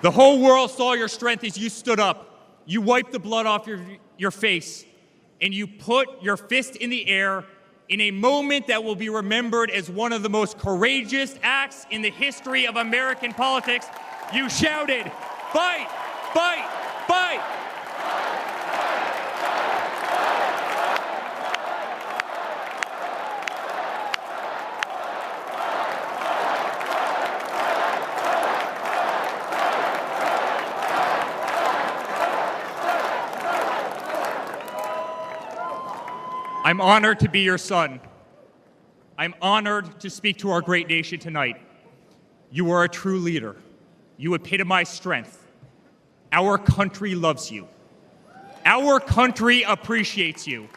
The whole world saw your strength as you stood up. You wiped the blood off your face, and you put your fist in the air in a moment that will be remembered as one of the most courageous acts in the history of American politics. You shouted, "Fight, fight, fight!" I'm honored to be your son. I'm honored to speak to our great nation tonight. You are a true leader. You epitomize strength. Our country loves you. Our country appreciates you.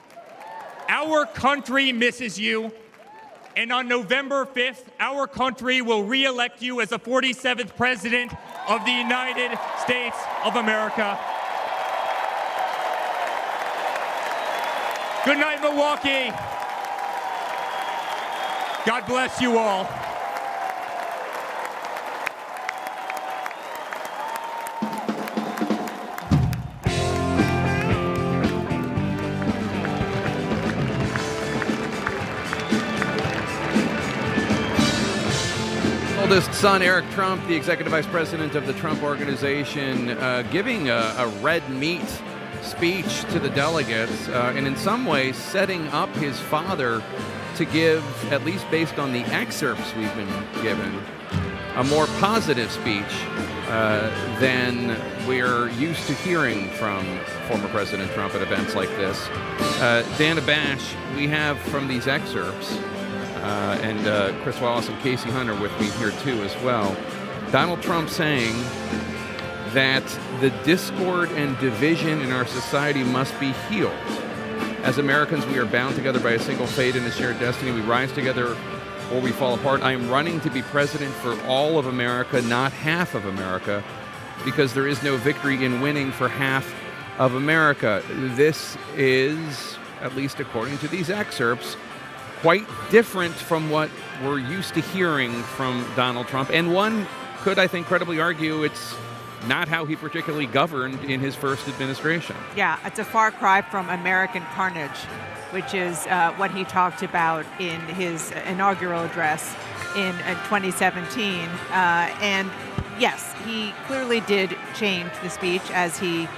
Our country misses you. And on November 5th, our country will re-elect you as the 47th President of the United States of America. Good night, Milwaukee. God bless you all. Oldest son, Eric Trump, the executive vice president of the Trump Organization, giving a red meat speech to the delegates, and in some ways setting up his father to give, at least based on the excerpts we've been given, a more positive speech than we're used to hearing from former President Trump at events like this. Dan Abash, we have from these excerpts, and Chris Wallace and Casey Hunter with me here too as well, Donald Trump saying that the discord and division in our society must be healed. As Americans, we are bound together by a single fate and a shared destiny. We rise together or we fall apart. I am running to be president for all of America, not half of America, because there is no victory in winning for half of America. This is, at least according to these excerpts, quite different from what we're used to hearing from Donald Trump. And one could, I think, credibly argue it's not how he particularly governed in his first administration. Yeah, it's a far cry from American carnage, which is what he talked about in his inaugural address in 2017. And yes, he clearly did change the speech as he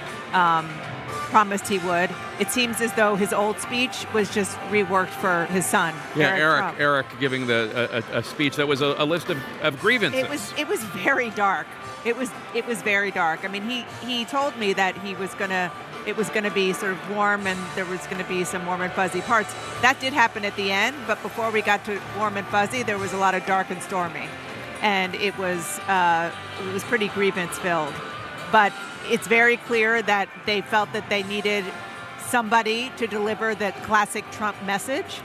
promised he would. It seems as though his old speech was just reworked for his son. Yeah, Eric giving a speech that was a list of grievances. It was very dark. It was very dark. I mean, he told me that it was gonna be sort of warm and there was gonna be some warm and fuzzy parts. That did happen at the end, but before we got to warm and fuzzy, there was a lot of dark and stormy, and it was pretty grievance filled. But it's very clear that they felt that they needed somebody to deliver the classic Trump message,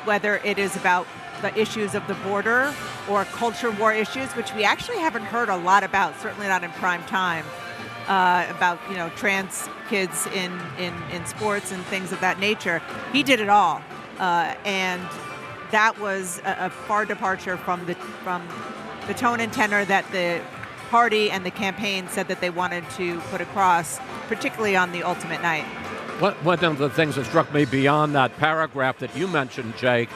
whether it is about the issues of the border or culture war issues, which we actually haven't heard a lot about, certainly not in prime time, about trans kids in sports and things of that nature. He did it all, and that was a far departure from the tone and tenor that the party and the campaign said that they wanted to put across, particularly on the ultimate night. One of the things that struck me beyond that paragraph that you mentioned, Jake,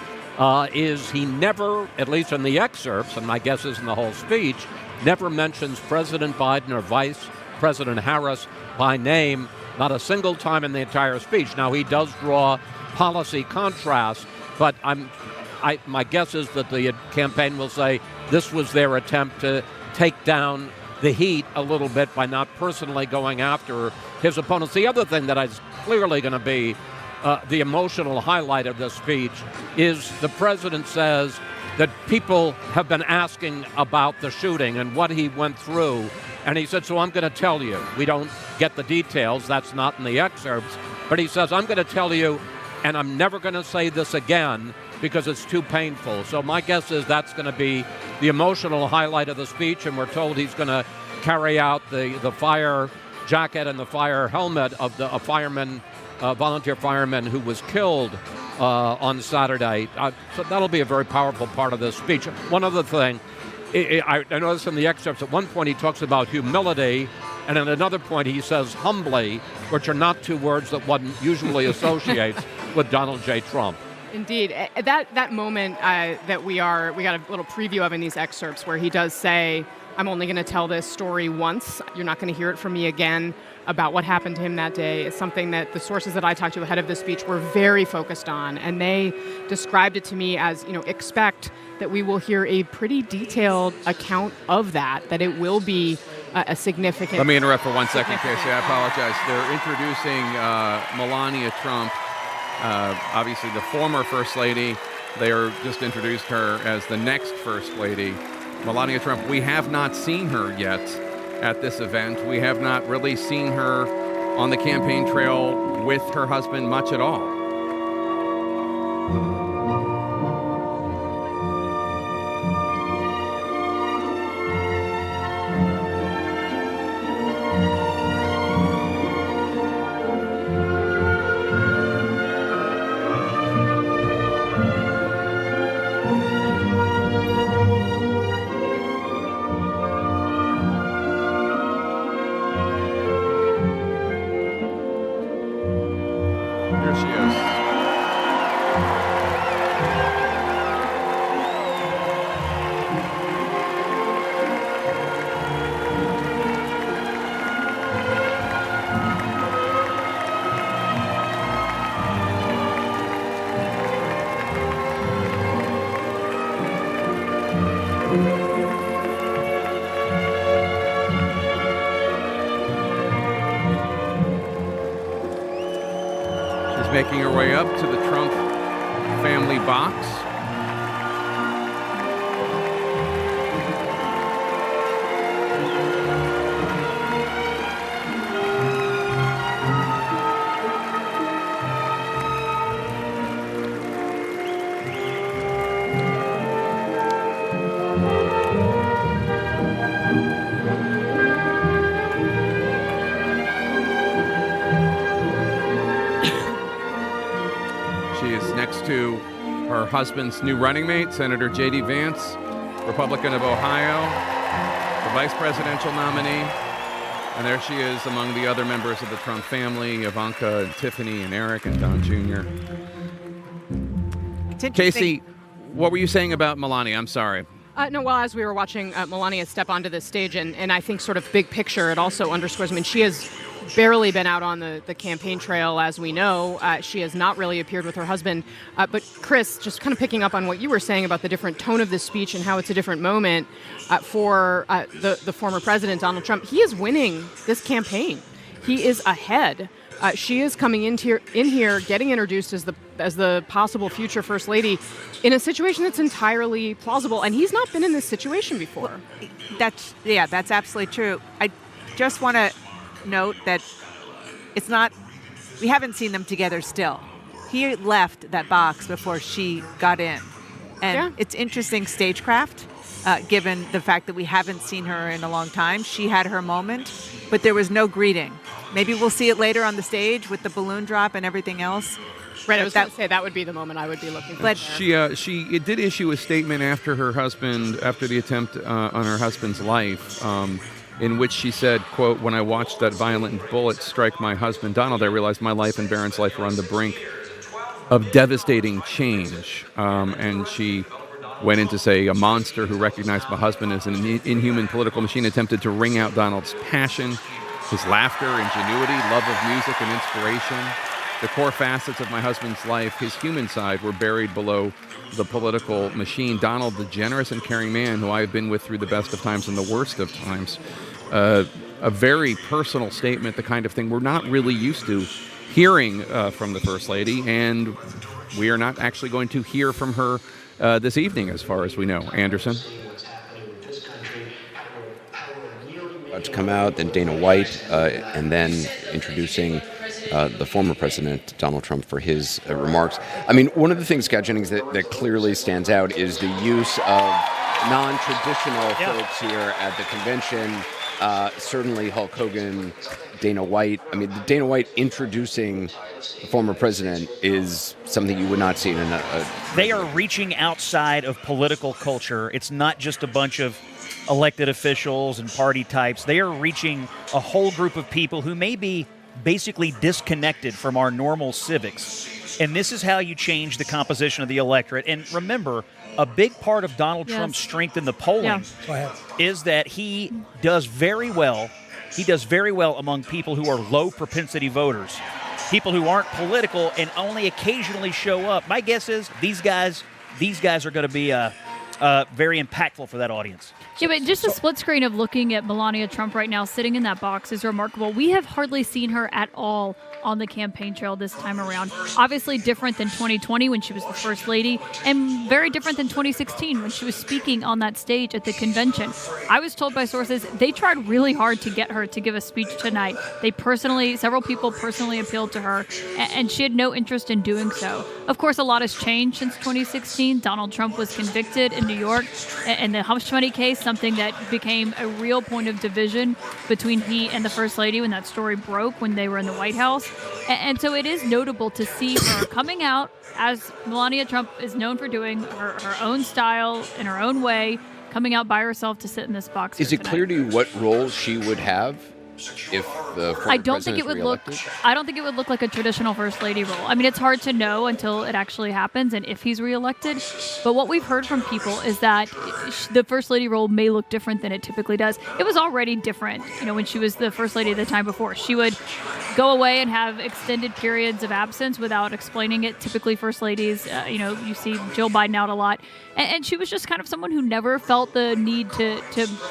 is he never, at least in the excerpts, and my guess is in the whole speech, never mentions President Biden or Vice President Harris by name, not a single time in the entire speech. Now, he does draw policy contrast, but my guess is that the campaign will say this was their attempt to take down the heat a little bit by not personally going after his opponents. The other thing that is clearly going to be the emotional highlight of this speech is the president says that people have been asking about the shooting and what he went through. And he said, so I'm going to tell you. We don't get the details. That's not in the excerpts. But he says, I'm going to tell you, and I'm never going to say this again because it's too painful. So my guess is that's going to be the emotional highlight of the speech. And we're told he's going to carry out the fire jacket and the fire helmet of a fireman, volunteer fireman who was killed on Saturday. So that'll be a very powerful part of this speech. One other thing, I noticed in the excerpts at one point he talks about humility, and at another point he says humbly, which are not two words that one usually associates with Donald J. Trump. Indeed. That moment that we got a little preview of in these excerpts where he does say, I'm only going to tell this story once. You're not going to hear it from me again about what happened to him that day. It's something that the sources that I talked to ahead of this speech were very focused on. And they described it to me as, expect that we will hear a pretty detailed account of that it will be a significant... Let me interrupt for 1 second, Casey. I apologize. They're introducing Melania Trump, obviously the former First Lady. They just introduced her as the next First Lady. Melania Trump, we have not seen her yet at this event. We have not really seen her on the campaign trail with her husband much at all. Here she is. Making her way up to the Trump family box. To her husband's new running mate, Senator J.D. Vance, Republican of Ohio, the vice presidential nominee. And there she is among the other members of the Trump family, Ivanka and Tiffany and Eric and Don Jr. Casey, what were you saying about Melania? I'm sorry. As we were watching Melania step onto this stage, and I think sort of big picture, it also underscores, she has barely been out on the campaign trail, as we know. She has not really appeared with her husband. But Chris, just kind of picking up on what you were saying about the different tone of this speech and how it's a different moment for the former president, Donald Trump, he is winning this campaign. He is ahead. She is coming in here, getting introduced as the possible future First Lady in a situation that's entirely plausible, and he's not been in this situation before. That's absolutely true. I just want to note that we haven't seen them together still. He left that box before she got in. And It's interesting stagecraft, given the fact that we haven't seen her in a long time. She had her moment, but there was no greeting. Maybe we'll see it later on the stage with the balloon drop and everything else. Right, I was going to say that would be the moment I would be looking for. But she did issue a statement after the attempt on her husband's life, in which she said, quote, "When I watched that violent bullet strike my husband, Donald, I realized my life and Barron's life were on the brink of devastating change." And she went in to say, "A monster who recognized my husband as an inhuman political machine attempted to wring out Donald's passion, his laughter, ingenuity, love of music, and inspiration. The core facets of my husband's life, his human side, were buried below the political machine. Donald, the generous and caring man who I have been with through the best of times and the worst of times." A very personal statement, the kind of thing we're not really used to hearing from the First Lady, and we are not actually going to hear from her this evening, as far as we know. Anderson? To come out, then Dana White, and then introducing the former president, Donald Trump, for his remarks. I mean, one of the things, Scott Jennings, that clearly stands out is the use of non-traditional folks here at the convention. certainly Hulk Hogan, Dana White. I mean, Dana White introducing the former president is something you would not see in a They are reaching outside of political culture. It's not just a bunch of elected officials and party types. They are reaching a whole group of people who may be basically disconnected from our normal civics. And this is how you change the composition of the electorate. And remember, a big part of Donald Trump's strength in the polling is that he does very well. He does very well among people who are low propensity voters, people who aren't political and only occasionally show up. My guess is these guys are going to be very impactful for that audience. Yeah, but just a split screen of looking at Melania Trump right now sitting in that box is remarkable. We have hardly seen her at all on the campaign trail this time around. Obviously different than 2020 when she was the first lady, and very different than 2016 when she was speaking on that stage at the convention. I was told by sources they tried really hard to get her to give a speech tonight. Several people personally appealed to her, and she had no interest in doing so. Of course, a lot has changed since 2016. Donald Trump was convicted in New York in the hush money case, something that became a real point of division between he and the First Lady when that story broke when they were in the White House. And so it is notable to see her coming out, as Melania Trump is known for doing, her own style, in her own way, coming out by herself to sit in this box. Is it clear to you what role she would have if the former I don't think it would reelected? I don't think it would look like a traditional First Lady role. I mean, it's hard to know until it actually happens and if he's reelected. But what we've heard from people is that the First Lady role may look different than it typically does. It was already different, when she was the First Lady the time before. She would go away and have extended periods of absence without explaining it. Typically, First Ladies, you see Jill Biden out a lot. And she was just kind of someone who never felt the need to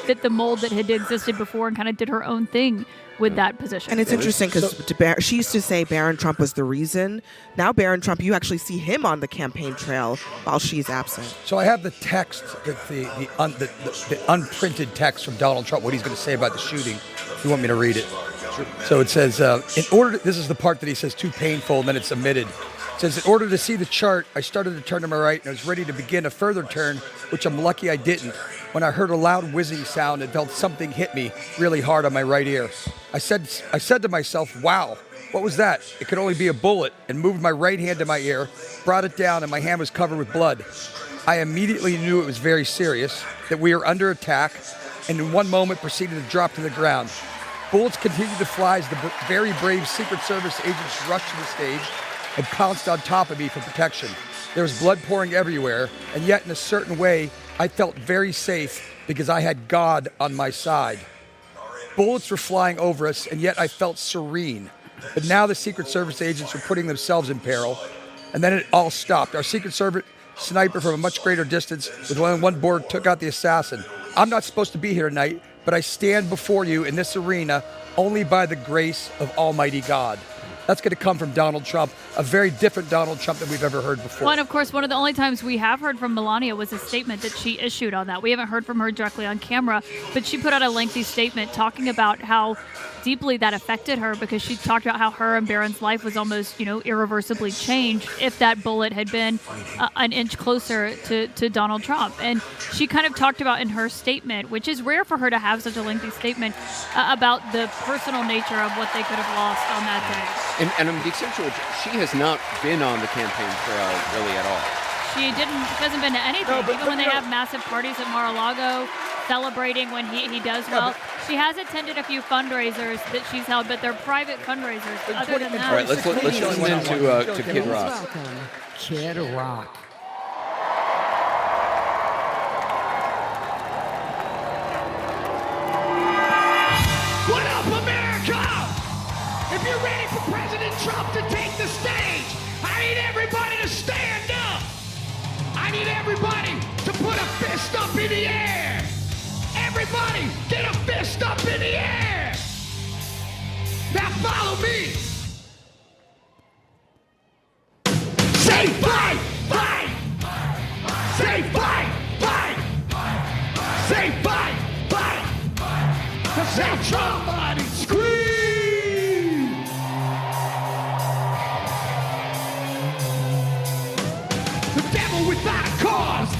fit the mold that had existed before and kind of did her own thing with that position. And it's interesting because she used to say Barron Trump was the reason. Now Barron Trump, you actually see him on the campaign trail while she's absent. So I have the text, the unprinted text from Donald Trump, what he's going to say about the shooting. If you want me to read it. Sure. So it says, this is the part that he says too painful, and then it's omitted. It says, in order to see the chart, I started to turn to my right, and I was ready to begin a further turn, which I'm lucky I didn't. When I heard a loud whizzing sound and felt something hit me really hard on my right ear. I said to myself, wow, what was that? It could only be a bullet, and moved my right hand to my ear, brought it down, and my hand was covered with blood. I immediately knew it was very serious, that we were under attack, and in one moment proceeded to drop to the ground. Bullets continued to fly as the very brave Secret Service agents rushed to the stage and pounced on top of me for protection. There was blood pouring everywhere, and yet in a certain way, I felt very safe because I had God on my side. Bullets were flying over us, and yet I felt serene. But now the Secret Service agents were putting themselves in peril, and then it all stopped. Our Secret Service sniper from a much greater distance with only one board took out the assassin. I'm not supposed to be here tonight, but I stand before you in this arena only by the grace of Almighty God. That's going to come from Donald Trump, a very different Donald Trump than we've ever heard before. Well, and of course, one of the only times we have heard from Melania was a statement that she issued on that. We haven't heard from her directly on camera, but she put out a lengthy statement talking about how deeply that affected her, because she talked about how her and Barron's life was almost, irreversibly changed if that bullet had been an inch closer to Donald Trump. And she kind of talked about in her statement, which is rare for her to have such a lengthy statement, about the personal nature of what they could have lost on that day. And the extent to which she has not been on the campaign trail really at all. She hasn't been to anything. Even when they have massive parties at Mar-a-Lago, celebrating when he does well. She has attended a few fundraisers that she's held, but they're private fundraisers. Other than that, all right, let's listen in to Kid Rock. Welcome, Kid Rock. What up, America? If you're ready for President Trump to take the stage, I need everybody to stand up. I need everybody to put a fist up in the air. Everybody, get a fist up in the air. Now follow me. Say fight, fight. Say fight, fight. Say fight, fight. Say somebody scream. The devil without a cause.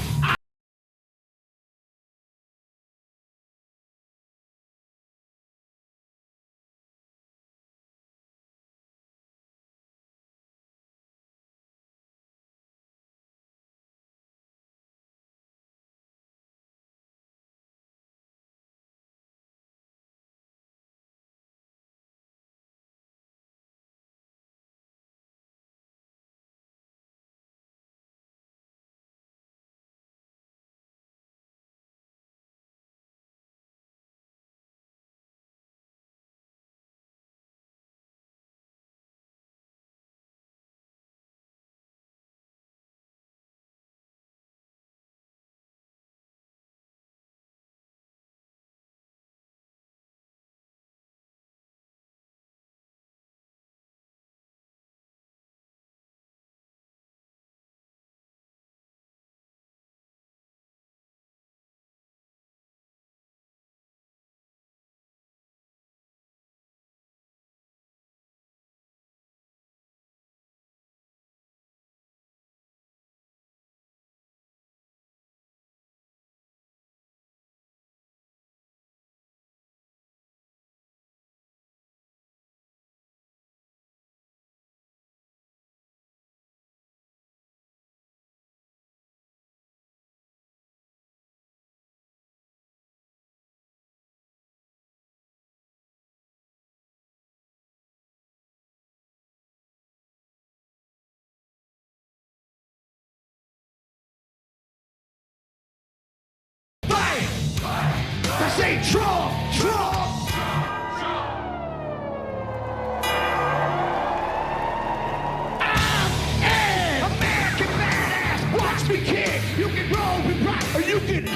Say Trump, Trump. I'm an American badass. Watch me kick. You can roll with rock or you can.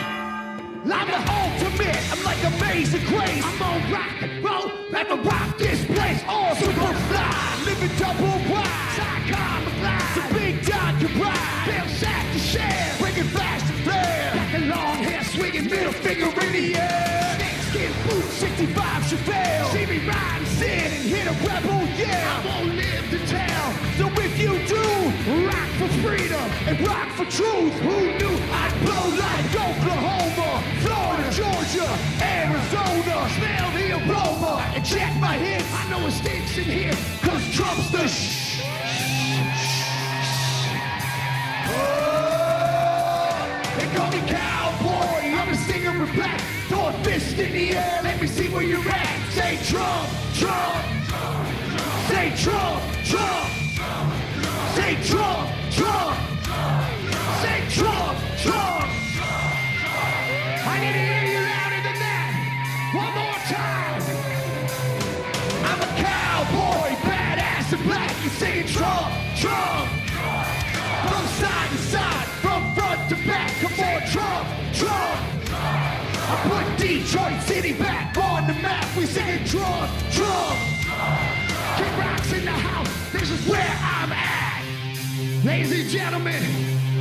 I'm the ultimate. I'm like Amazing Grace. I'm on rock and roll. Never rock this place. All super fly. Living double wide. Psychon McFly. The big dog can ride. Bill sack to share. Bringing flash to flare. Black and long hair swinging middle finger in the air. Snakeskin boots 65 Chevelle. See me ride and sit and hit a rebel yell. I won't live to tell. So if you do, rock for freedom and rock for truth. Who knew I'd blow like Oklahoma, Florida, Georgia, Arizona. Smell the aroma and check my hits. I know it stinks in here, cause Trump's the They call me cowboy, I'm a singer with black. Throw a fist in the air, let me see where you're at. Say Trump, Trump. Say Trump, Trump. Say Trump, Trump. Say Trump, Trump. I need to hear you louder than that. One more time. I'm a cowboy, badass and black. You say Trump, Trump. From side to side, from front to back. Come on, Trump, Trump. I put Detroit City back on the map. We singing Trump, Trump. Kid Rock's in the house. This is where I'm at. Ladies and gentlemen,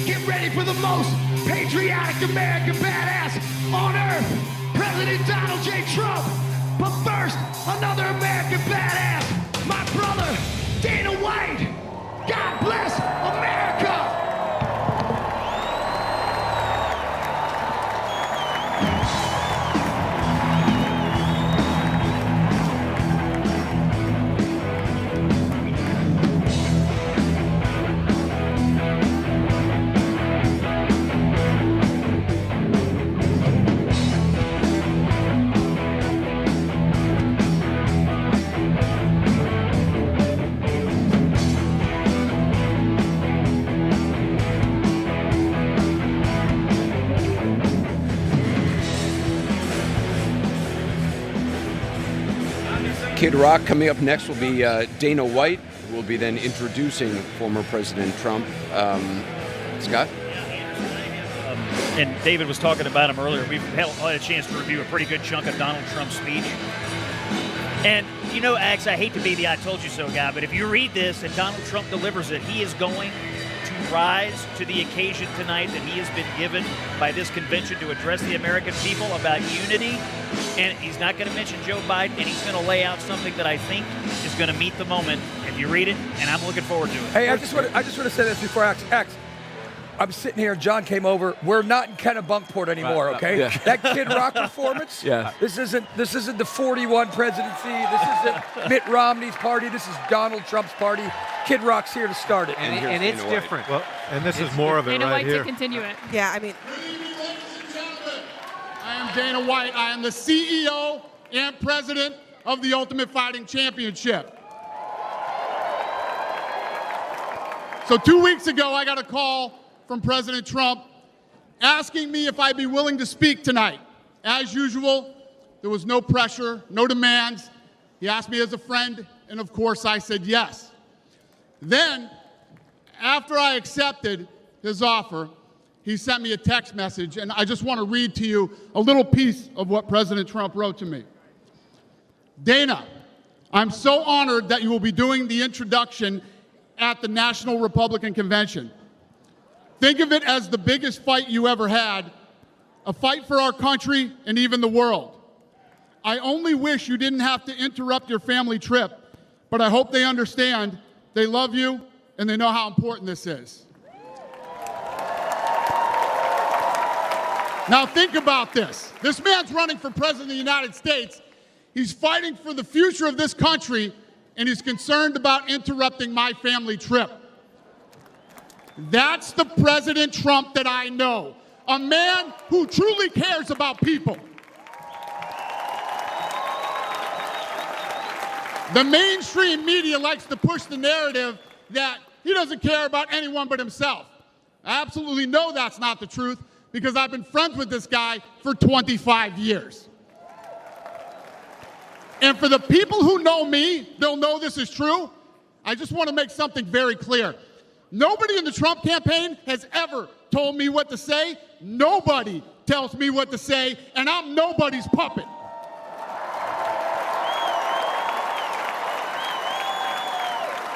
get ready for the most patriotic American badass on earth, President Donald J. Trump. But first, another American badass, my brother, Dana White. God bless America. Kid Rock. Coming up next will be Dana White, who will be then introducing former President Trump. Scott? And David was talking about him earlier. We've had a chance to review a pretty good chunk of Donald Trump's speech. And, you know, Axe, I hate to be the I told you so guy, but if you read this and Donald Trump delivers it, he is going to rise to the occasion tonight that he has been given by this convention to address the American people about unity. And he's not going to mention Joe Biden, and he's going to lay out something that I think is going to meet the moment if you read it, and I'm looking forward to it. Hey, I just want to say this before X. I'm sitting here. John came over. We're not in Kennebunkport anymore, okay? Yeah. That Kid Rock performance. Yeah. This isn't the 41 presidency. This isn't Mitt Romney's party. This is Donald Trump's party. Kid Rock's here to start it, and it's different. Well, and this is more of it Dana right White here. to continue it. Yeah, I mean, I am Dana White. I am the CEO and president of the Ultimate Fighting Championship. So 2 weeks ago, I got a call from President Trump asking me if I'd be willing to speak tonight. As usual, there was no pressure, no demands. He asked me as a friend, and of course I said yes. Then, after I accepted his offer, he sent me a text message, and I just want to read to you a little piece of what President Trump wrote to me. Dana, I'm so honored that you will be doing the introduction at the National Republican Convention. Think of it as the biggest fight you ever had, a fight for our country and even the world. I only wish you didn't have to interrupt your family trip, but I hope they understand they love you and they know how important this is. Now think about this. This man's running for president of the United States. He's fighting for the future of this country, and he's concerned about interrupting my family trip. That's the President Trump that I know, a man who truly cares about people. The mainstream media likes to push the narrative that he doesn't care about anyone but himself. I absolutely know that's not the truth because I've been friends with this guy for 25 years. And for the people who know me, they'll know this is true. I just want to make something very clear. Nobody in the Trump campaign has ever told me what to say. Nobody tells me what to say, and I'm nobody's puppet.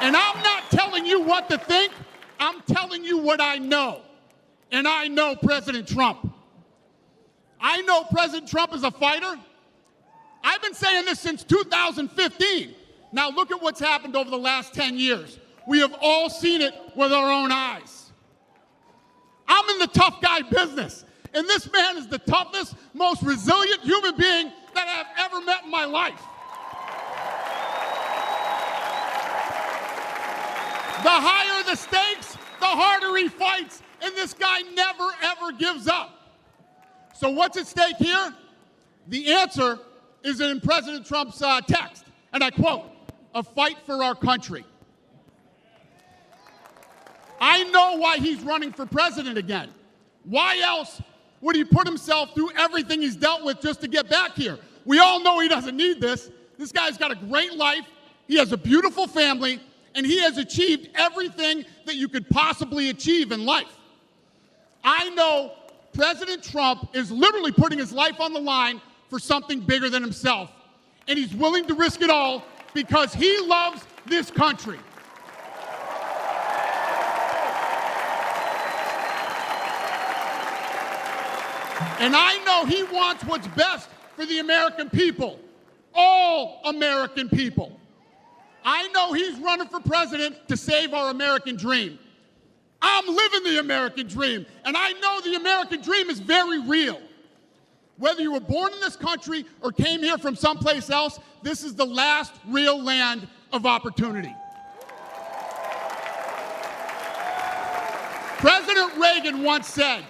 And I'm not telling you what to think. I'm telling you what I know. And I know President Trump. I know President Trump is a fighter. I've been saying this since 2015. Now look at what's happened over the last 10 years. We have all seen it with our own eyes. I'm in the tough guy business, and this man is the toughest, most resilient human being that I've ever met in my life. The higher the stakes, the harder he fights, and this guy never, ever gives up. So what's at stake here? The answer is in President Trump's text, and I quote, "A fight for our country." I know why he's running for president again. Why else would he put himself through everything he's dealt with just to get back here? We all know he doesn't need this. This guy's got a great life. He has a beautiful family, and he has achieved everything that you could possibly achieve in life. I know President Trump is literally putting his life on the line for something bigger than himself, and he's willing to risk it all because he loves this country. And I know he wants what's best for the American people, all American people. I know he's running for president to save our American dream. I'm living the American dream, and I know the American dream is very real. Whether you were born in this country or came here from someplace else, this is the last real land of opportunity. President Reagan once said,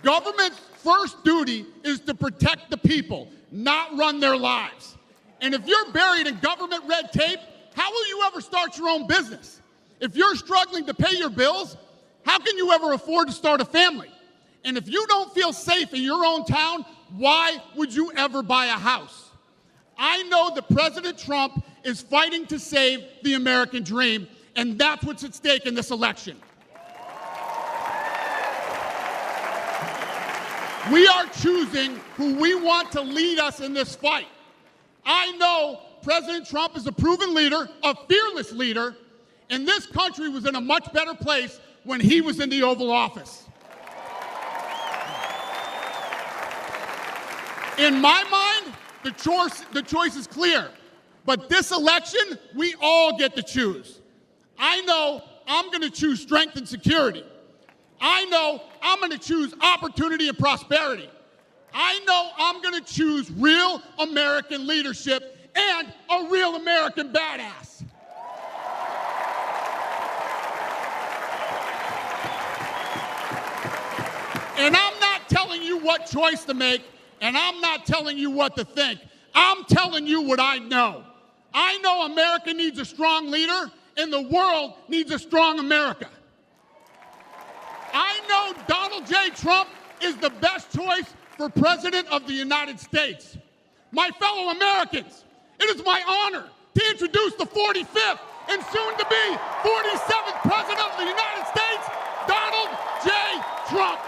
"Government's first duty is to protect the people, not run their lives." And if you're buried in government red tape, how will you ever start your own business? If you're struggling to pay your bills, how can you ever afford to start a family? And if you don't feel safe in your own town, why would you ever buy a house? I know that President Trump is fighting to save the American dream, and that's what's at stake in this election. We are choosing who we want to lead us in this fight. I know President Trump is a proven leader, a fearless leader, and this country was in a much better place when he was in the Oval Office. In my mind, the choice is clear. But this election, we all get to choose. I know I'm going to choose strength and security. I know I'm going to choose opportunity and prosperity. I know I'm going to choose real American leadership and a real American badass. And I'm not telling you what choice to make, and I'm not telling you what to think. I'm telling you what I know. I know America needs a strong leader, and the world needs a strong America. I know Donald J. Trump is the best choice for President of the United States. My fellow Americans, it is my honor to introduce the 45th and soon-to-be 47th President of the United States, Donald J. Trump.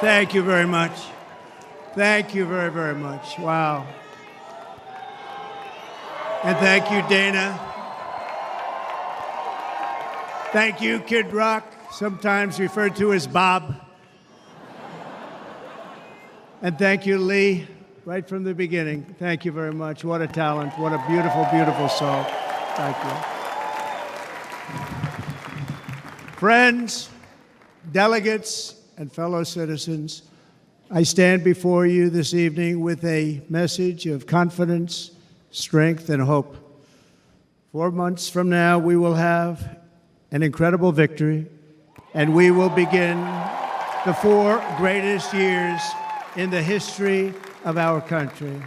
Thank you very much. Thank you very, very much. Wow. And thank you, Dana. Thank you, Kid Rock, sometimes referred to as Bob. And thank you, Lee, right from the beginning. Thank you very much. What a talent. What a beautiful, beautiful soul. Thank you. Friends, delegates, and fellow citizens, I stand before you this evening with a message of confidence, strength, and hope. 4 months from now, we will have an incredible victory, and we will begin the 4 greatest years in the history of our country.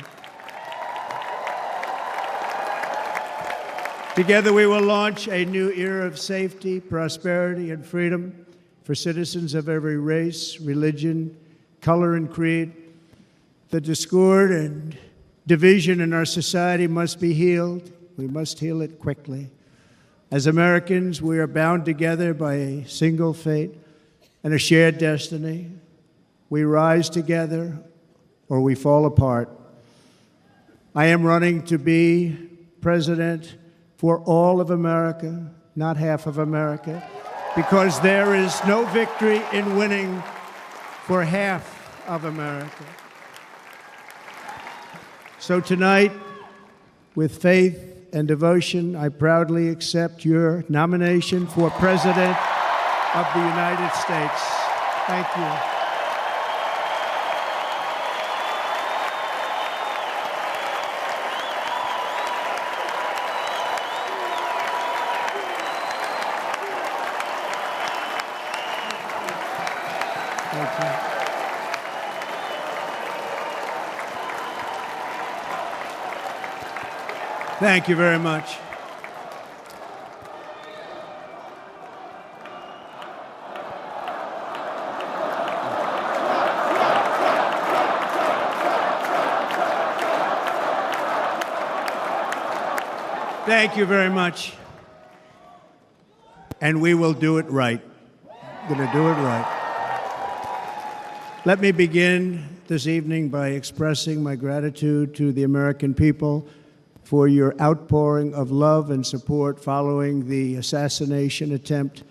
Together, we will launch a new era of safety, prosperity, and freedom for citizens of every race, religion, color, and creed. The discord and division in our society must be healed. We must heal it quickly. As Americans, we are bound together by a single fate and a shared destiny. We rise together or we fall apart. I am running to be president for all of America, not half of America, because there is no victory in winning for half of America. So tonight, with faith and devotion, I proudly accept your nomination for President of the United States. Thank you. Thank you very much. Thank you very much. And we will do it right. We're going to do it right. Let me begin this evening by expressing my gratitude to the American people for your outpouring of love and support following the assassination attempt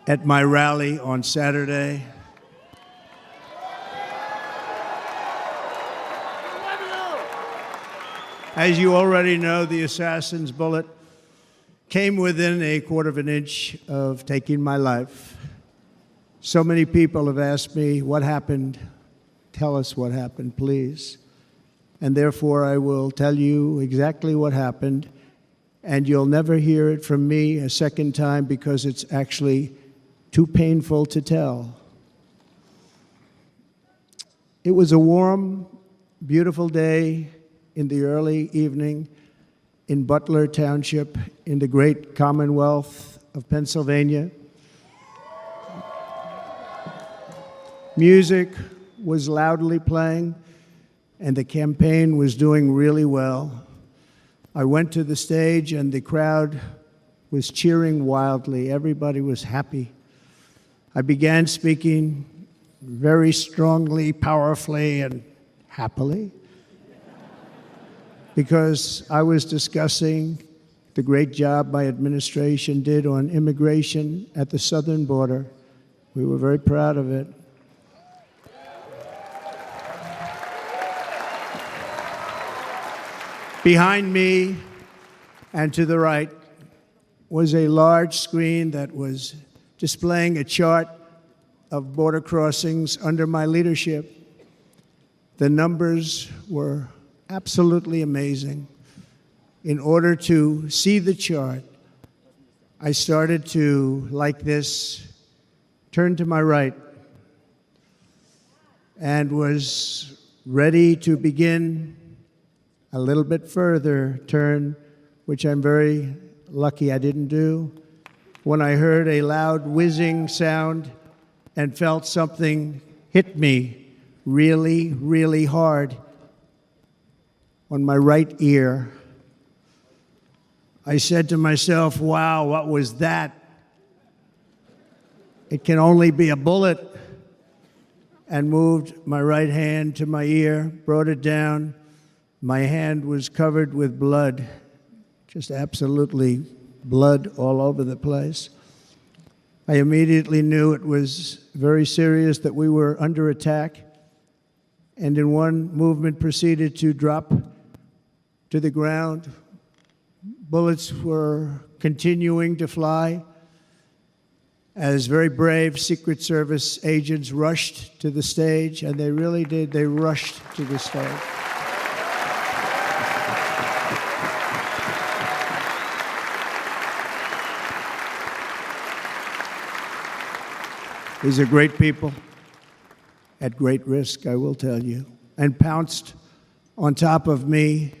at my rally on Saturday. As you already know, the assassin's bullet came within a quarter of an inch of taking my life. So many people have asked me, what happened? Tell us what happened, please. And therefore, I will tell you exactly what happened, and you'll never hear it from me a second time because it's actually too painful to tell. It was a warm, beautiful day in the early evening in Butler Township in the great Commonwealth of Pennsylvania. Music was loudly playing, and the campaign was doing really well. I went to the stage, and the crowd was cheering wildly. Everybody was happy. I began speaking very strongly, powerfully, and happily because I was discussing the great job my administration did on immigration at the southern border. We were very proud of it. Behind me and to the right was a large screen that was displaying a chart of border crossings under my leadership. The numbers were absolutely amazing. In order to see the chart, I started to, like this, turn to my right and was ready to begin a little bit further turn, which I'm very lucky I didn't do, when I heard a loud whizzing sound and felt something hit me really, really hard on my right ear. I said to myself, wow, what was that? It can only be a bullet. and moved my right hand to my ear, brought it down. My hand was covered with blood, just absolutely blood all over the place. I immediately knew it was very serious, that we were under attack, and in one movement proceeded to drop to the ground. Bullets were continuing to fly as very brave Secret Service agents rushed to the stage, and they really did. They rushed to the stage. These are great people at great risk, I will tell you, and pounced on top of me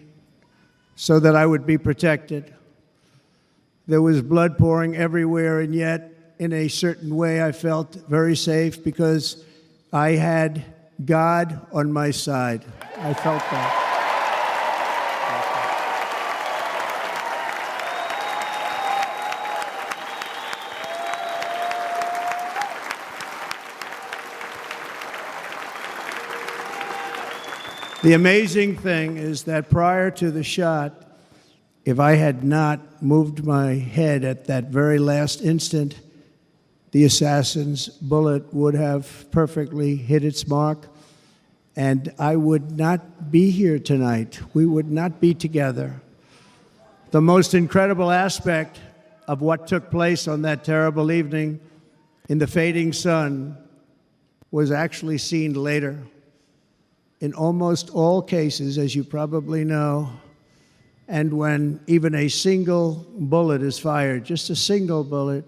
so that I would be protected. There was blood pouring everywhere, and yet, in a certain way, I felt very safe because I had God on my side. I felt that. The amazing thing is that prior to the shot, if I had not moved my head at that very last instant, the assassin's bullet would have perfectly hit its mark, and I would not be here tonight. We would not be together. The most incredible aspect of what took place on that terrible evening in the fading sun was actually seen later. In almost all cases, as you probably know, and when even a single bullet is fired, just a single bullet,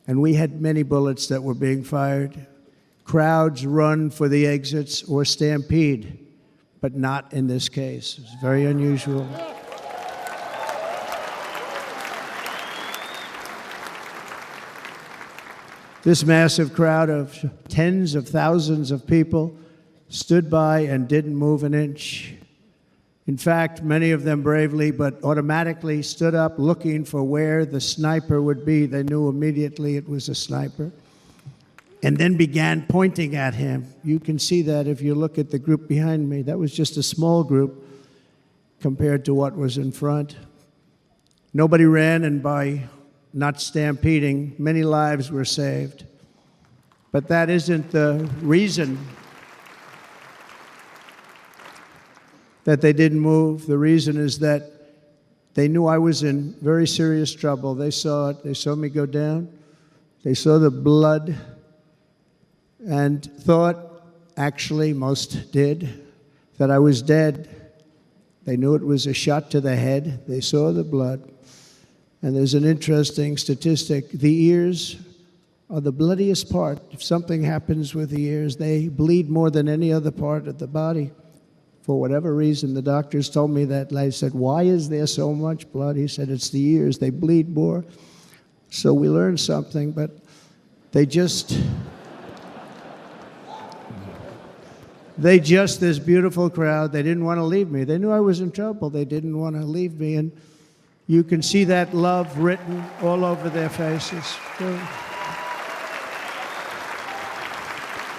and we had many bullets that were being fired, crowds run for the exits or stampede, but not in this case. It's very unusual. This massive crowd of tens of thousands of people stood by and didn't move an inch. In fact, many of them bravely but automatically stood up looking for where the sniper would be. They knew immediately it was a sniper, and then began pointing at him. You can see that if you look at the group behind me. That was just a small group compared to what was in front. Nobody ran, and by not stampeding, many lives were saved. But that isn't the reason that they didn't move. The reason is that they knew I was in very serious trouble. They saw it. They saw me go down. They saw the blood and thought, actually most did, that I was dead. They knew it was a shot to the head. They saw the blood. And there's an interesting statistic. The ears are the bloodiest part. If something happens with the ears, they bleed more than any other part of the body. For whatever reason, the doctors told me that. I said, why is there so much blood? He said, it's the ears. They bleed more. So we learned something, but they just, this beautiful crowd, they didn't want to leave me. They knew I was in trouble. They didn't want to leave me. And you can see that love written all over their faces.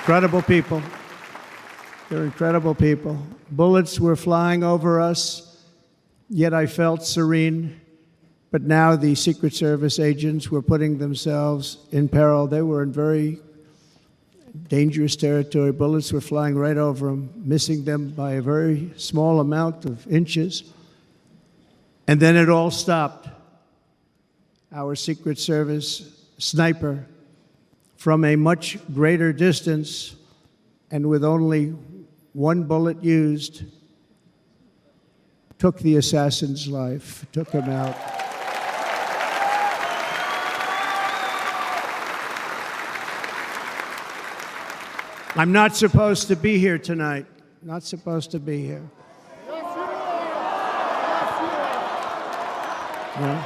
Incredible people. They're incredible people. Bullets were flying over us, yet I felt serene. But now the Secret Service agents were putting themselves in peril. They were in very dangerous territory. Bullets were flying right over them, missing them by a very small amount of inches. And then it all stopped. Our Secret Service sniper, from a much greater distance and with only one bullet used, took the assassin's life, took him out. I'm not supposed to be here tonight. Not supposed to be here. No.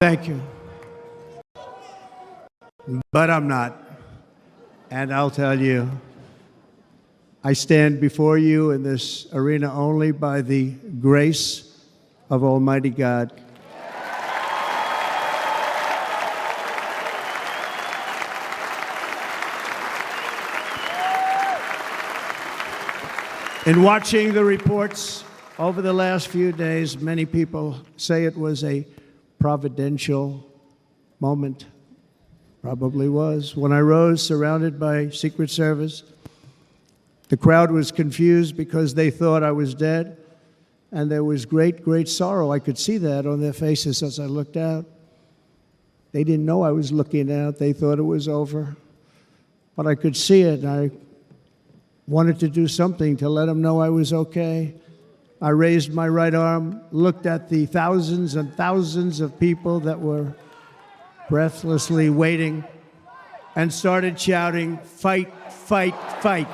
Thank you. but I'm not. And I'll tell you, I stand before you in this arena only by the grace of Almighty God. In watching the reports over the last few days, many people say it was a providential moment. Probably was. When I rose, surrounded by Secret Service, the crowd was confused because they thought I was dead, and there was great, great sorrow. I could see that on their faces as I looked out. They didn't know I was looking out. They thought it was over. But I could see it, and I wanted to do something to let them know I was okay. I raised my right arm, looked at the thousands and thousands of people that were breathlessly waiting, and started shouting, "Fight, fight, fight."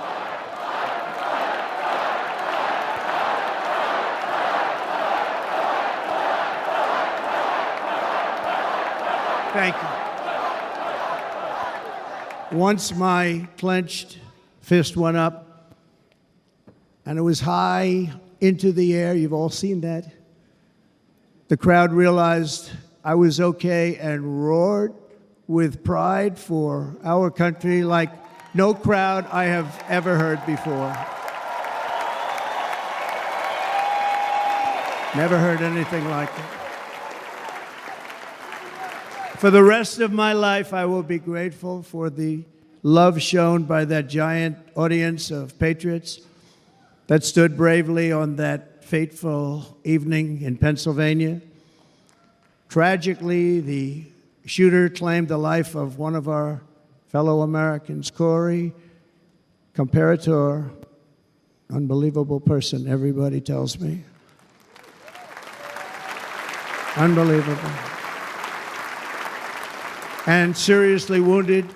Thank you. Once my clenched fist went up, and it was high into the air. You've all seen that. The crowd realized I was okay and roared with pride for our country like no crowd I have ever heard before. Never heard anything like it. For the rest of my life, I will be grateful for the love shown by that giant audience of patriots that stood bravely on that fateful evening in Pennsylvania. Tragically, the shooter claimed the life of one of our fellow Americans, Corey, comparator, unbelievable person, everybody tells me. Unbelievable. And seriously wounded,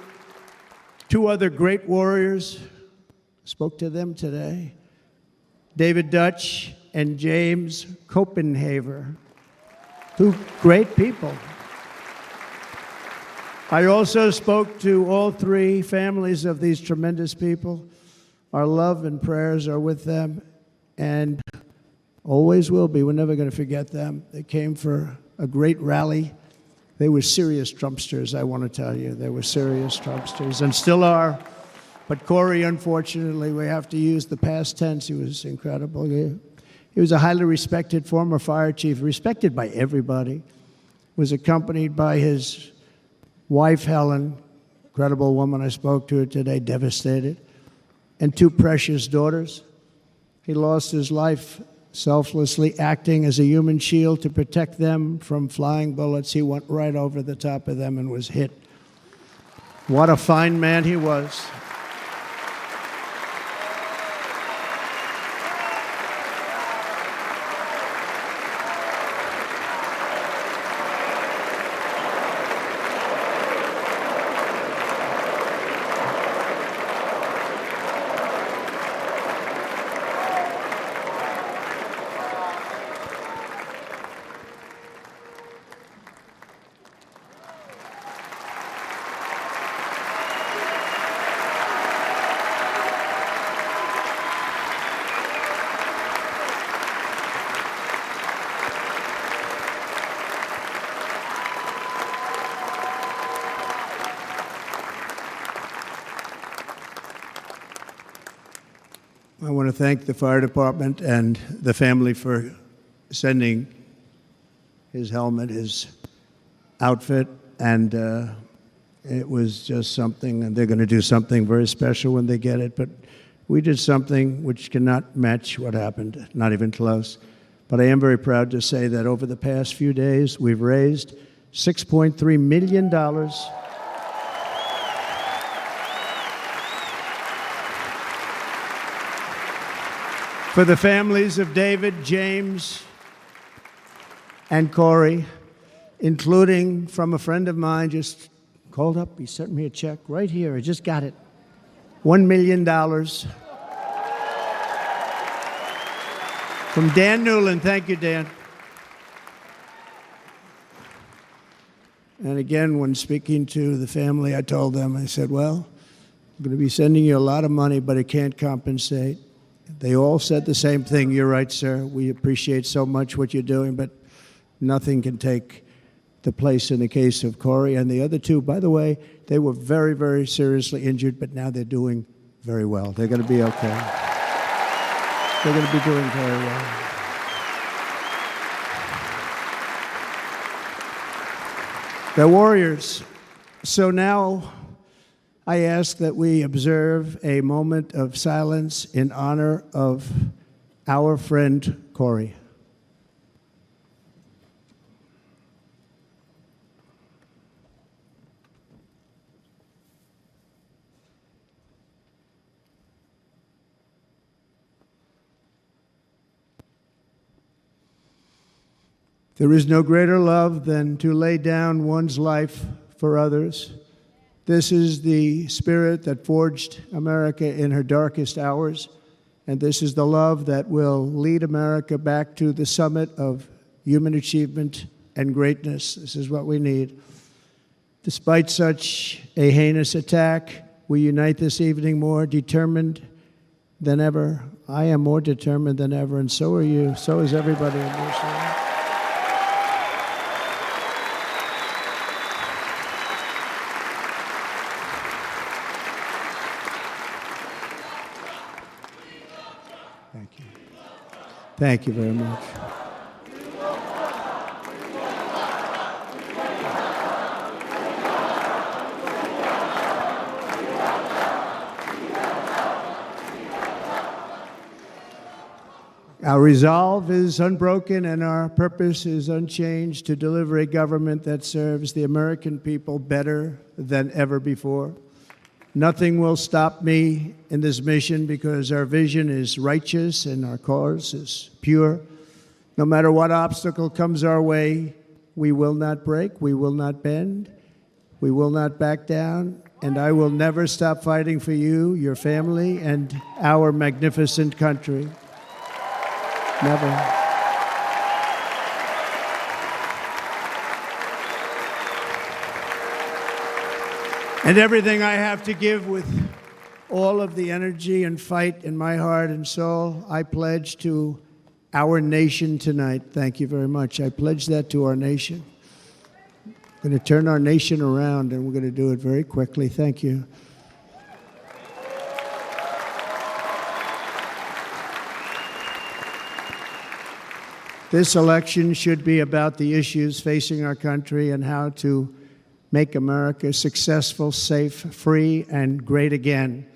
two other great warriors, spoke to them today, David Dutch and James Copenhaver, two great people. I also spoke to all three families of these tremendous people. Our love and prayers are with them, and always will be. We're never going to forget them. They came for a great rally. They were serious Trumpsters, I want to tell you. They were serious Trumpsters, and still are. But Corey, unfortunately, we have to use the past tense. He was incredible. He was a highly respected former fire chief, respected by everybody. Was accompanied by his wife, Helen, incredible woman. I spoke to her today, devastated, and two precious daughters. He lost his life selflessly acting as a human shield to protect them from flying bullets. He went right over the top of them and was hit. What a fine man he was. I want to thank the fire department and the family for sending his helmet, his outfit, and it was just something, and they're going to do something very special when they get it. But we did something which cannot match what happened, not even close. But I am very proud to say that over the past few days, we've raised $6.3 million for the families of David, James, and Corey, including from a friend of mine just called up. He sent me a check right here. I just got it. $1 million from Dan Newland. Thank you, Dan. And again, when speaking to the family, I told them, I said, well, I'm going to be sending you a lot of money, but it can't compensate. They all said the same thing. You're right, sir. We appreciate so much what you're doing, but nothing can take the place in the case of Corey. And the other two, by the way, they were very, very seriously injured, but now they're doing very well. They're going to be okay. They're going to be doing very well. They're warriors. So now I ask that we observe a moment of silence in honor of our friend Corey. There is no greater love than to lay down one's life for others. This is the spirit that forged America in her darkest hours, and this is the love that will lead America back to the summit of human achievement and greatness. This is what we need. Despite such a heinous attack, we unite this evening more determined than ever. I am more determined than ever, and so are you. So is everybody in this room. Thank you very much. Our resolve is unbroken and our purpose is unchanged to deliver a government that serves the American people better than ever before. Nothing will stop me in this mission because our vision is righteous and our cause is pure. No matter what obstacle comes our way, we will not break, we will not bend, we will not back down, and I will never stop fighting for you, your family, and our magnificent country. Never. And everything I have to give with all of the energy and fight in my heart and soul, I pledge to our nation tonight. Thank you very much. I pledge that to our nation. We're going to turn our nation around, and we're going to do it very quickly. Thank you. This election should be about the issues facing our country and how to make America successful, safe, free, and great again.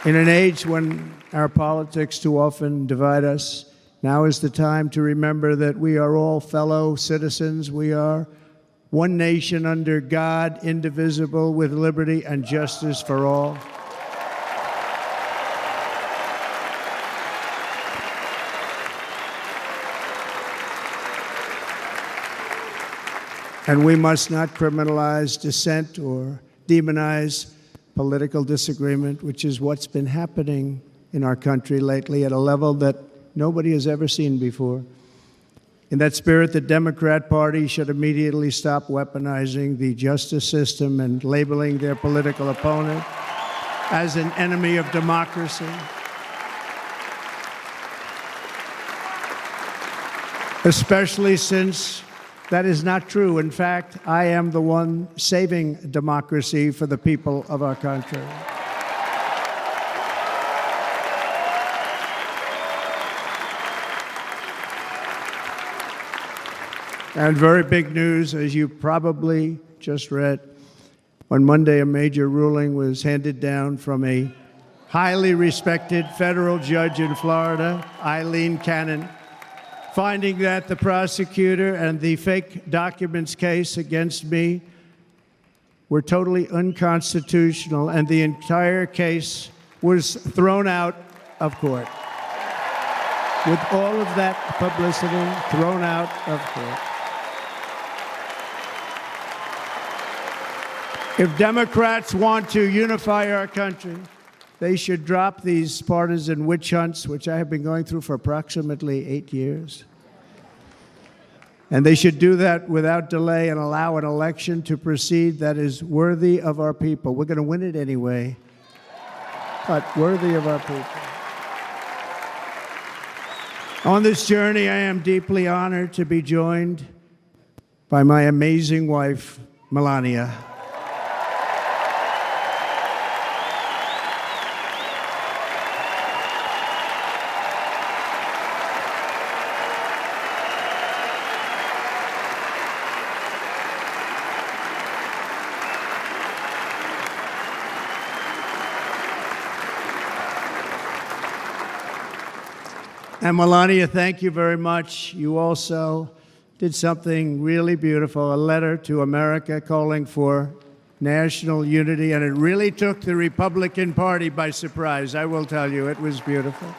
In an age when our politics too often divide us, now is the time to remember that we are all fellow citizens. We are one nation under God, indivisible, with liberty and justice for all. And we must not criminalize dissent or demonize political disagreement, which is what's been happening in our country lately at a level that nobody has ever seen before. In that spirit, the Democrat Party should immediately stop weaponizing the justice system and labeling their political opponent as an enemy of democracy. Especially since that is not true. In fact, I am the one saving democracy for the people of our country. And very big news, as you probably just read, on Monday a major ruling was handed down from a highly respected federal judge in Florida, Eileen Cannon, finding that the prosecutor and the fake documents case against me were totally unconstitutional, and the entire case was thrown out of court. With all of that publicity, thrown out of court. If Democrats want to unify our country, They should drop these partisan witch hunts, which I have been going through for approximately 8 years. And they should do that without delay and allow an election to proceed that is worthy of our people. We're going to win it anyway, but worthy of our people. On this journey, I am deeply honored to be joined by my amazing wife, Melania. And Melania, thank you very much. You also did something really beautiful, a letter to America calling for national unity, and it really took the Republican Party by surprise. I will tell you, it was beautiful. In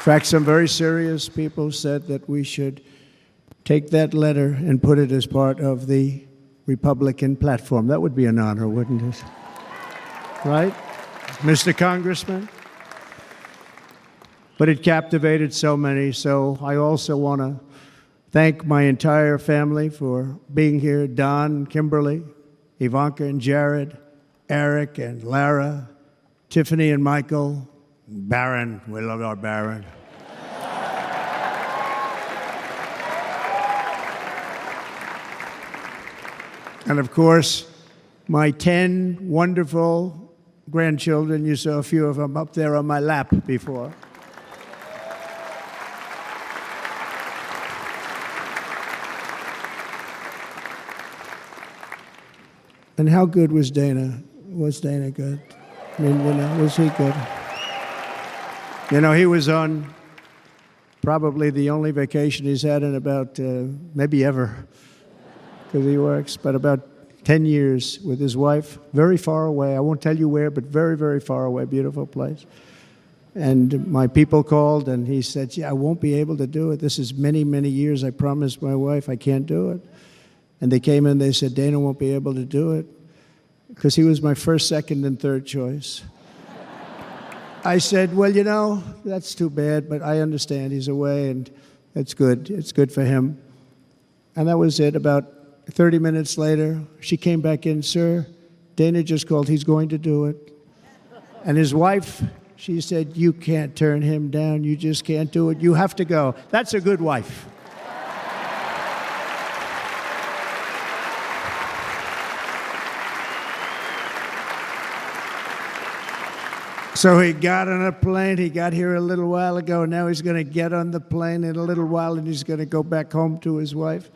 fact, some very serious people said that we should take that letter and put it as part of the Republican platform. That would be an honor, wouldn't it? Right, Mr. Congressman? But it captivated so many, so I also want to thank my entire family for being here. Don, Kimberly, Ivanka and Jared, Eric and Lara, Tiffany and Michael, Barron. We love our Barron. And of course, my 10 wonderful grandchildren. You saw a few of them up there on my lap before. And how good was Dana? Was Dana good? I mean, was he good? He was on probably the only vacation he's had in about, maybe ever, because he works, but about 10 years with his wife, very far away. I won't tell you where, but very, very far away, beautiful place. And my people called, and he said, I won't be able to do it. This is many, many years. I promised my wife I can't do it. And they came in, they said, Dana won't be able to do it, because he was my first, second, and third choice. I said, well, that's too bad, but I understand he's away, and it's good. It's good for him. And that was it. About 30 minutes later, she came back in, sir, Dana just called, he's going to do it. And his wife, she said, you can't turn him down, you just can't do it, you have to go. That's a good wife. So he got on a plane. He got here a little while ago. Now he's going to get on the plane in a little while, and he's going to go back home to his wife.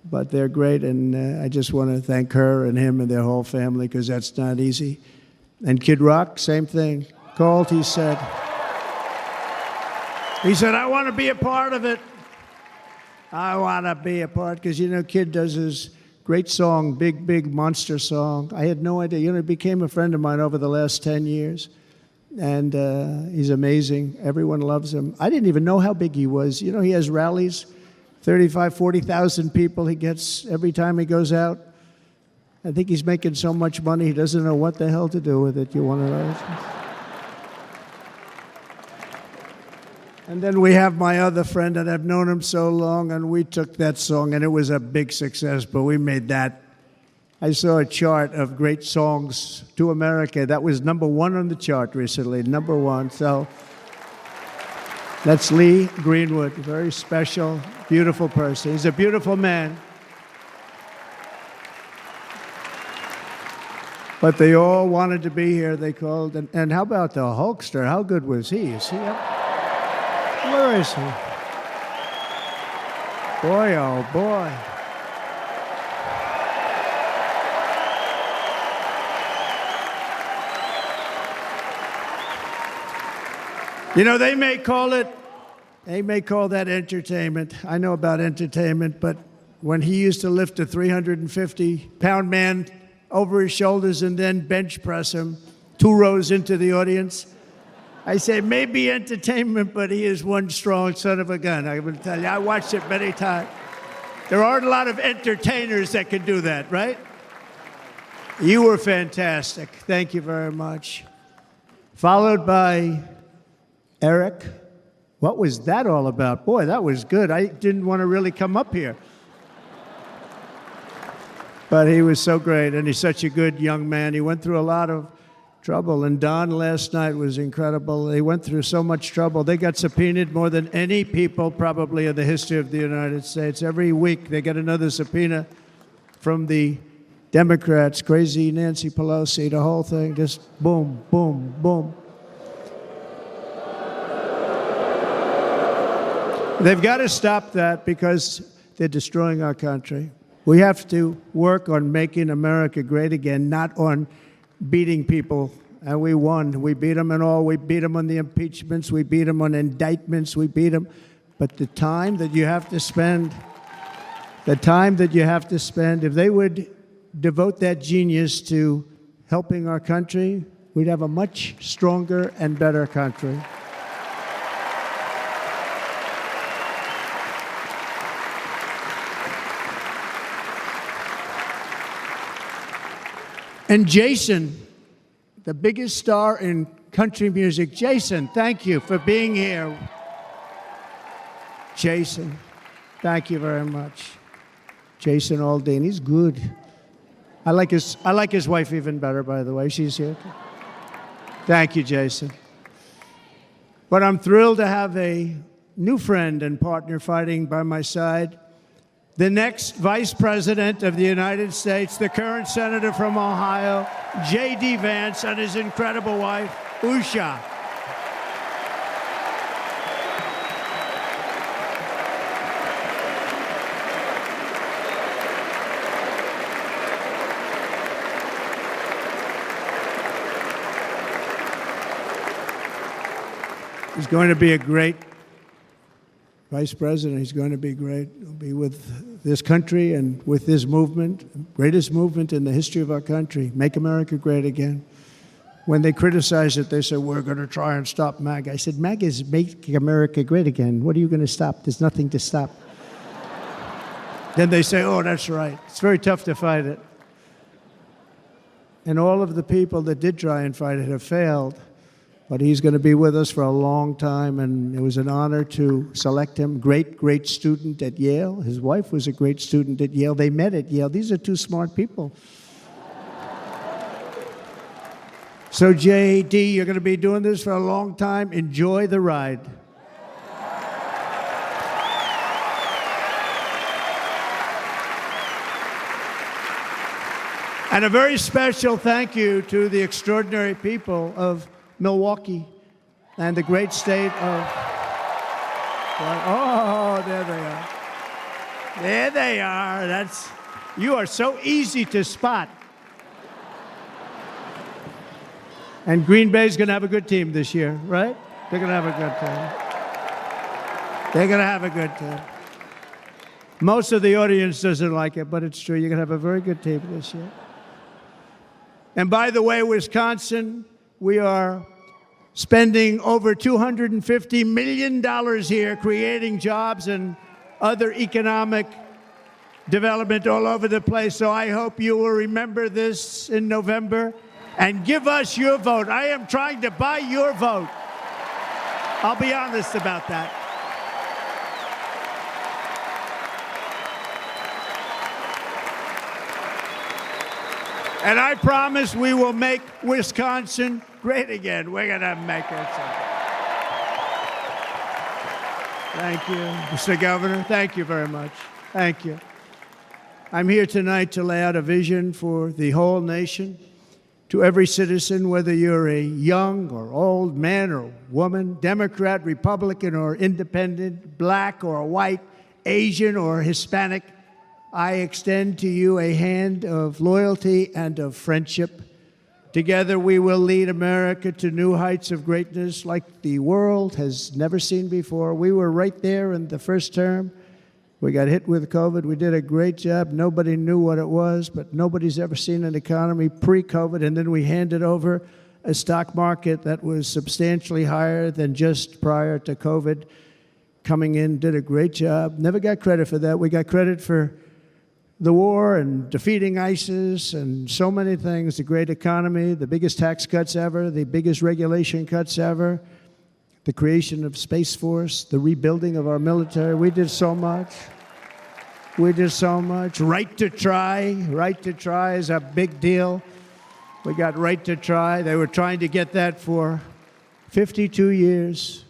But they're great, and I just want to thank her and him and their whole family, because that's not easy. And Kid Rock, same thing. Called, he said, I want to be a part of it. I want to be a part, because, Kid does his great song, Big, Big Monster song. I had no idea. He became a friend of mine over the last 10 years. And he's amazing. Everyone loves him. I didn't even know how big he was. He has rallies, 35,000, 40,000 people he gets every time he goes out. I think he's making so much money, he doesn't know what the hell to do with it. You want to know? And then we have my other friend, and I've known him so long, and we took that song, and it was a big success, but we made that. I saw a chart of great songs to America. That was #1 on the chart recently, #1. So that's Lee Greenwood, a very special, beautiful person. He's a beautiful man. But they all wanted to be here. They called. And how about the Hulkster? How good was he? Is he up? Where is he? Boy, oh boy. They may call that entertainment. I know about entertainment, but when he used to lift a 350-pound man over his shoulders and then bench press him 2 rows into the audience, I say maybe entertainment, but he is one strong son of a gun. I will tell you, I watched it many times. There aren't a lot of entertainers that can do that, right? You were fantastic. Thank you very much. Followed by Eric. What was that all about? Boy, that was good. I didn't want to really come up here. But he was so great, and he's such a good young man. He went through a lot of trouble, and Don last night was incredible. They went through so much trouble. They got subpoenaed more than any people probably in the history of the United States. Every week they get another subpoena from the Democrats, crazy Nancy Pelosi, the whole thing, just boom, boom, boom. They've got to stop that because they're destroying our country. We have to work on making America great again, not on beating people. And we won. We beat them and all. We beat them on the impeachments. We beat them on indictments. We beat them. But the time that you have to spend, if they would devote that genius to helping our country, we'd have a much stronger and better country. And Jason, the biggest star in country music. Jason, thank you for being here. Jason, thank you very much. Jason Aldean, he's good. I like his wife even better, by the way. She's here. Thank you, Jason. But I'm thrilled to have a new friend and partner fighting by my side. The next Vice President of the United States, the current Senator from Ohio, J.D. Vance, and his incredible wife, Usha. He's going to be a great Vice President. He's going to be great. He'll be with this country and with this movement, greatest movement in the history of our country, Make America Great Again. When they criticized it, they said, we're going to try and stop MAGA. I said, MAGA is Make America Great Again. What are you going to stop? There's nothing to stop. Then they say, oh, that's right. It's very tough to fight it. And all of the people that did try and fight it have failed. But he's going to be with us for a long time, and it was an honor to select him. Great, great student at Yale. His wife was a great student at Yale. They met at Yale. These are two smart people. So, J.D., you're going to be doing this for a long time. Enjoy the ride. And a very special thank you to the extraordinary people of Milwaukee and the great state of... Oh, there they are. There they are. You are so easy to spot. And Green Bay's going to have a good team this year, right? They're going to have a good team. They're going to have a good team. Most of the audience doesn't like it, but it's true. You're going to have a very good team this year. And by the way, Wisconsin, we are spending over $250 million here, creating jobs and other economic development all over the place. So I hope you will remember this in November and give us your vote. I am trying to buy your vote. I'll be honest about that. And I promise we will make Wisconsin great again. We're going to make it. Thank you, Mr. Governor. Thank you very much. Thank you. I'm here tonight to lay out a vision for the whole nation, to every citizen, whether you're a young or old man or woman, Democrat, Republican, or independent, black or white, Asian or Hispanic. I extend to you a hand of loyalty and of friendship. Together we will lead America to new heights of greatness like the world has never seen before. We were right there in the first term. We got hit with COVID. We did a great job. Nobody knew what it was, but nobody's ever seen an economy pre-COVID. And then we handed over a stock market that was substantially higher than just prior to COVID. coming in, did a great job. Never got credit for that. We got credit for the war and defeating ISIS and so many things, the great economy, the biggest tax cuts ever, the biggest regulation cuts ever, the creation of Space Force, the rebuilding of our military. We did so much. We did so much. Right to try. Right to try is a big deal. We got right to try. They were trying to get that for 52 years.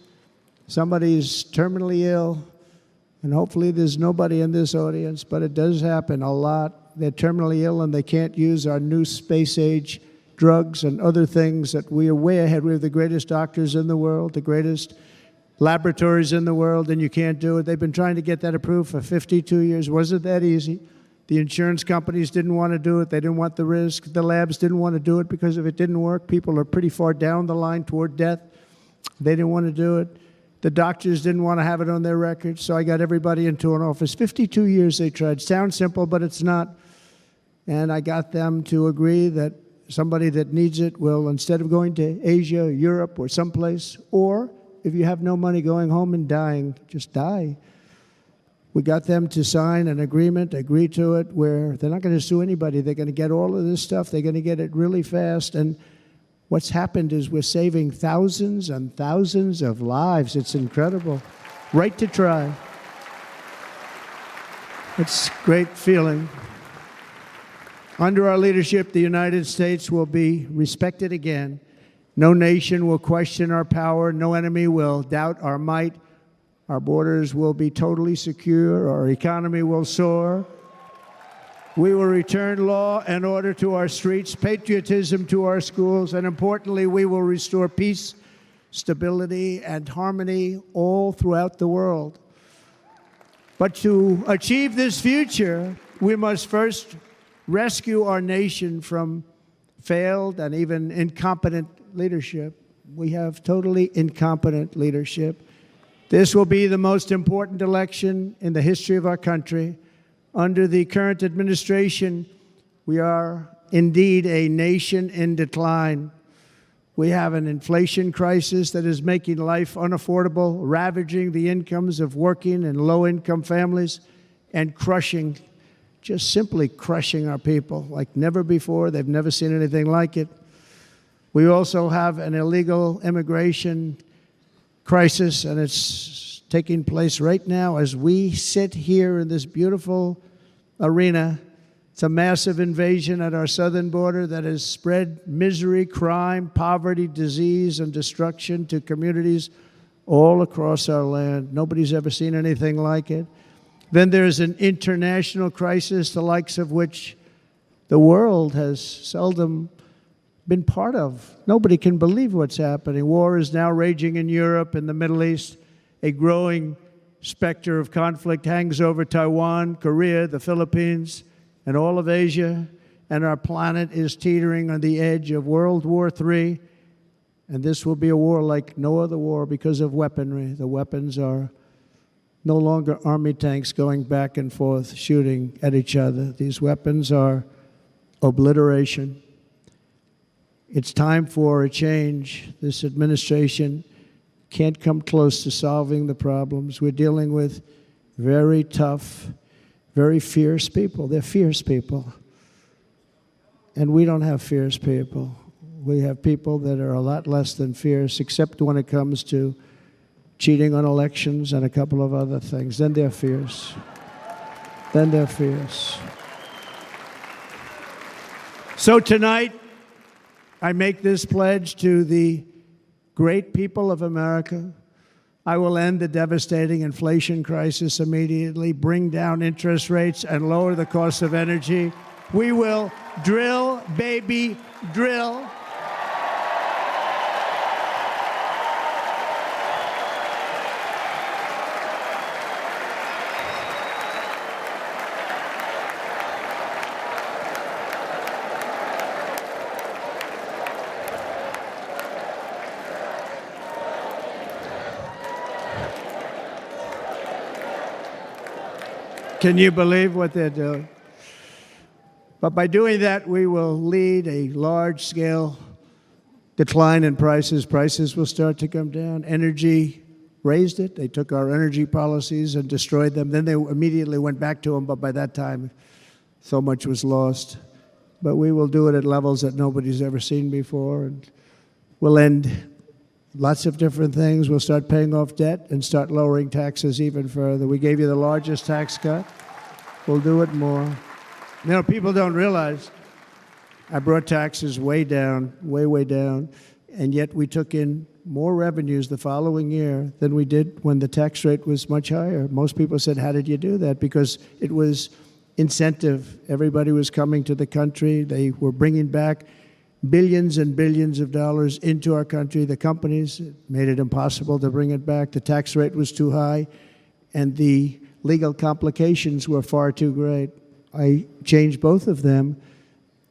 Somebody's terminally ill, and hopefully there's nobody in this audience, but it does happen a lot. They're terminally ill and they can't use our new space-age drugs and other things that we are way ahead. We have the greatest doctors in the world, the greatest laboratories in the world, and you can't do it. They've been trying to get that approved for 52 years. Wasn't that easy? The insurance companies didn't want to do it. They didn't want the risk. The labs didn't want to do it because if it didn't work, people are pretty far down the line toward death. They didn't want to do it. The doctors didn't want to have it on their records, so I got everybody into an office. 52 years they tried. Sounds simple, but it's not. And I got them to agree that somebody that needs it will, instead of going to Asia, Europe, or someplace, or if you have no money, going home and dying, just die. We got them to sign an agreement, agree to it, where they're not going to sue anybody. They're going to get all of this stuff. They're going to get it really fast. And what's happened is we're saving thousands and thousands of lives. It's incredible. Right to try. It's a great feeling. Under our leadership, the United States will be respected again. No nation will question our power. No enemy will doubt our might. Our borders will be totally secure. Our economy will soar. We will return law and order to our streets, patriotism to our schools, and importantly, we will restore peace, stability, and harmony all throughout the world. But to achieve this future, we must first rescue our nation from failed and even incompetent leadership. We have totally incompetent leadership. This will be the most important election in the history of our country. Under the current administration, we are indeed a nation in decline. We have an inflation crisis that is making life unaffordable, ravaging the incomes of working and low-income families, and crushing, just simply crushing our people like never before. They've never seen anything like it. We also have an illegal immigration crisis, and it's taking place right now as we sit here in this beautiful arena. It's a massive invasion at our southern border that has spread misery, crime, poverty, disease, and destruction to communities all across our land. Nobody's ever seen anything like it. Then there's an international crisis, the likes of which the world has seldom been part of. Nobody can believe what's happening. War is now raging in Europe and the Middle East. A growing specter of conflict hangs over Taiwan, Korea, the Philippines, and all of Asia. And our planet is teetering on the edge of World War III. And this will be a war like no other war because of weaponry. The weapons are no longer army tanks going back and forth shooting at each other. These weapons are obliteration. It's time for a change. This administration can't come close to solving the problems. We're dealing with very tough, very fierce people. They're fierce people. And we don't have fierce people. We have people that are a lot less than fierce, except when it comes to cheating on elections and a couple of other things. Then they're fierce. Then they're fierce. So tonight, I make this pledge to the great people of America. I will end the devastating inflation crisis immediately, bring down interest rates, and lower the cost of energy. We will drill, baby, drill. Can you believe what they're doing? But by doing that, we will lead a large-scale decline in prices. Prices will start to come down. Energy raised it. They took our energy policies and destroyed them. Then they immediately went back to them, but by that time, so much was lost. But we will do it at levels that nobody's ever seen before, and we'll end lots of different things. We'll start paying off debt and start lowering taxes even further. We gave you the largest tax cut. We'll do it more. You know, people don't realize I brought taxes way down, way down, and yet we took in more revenues the following year than we did when the tax rate was much higher. Most people said, how did you do that? Because it was incentive. Everybody was coming to the country. They were bringing back billions and billions of dollars into our country. The companies made it impossible to bring it back. The tax rate was too high, and the legal complications were far too great. I changed both of them,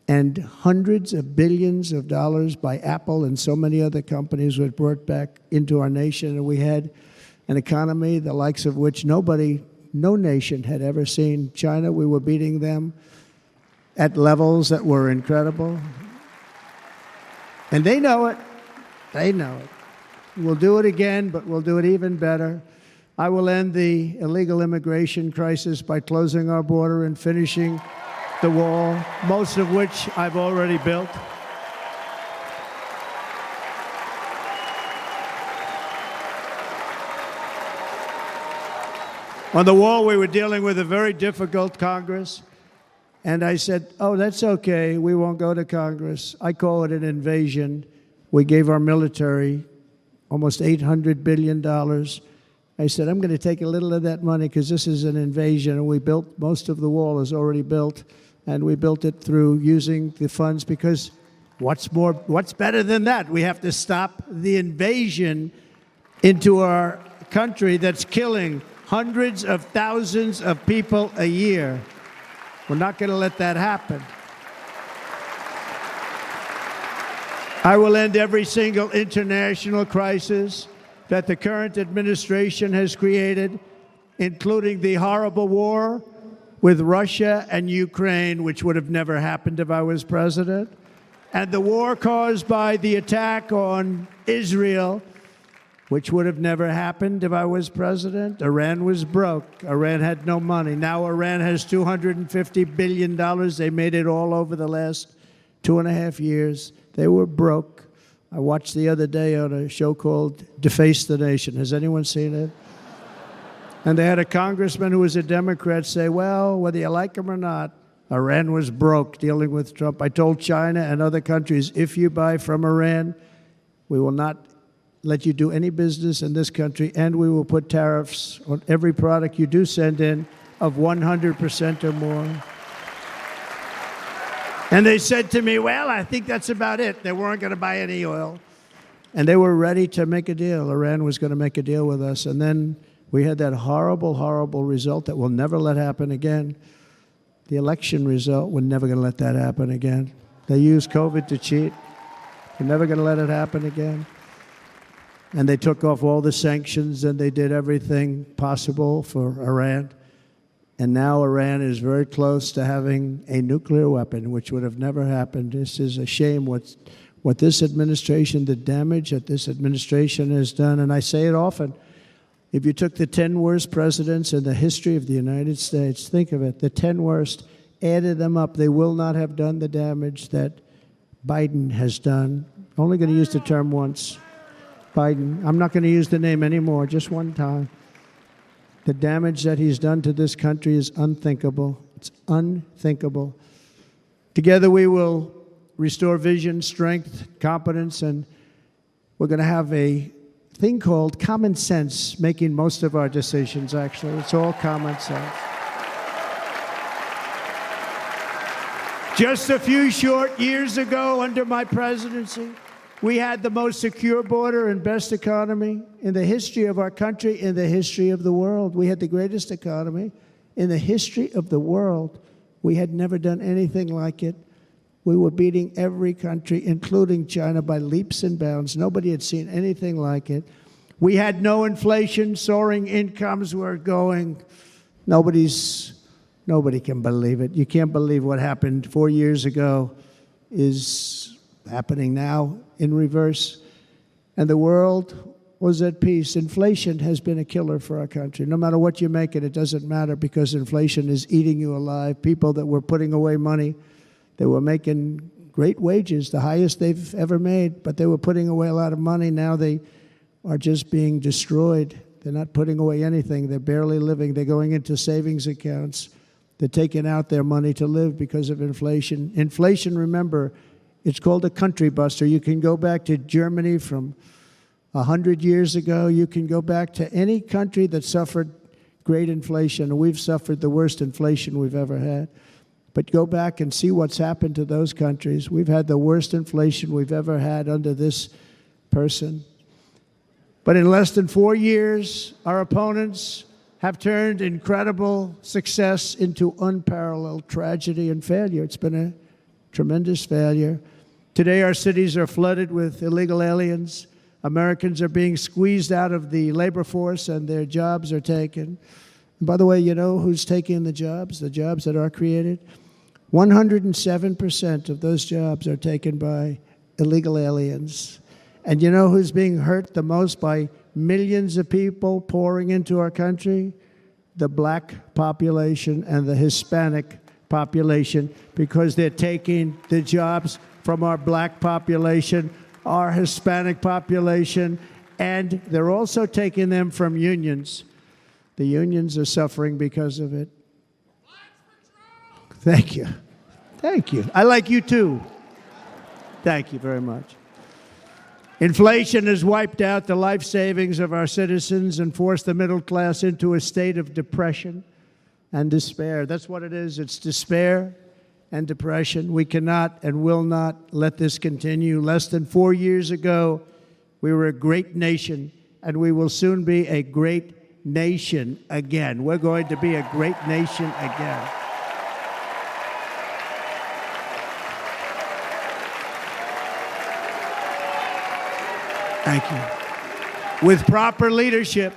and hundreds of billions of dollars by Apple and so many other companies were brought back into our nation, and we had an economy the likes of which no nation had ever seen. China, we were beating them at levels that were incredible. And they know it. They know it. We'll do it again, but we'll do it even better. I will end the illegal immigration crisis by closing our border and finishing the wall, most of which I've already built. On the wall, we were dealing with a very difficult Congress. And I said, oh, that's okay. We won't go to Congress. I call it an invasion. We gave our military almost $800 billion. I said, I'm going to take a little of that money because this is an invasion. And we built, most of the wall is already built. And we built it through using the funds because what's better than that? We have to stop the invasion into our country that's killing hundreds of thousands of people a year. We're not going to let that happen. I will end every single international crisis that the current administration has created, including the horrible war with Russia and Ukraine, which would have never happened if I was president, and the war caused by the attack on Israel, which would have never happened if I was president. Iran was broke. Iran had no money. Now Iran has $250 billion. They made it all over the last 2.5 years. They were broke. I watched the other day on a show called Deface the Nation. Has anyone seen it? And they had a congressman who was a Democrat say, well, whether you like him or not, Iran was broke dealing with Trump. I told China and other countries, if you buy from Iran, we will not let you do any business in this country, and we will put tariffs on every product you do send in of 100% or more. And they said to me, well, I think that's about it. They weren't going to buy any oil. And they were ready to make a deal. Iran was going to make a deal with us. And then we had that horrible, horrible result that we'll never let happen again. The election result, we're never going to let that happen again. They used COVID to cheat. We're never going to let it happen again. And they took off all the sanctions, and they did everything possible for Iran. And now Iran is very close to having a nuclear weapon, which would have never happened. This is a shame what this administration, the damage that this administration has done. And I say it often, if you took the 10 worst presidents in the history of the United States, think of it, the 10 worst, added them up, they will not have done the damage that Biden has done. Only going to use the term once. Biden. I'm not going to use the name anymore, just one time. The damage that he's done to this country is unthinkable. It's unthinkable. Together we will restore vision, strength, competence, and we're going to have a thing called common sense making most of our decisions, actually. It's all common sense. Just a few short years ago, under my presidency, we had the most secure border and best economy in the history of our country, in the history of the world. We had the greatest economy in the history of the world. We had never done anything like it. We were beating every country, including China, by leaps and bounds. Nobody had seen anything like it. We had no inflation, soaring incomes were going. Nobody can believe it. You can't believe what happened 4 years ago is happening now in reverse. And the world was at peace. Inflation has been a killer for our country. No matter what you make it doesn't matter because inflation is eating you alive. People that were putting away money, they were making great wages, the highest they've ever made, but they were putting away a lot of money. Now they are just being destroyed. They're not putting away anything. They're barely living. They're going into savings accounts. They're taking out their money to live because of inflation. Inflation, remember, it's called a country buster. You can go back to Germany from 100 years ago. You can go back to any country that suffered great inflation. We've suffered the worst inflation we've ever had. But go back and see what's happened to those countries. We've had the worst inflation we've ever had under this person. But in less than 4 years, our opponents have turned incredible success into unparalleled tragedy and failure. It's been a tremendous failure. Today, our cities are flooded with illegal aliens. Americans are being squeezed out of the labor force and their jobs are taken. And by the way, you know who's taking the jobs that are created? 107% of those jobs are taken by illegal aliens. And you know who's being hurt the most by millions of people pouring into our country? The black population and the Hispanic population, because they're taking the jobs from our black population, our Hispanic population, and they're also taking them from unions. The unions are suffering because of it. Thank you. Thank you. I like you too. Thank you very much. Inflation has wiped out the life savings of our citizens and forced the middle class into a state of depression and despair. That's what it is. It's despair and depression. We cannot and will not let this continue. Less than 4 years ago, we were a great nation, and we will soon be a great nation again. We're going to be a great nation again. Thank you. With proper leadership,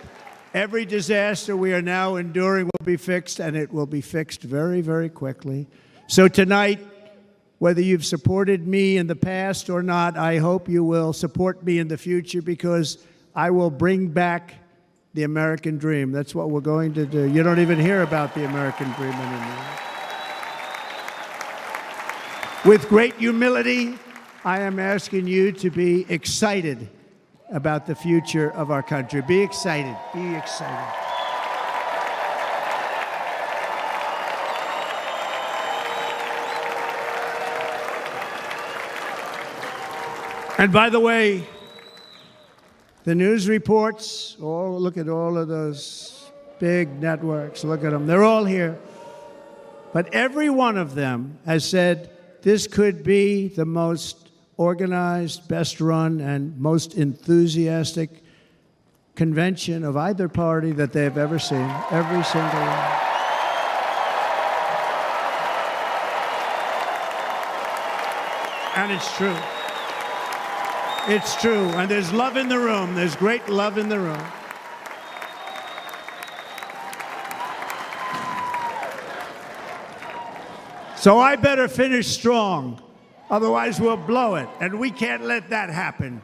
every disaster we are now enduring will be fixed, and it will be fixed very, very quickly. So tonight, whether you've supported me in the past or not, I hope you will support me in the future, because I will bring back the American dream. That's what we're going to do. You don't even hear about the American dream anymore. With great humility, I am asking you to be excited about the future of our country. Be excited. Be excited. And by the way, the news reports, look at all of those big networks. Look at them. They're all here. But every one of them has said this could be the most organized, best run, and most enthusiastic convention of either party that they've ever seen. Every single one. And it's true. It's true. And there's love in the room. There's great love in the room. So I better finish strong. Otherwise, we'll blow it, and we can't let that happen.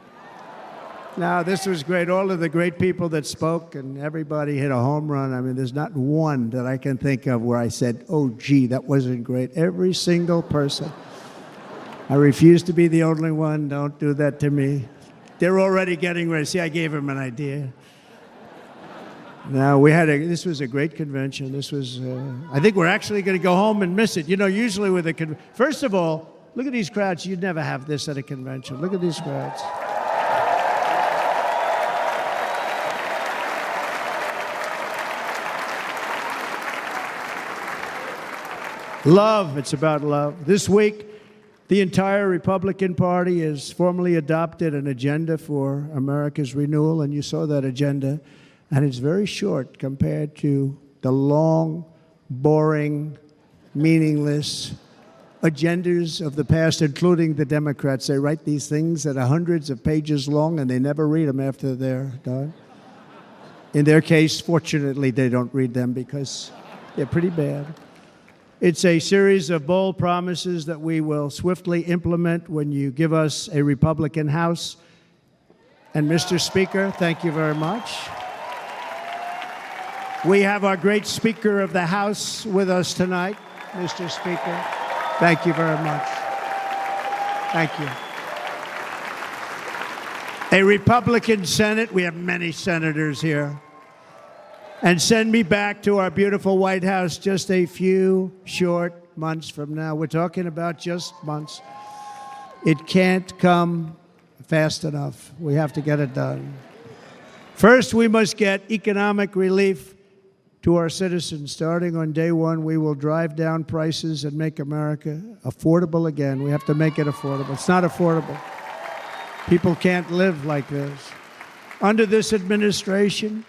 Now, this was great. All of the great people that spoke, and everybody hit a home run. I mean, there's not one that I can think of where I said, oh, gee, that wasn't great. Every single person. I refuse to be the only one. Don't do that to me. They're already getting ready. See, I gave them an idea. Now, this was a great convention. This was, I think we're actually going to go home and miss it. You know, usually with a first of all, look at these crowds. You'd never have this at a convention. Look at these crowds. Love. It's about love. This week, the entire Republican Party has formally adopted an agenda for America's renewal, and you saw that agenda. And it's very short compared to the long, boring, meaningless agendas of the past, including the Democrats. They write these things that are hundreds of pages long, and they never read them after they're done. In their case, fortunately, they don't read them because they're pretty bad. It's a series of bold promises that we will swiftly implement when you give us a Republican House And Mr. Speaker, thank you very much. We have our great Speaker of the House with us tonight, Mr. Speaker. Thank you very much. Thank you. A Republican Senate, we have many senators here, and send me back to our beautiful White House just a few short months from now. We're talking about just months. It can't come fast enough. We have to get it done. First, we must get economic relief to our citizens. Starting on day one, we will drive down prices and make America affordable again. We have to make it affordable. It's not affordable. People can't live like this. Under this administration,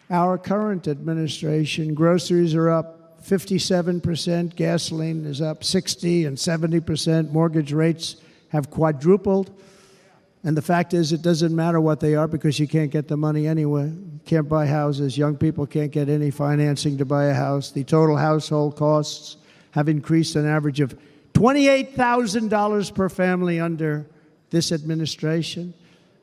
our current administration, groceries are up 57%, gasoline is up 60 and 70%, mortgage rates have quadrupled. And the fact is, it doesn't matter what they are because you can't get the money anyway. You can't buy houses. Young people can't get any financing to buy a house. The total household costs have increased an average of $28,000 per family under this administration.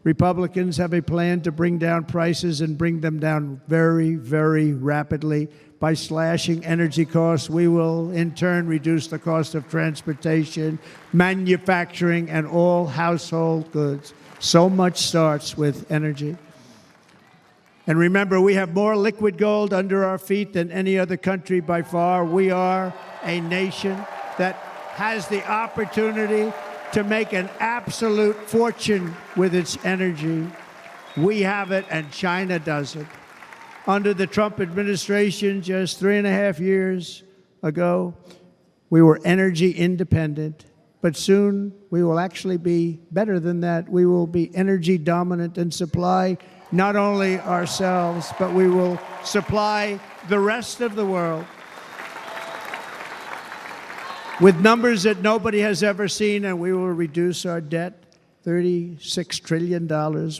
Republicans have a plan to bring down prices and bring them down very, very rapidly. By slashing energy costs, we will in turn reduce the cost of transportation, manufacturing, and all household goods. So much starts with energy. And remember, we have more liquid gold under our feet than any other country by far. We are a nation that has the opportunity to make an absolute fortune with its energy. We have it, and China doesn't. Under the Trump administration, just 3.5 years ago, we were energy independent. But soon, we will actually be better than that. We will be energy dominant and supply not only ourselves, but we will supply the rest of the world with numbers that nobody has ever seen, and we will reduce our debt, $36 trillion.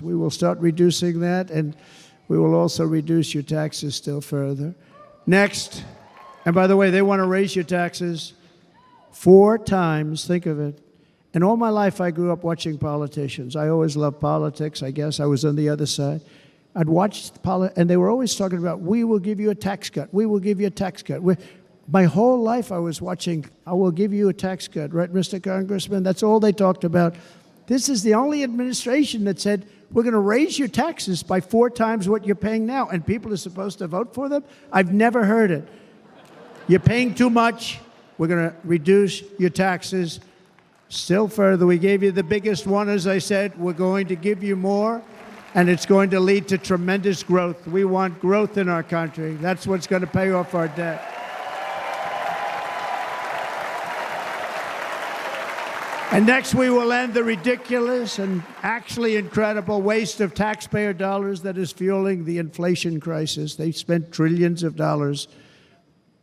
We will start reducing that, and we will also reduce your taxes still further. Next, and by the way, they want to raise your taxes 4 times, think of it. And all my life, I grew up watching politicians. I always loved politics, I guess. I was on the other side. I'd watch and they were always talking about, we will give you a tax cut. We will give you a tax cut. My whole life, I was watching, I will give you a tax cut, right, Mr. Congressman? That's all they talked about. This is the only administration that said, we're going to raise your taxes by 4 times what you're paying now, and people are supposed to vote for them? I've never heard it. You're paying too much. We're going to reduce your taxes still further. We gave you the biggest one, as I said. We're going to give you more, and it's going to lead to tremendous growth. We want growth in our country. That's what's going to pay off our debt. And next, we will end the ridiculous and actually incredible waste of taxpayer dollars that is fueling the inflation crisis. They spent trillions of dollars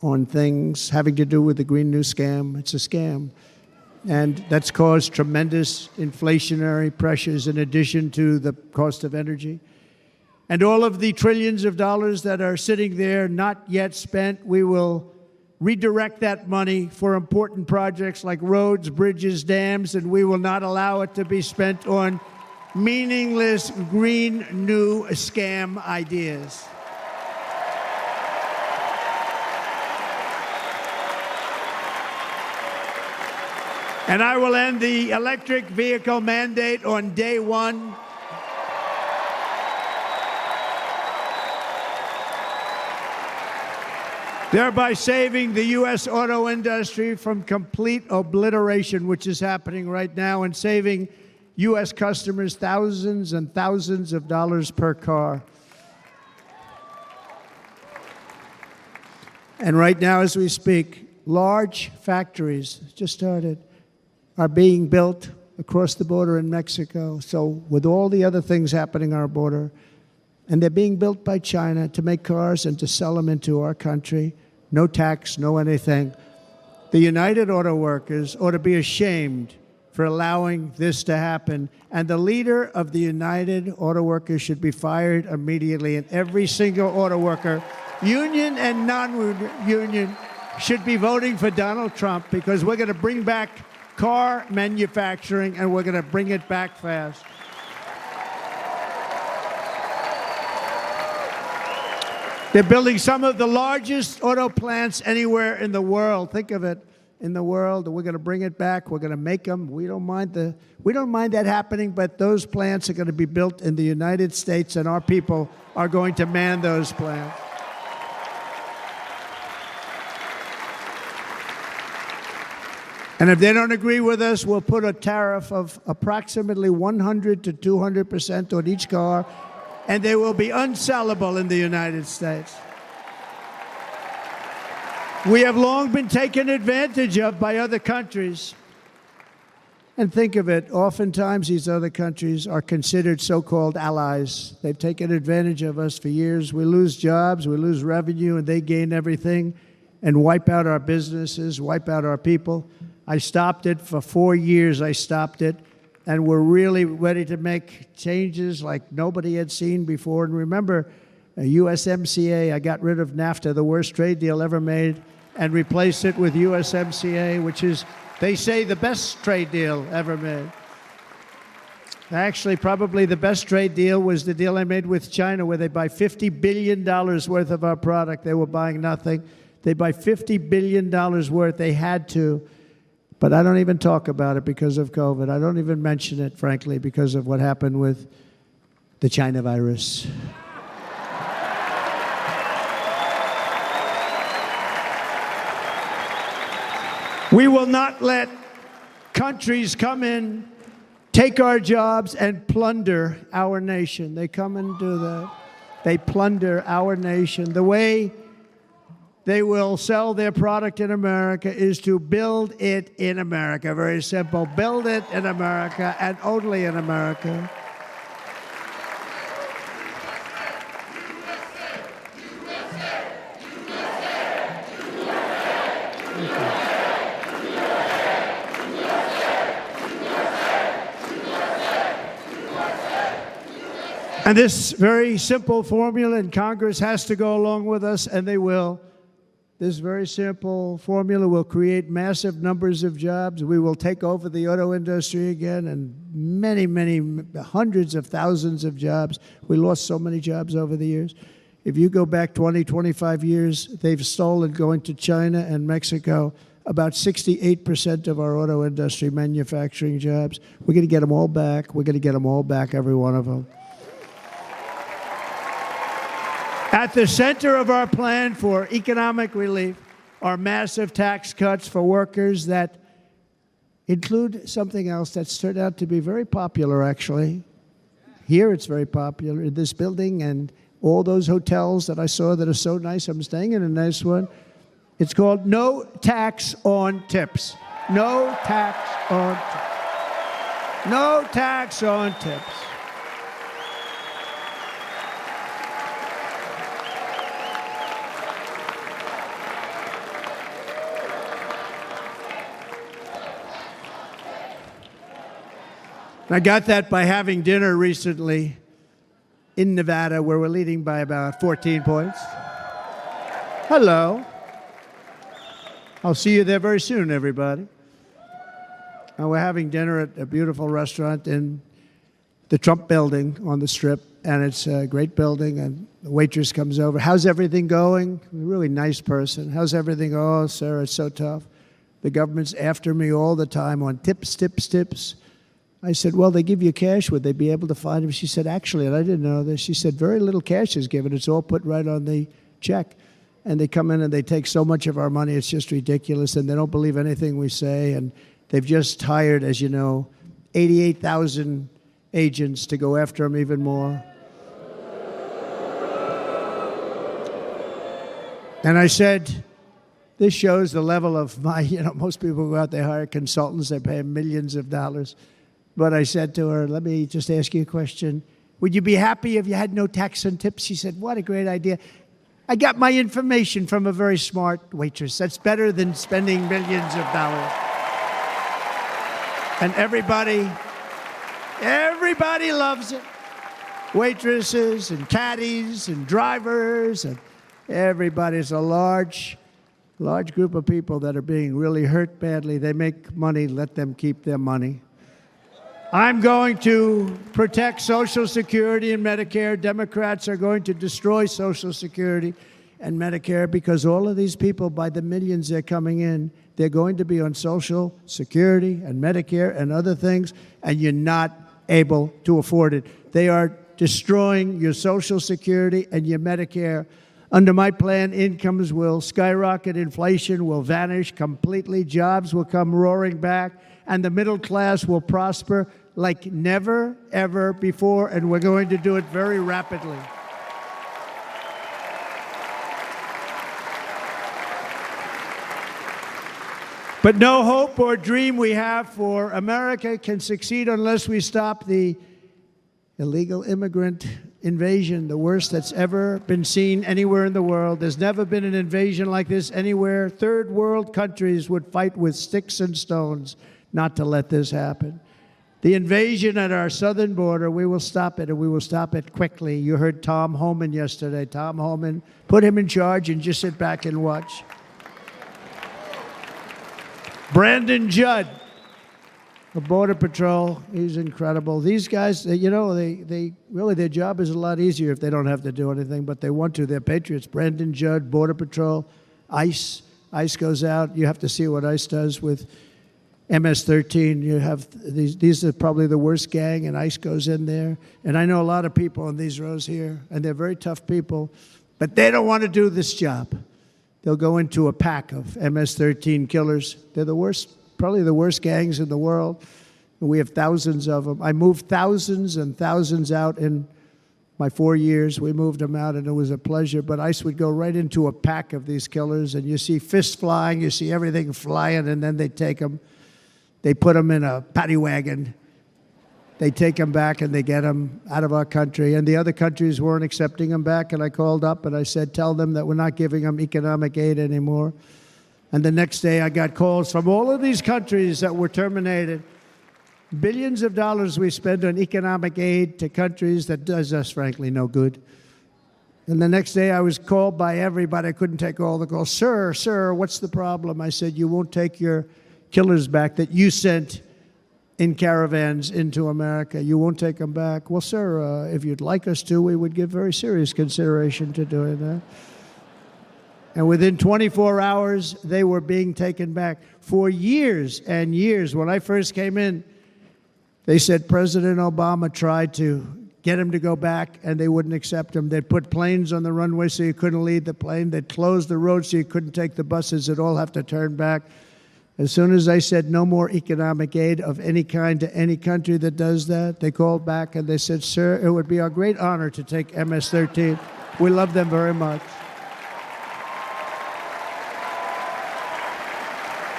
on things having to do with the Green New Scam. It's a scam. And that's caused tremendous inflationary pressures in addition to the cost of energy. And all of the trillions of dollars that are sitting there not yet spent, we will redirect that money for important projects like roads, bridges, dams, and we will not allow it to be spent on meaningless Green New Scam ideas. And I will end the electric vehicle mandate on day one. Thereby saving the U.S. auto industry from complete obliteration, which is happening right now, and saving U.S. customers thousands and thousands of dollars per car. And right now, as we speak, large factories just started are being built across the border in Mexico. So with all the other things happening on our border, and they're being built by China to make cars and to sell them into our country. No tax, no anything. The United Auto Workers ought to be ashamed for allowing this to happen. And the leader of the United Auto Workers should be fired immediately. And every single auto worker, union and non-union, should be voting for Donald Trump because we're going to bring back car manufacturing and we're going to bring it back fast. They're building some of the largest auto plants anywhere in the world. Think of it, in the world. We're going to bring it back. We're going to make them. We don't mind that happening, but those plants are going to be built in the United States, and our people are going to man those plants. And if they don't agree with us, we'll put a tariff of approximately 100 to 200% on each car, and they will be unsellable in the United States. We have long been taken advantage of by other countries. And think of it, oftentimes these other countries are considered so-called allies. They've taken advantage of us for years. We lose jobs, we lose revenue, and they gain everything and wipe out our businesses, wipe out our people. I stopped it for 4 years. I stopped it. And we're really ready to make changes like nobody had seen before. And remember, USMCA, I got rid of NAFTA, the worst trade deal ever made, and replaced it with USMCA, which is, they say, the best trade deal ever made. Actually, probably the best trade deal was the deal I made with China, where they buy $50 billion worth of our product. They were buying nothing. They buy $50 billion worth. They had to. But I don't even talk about it because of COVID. I don't even mention it, frankly, because of what happened with the China virus. We will not let countries come in, take our jobs, and plunder our nation. They come and do that. They plunder our nation. The way they will sell their product in America is to build it in America. Very simple. Build it in America and only in America. And this very simple formula, and Congress has to go along with us, and they will. This very simple formula will create massive numbers of jobs. We will take over the auto industry again, and many, many hundreds of thousands of jobs. We lost so many jobs over the years. If you go back 20, 25 years, they've stolen, going to China and Mexico, about 68% of our auto industry manufacturing jobs. We're going to get them all back. We're going to get them all back, every one of them. At the center of our plan for economic relief are massive tax cuts for workers that include something else that's turned out to be very popular, actually. Here it's very popular in this building and all those hotels that I saw that are so nice. I'm staying in a nice one. It's called no tax on tips. No tax on tips. No tax on tips. I got that by having dinner recently in Nevada, where we're leading by about 14 points. Hello. I'll see you there very soon, everybody. And we're having dinner at a beautiful restaurant in the Trump building on the Strip, and it's a great building, and the waitress comes over. How's everything going? A really nice person. How's everything? Oh, sir, it's so tough. The government's after me all the time on tips, tips, tips. I said, well, they give you cash. Would they be able to find him? She said, actually, and I didn't know this, she said, very little cash is given. It's all put right on the check. And they come in and they take so much of our money, it's just ridiculous. And they don't believe anything we say. And they've just hired, as you know, 88,000 agents to go after him even more. And I said, this shows the level of my, most people go out, they hire consultants, they pay them millions of dollars. But I said to her, let me just ask you a question. Would you be happy if you had no tax on tips? She said, what a great idea. I got my information from a very smart waitress. That's better than spending millions of dollars. And everybody loves it. Waitresses and caddies and drivers and everybody. It's a large group of people that are being really hurt badly. They make money, let them keep their money. I'm going to protect Social Security and Medicare. Democrats are going to destroy Social Security and Medicare because all of these people, by the millions they're coming in, they're going to be on Social Security and Medicare and other things, and you're not able to afford it. They are destroying your Social Security and your Medicare. Under my plan, incomes will skyrocket, inflation will vanish completely, jobs will come roaring back, and the middle class will prosper like never, ever before, and we're going to do it very rapidly. But no hope or dream we have for America can succeed unless we stop the illegal immigrant invasion, the worst that's ever been seen anywhere in the world. There's never been an invasion like this anywhere. Third world countries would fight with sticks and stones not to let this happen. The invasion at our southern border, we will stop it, and we will stop it quickly. You heard Tom Homan yesterday. Tom Homan, put him in charge and just sit back and watch. Brandon Judd of Border Patrol, he's incredible. These guys, you know, they really, their job is a lot easier if they don't have to do anything, but they want to. They're patriots. Brandon Judd, Border Patrol, ICE. ICE goes out. You have to see what ICE does with MS-13. You have these are probably the worst gang, and ICE goes in there. And I know a lot of people in these rows here, and they're very tough people, but they don't want to do this job. They'll go into a pack of MS-13 killers. They're the worst, probably the worst gangs in the world. And we have thousands of them. I moved thousands and thousands out in my 4 years. We moved them out, and it was a pleasure. But ICE would go right into a pack of these killers, and you see fists flying, you see everything flying, and then they take them. They put them in a paddy wagon. They take them back, and they get them out of our country. And the other countries weren't accepting them back, and I called up, and I said, tell them that we're not giving them economic aid anymore. And the next day, I got calls from all of these countries that were terminated. Billions of dollars we spend on economic aid to countries that does us, frankly, no good. And the next day, I was called by everybody. I couldn't take all the calls. Sir, what's the problem? I said, you won't take your killers back that you sent in caravans into America. You won't take them back. Well, sir, if you'd like us to, we would give very serious consideration to doing that. And within 24 hours, they were being taken back. For years and years, when I first came in, they said President Obama tried to get him to go back, and they wouldn't accept him. They'd put planes on the runway so you couldn't leave the plane. They'd close the road so you couldn't take the buses. They'd all have to turn back. As soon as I said no more economic aid of any kind to any country that does that, they called back and they said, sir, it would be our great honor to take MS-13. We love them very much.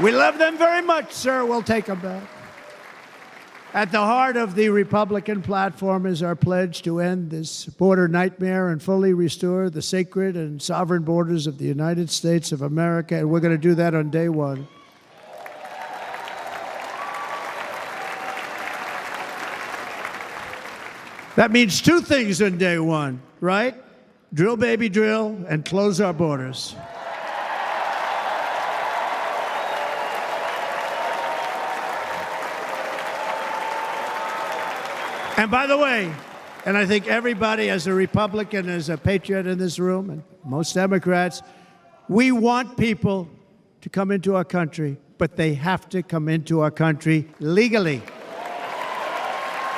We love them very much, sir. We'll take them back. At the heart of the Republican platform is our pledge to end this border nightmare and fully restore the sacred and sovereign borders of the United States of America, and we're going to do that on day one. That means two things on day one, right? Drill, baby, drill, and close our borders. And by the way, and I think everybody as a Republican, as a patriot in this room, and most Democrats, we want people to come into our country, but they have to come into our country legally.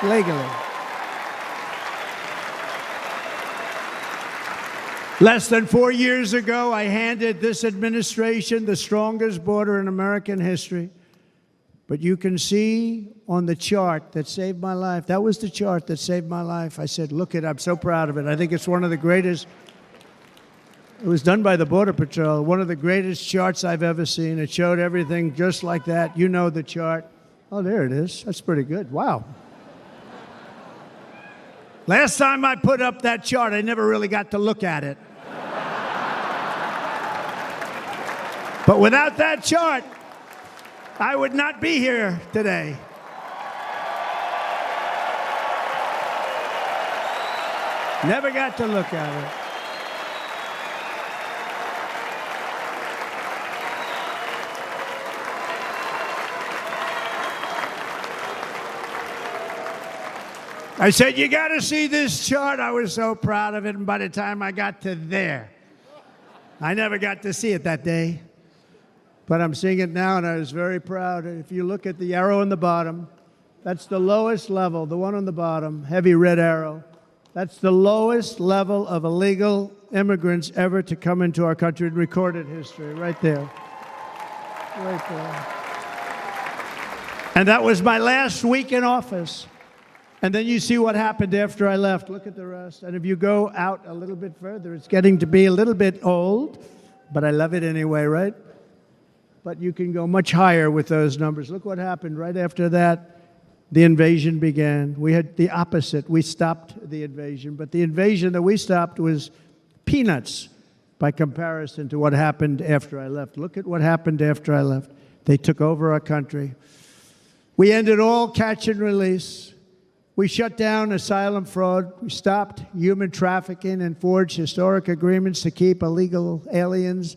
Legally. Less than 4 years ago, I handed this administration the strongest border in American history. But you can see on the chart that saved my life, that was the chart that saved my life. I said, look it, I'm so proud of it. I think it's one of the greatest, it was done by the Border Patrol, one of the greatest charts I've ever seen. It showed everything just like that. You know the chart. Oh, there it is. That's pretty good. Wow. Last time I put up that chart, I never really got to look at it. But without that chart, I would not be here today. Never got to look at it. I said, you got to see this chart. I was so proud of it. And by the time I got to there, I never got to see it that day. But I'm seeing it now, and I was very proud. If you look at the arrow in the bottom, that's the lowest level, the one on the bottom, heavy red arrow. That's the lowest level of illegal immigrants ever to come into our country in recorded history, right there. Right there. And that was my last week in office. And then you see what happened after I left. Look at the rest. And if you go out a little bit further, it's getting to be a little bit old, but I love it anyway, right? But you can go much higher with those numbers. Look what happened right after that. The invasion began. We had the opposite. We stopped the invasion. But the invasion that we stopped was peanuts by comparison to what happened after I left. Look at what happened after I left. They took over our country. We ended all catch and release. We shut down asylum fraud. We stopped human trafficking and forged historic agreements to keep illegal aliens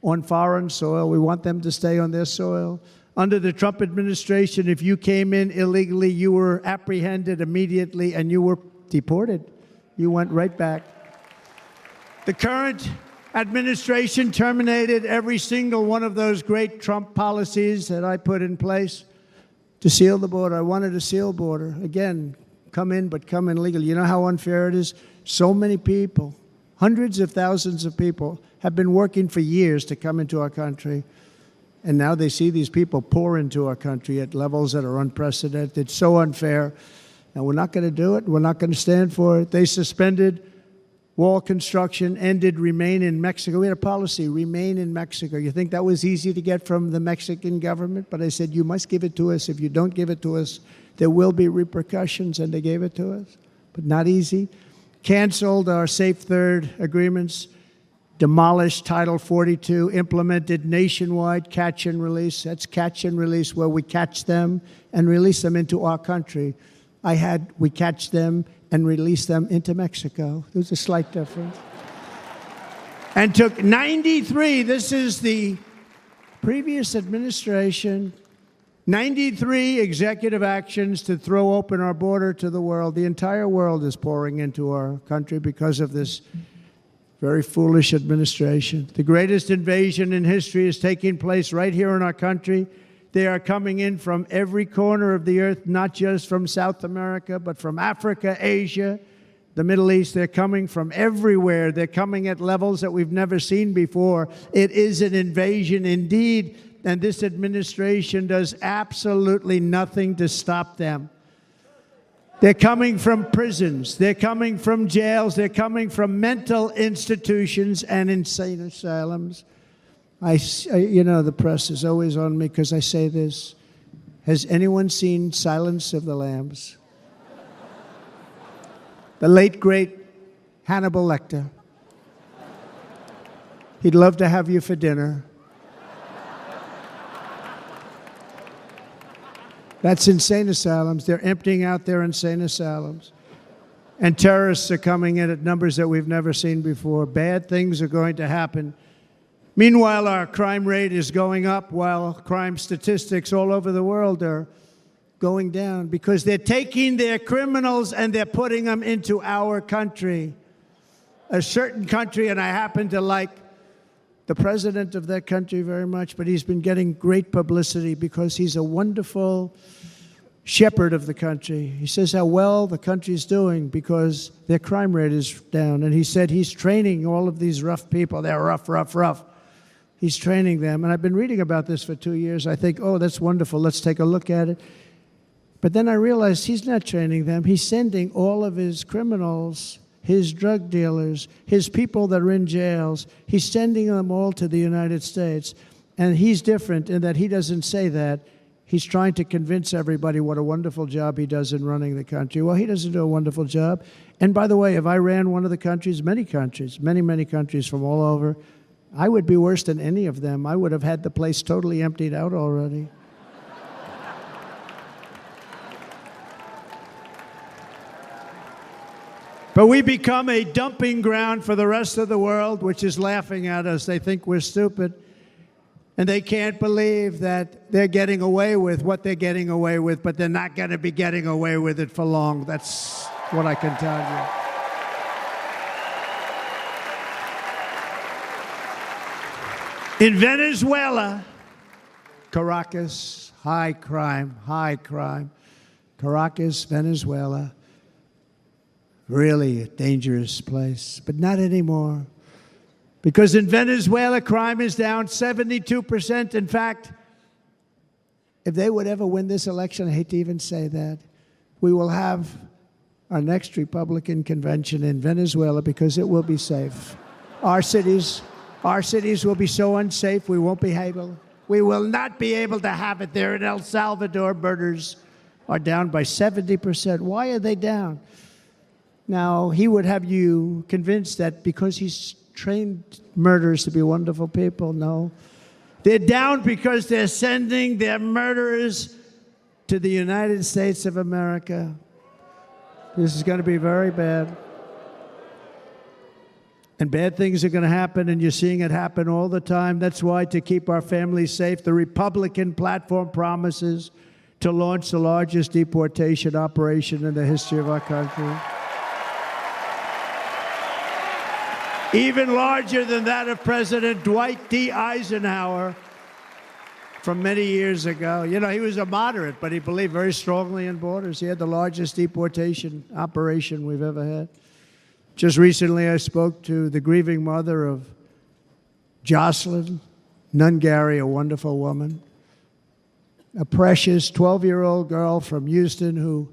on foreign soil. We want them to stay on their soil. Under the Trump administration, if you came in illegally, you were apprehended immediately and you were deported. You went right back. The current administration terminated every single one of those great Trump policies that I put in place to seal the border. I wanted a sealed border. Again, come in, but come in legally. You know how unfair it is? So many people, hundreds of thousands of people, have been working for years to come into our country. And now they see these people pour into our country at levels that are unprecedented. So unfair. And we're not going to do it. We're not going to stand for it. They suspended wall construction, ended remain in Mexico. We had a policy, remain in Mexico. You think that was easy to get from the Mexican government? But I said, you must give it to us. If you don't give it to us, there will be repercussions. And they gave it to us, but not easy. Canceled our Safe Third agreements, demolished Title 42, implemented nationwide catch and release. That's catch and release, where we catch them and release them into our country. We catch them and release them into Mexico. There's a slight difference. And took 93, this is the previous administration, 93 executive actions to throw open our border to the world. The entire world is pouring into our country because of this very foolish administration. The greatest invasion in history is taking place right here in our country. They are coming in from every corner of the earth, not just from South America, but from Africa, Asia, the Middle East. They're coming from everywhere. They're coming at levels that we've never seen before. It is an invasion indeed, and this administration does absolutely nothing to stop them. They're coming from prisons. They're coming from jails. They're coming from mental institutions and insane asylums. You know, the press is always on me because I say this. Has anyone seen Silence of the Lambs? The late, great Hannibal Lecter. He'd love to have you for dinner. That's insane asylums. They're emptying out their insane asylums. And terrorists are coming in at numbers that we've never seen before. Bad things are going to happen. Meanwhile, our crime rate is going up, while crime statistics all over the world are going down, because they're taking their criminals and they're putting them into our country. A certain country, and I happen to like the president of that country very much, but he's been getting great publicity because he's a wonderful shepherd of the country. He says how well the country's doing because their crime rate is down. And he said he's training all of these rough people. They're rough. He's training them. And I've been reading about this for 2 years. I think, oh, that's wonderful. Let's take a look at it. But then I realized he's not training them. He's sending all of his criminals, his drug dealers, his people that are in jails, he's sending them all to the United States. And he's different in that he doesn't say that. He's trying to convince everybody what a wonderful job he does in running the country. Well, he doesn't do a wonderful job. And by the way, if I ran one of the countries, many countries from all over, I would be worse than any of them. I would have had the place totally emptied out already. But we become a dumping ground for the rest of the world, which is laughing at us. They think we're stupid. And they can't believe that they're getting away with what they're getting away with, but they're not going to be getting away with it for long. That's what I can tell you. In Venezuela, Caracas, high crime. Caracas, Venezuela, really a dangerous place, but not anymore. Because in Venezuela, crime is down 72%. In fact, if they would ever win this election, I hate to even say that, we will have our next Republican convention in Venezuela because it will be safe. Our cities will be so unsafe, we won't be able. We will not be able to have it there. In El Salvador, murders are down by 70%. Why are they down? Now, he would have you convinced that because he's trained murderers to be wonderful people. No. They're down because they're sending their murderers to the United States of America. This is going to be very bad. And bad things are going to happen, and you're seeing it happen all the time. That's why, to keep our families safe, the Republican platform promises to launch the largest deportation operation in the history of our country. Even larger than that of President Dwight D. Eisenhower from many years ago. You know, he was a moderate, but he believed very strongly in borders. He had the largest deportation operation we've ever had. Just recently, I spoke to the grieving mother of Jocelyn Nungary, a wonderful woman, a precious 12-year-old girl from Houston who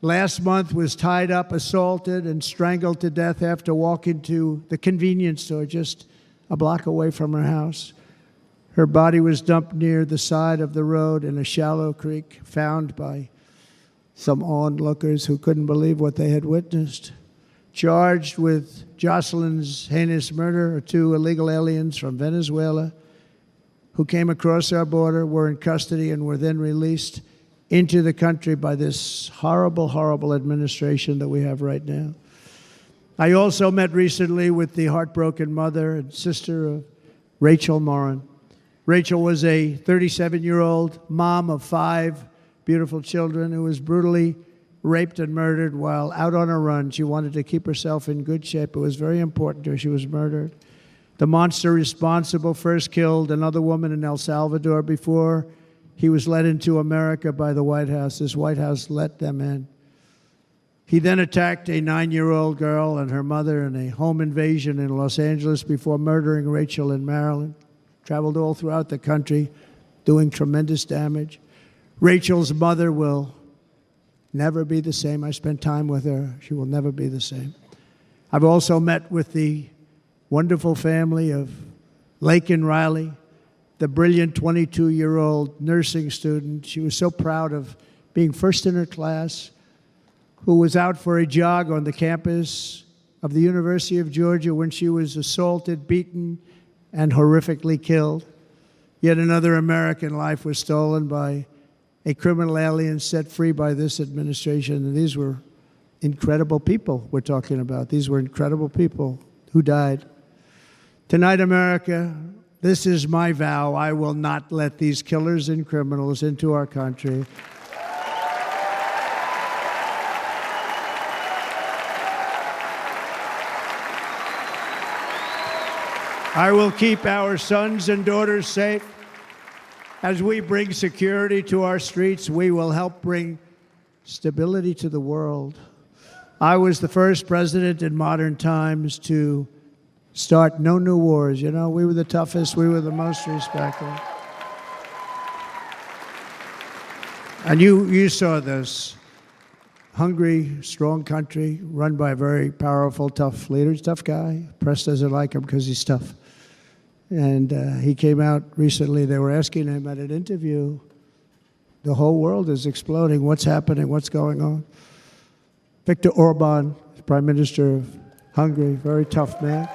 last month was tied up, assaulted, and strangled to death after walking to the convenience store just a block away from her house. Her body was dumped near the side of the road in a shallow creek, found by some onlookers who couldn't believe what they had witnessed. Charged with Jocelyn's heinous murder are 2 illegal aliens from Venezuela who came across our border, were in custody, and were then released into the country by this horrible, horrible administration that we have right now. I also met recently with the heartbroken mother and sister of Rachel Morin. Rachel was a 37-year-old mom of 5 beautiful children who was brutally raped and murdered while out on a run. She wanted to keep herself in good shape. It was very important to her. She was murdered. The monster responsible first killed another woman in El Salvador before he was led into America by the White House. This White House let them in. He then attacked a 9-year-old girl and her mother in a home invasion in Los Angeles before murdering Rachel in Maryland. Traveled all throughout the country, doing tremendous damage. Rachel's mother will never be the same. I spent time with her. She will never be the same. I've also met with the wonderful family of Laken Riley, the brilliant 22-year-old nursing student. She was so proud of being first in her class, who was out for a jog on the campus of the University of Georgia when she was assaulted, beaten, and horrifically killed. Yet another American life was stolen by a criminal alien set free by this administration. And these were incredible people we're talking about. These were incredible people who died. Tonight, America, this is my vow. I will not let these killers and criminals into our country. I will keep our sons and daughters safe. As we bring security to our streets, we will help bring stability to the world. I was the first president in modern times to start no new wars. You know, we were the toughest, we were the most respected. And you saw this. Hungry, strong country, run by a very powerful, tough leader. He's a tough guy. Press doesn't like him because he's tough. And he came out recently. They were asking him at an interview, the whole world is exploding. What's happening? What's going on? Viktor Orban, Prime Minister of Hungary, very tough man.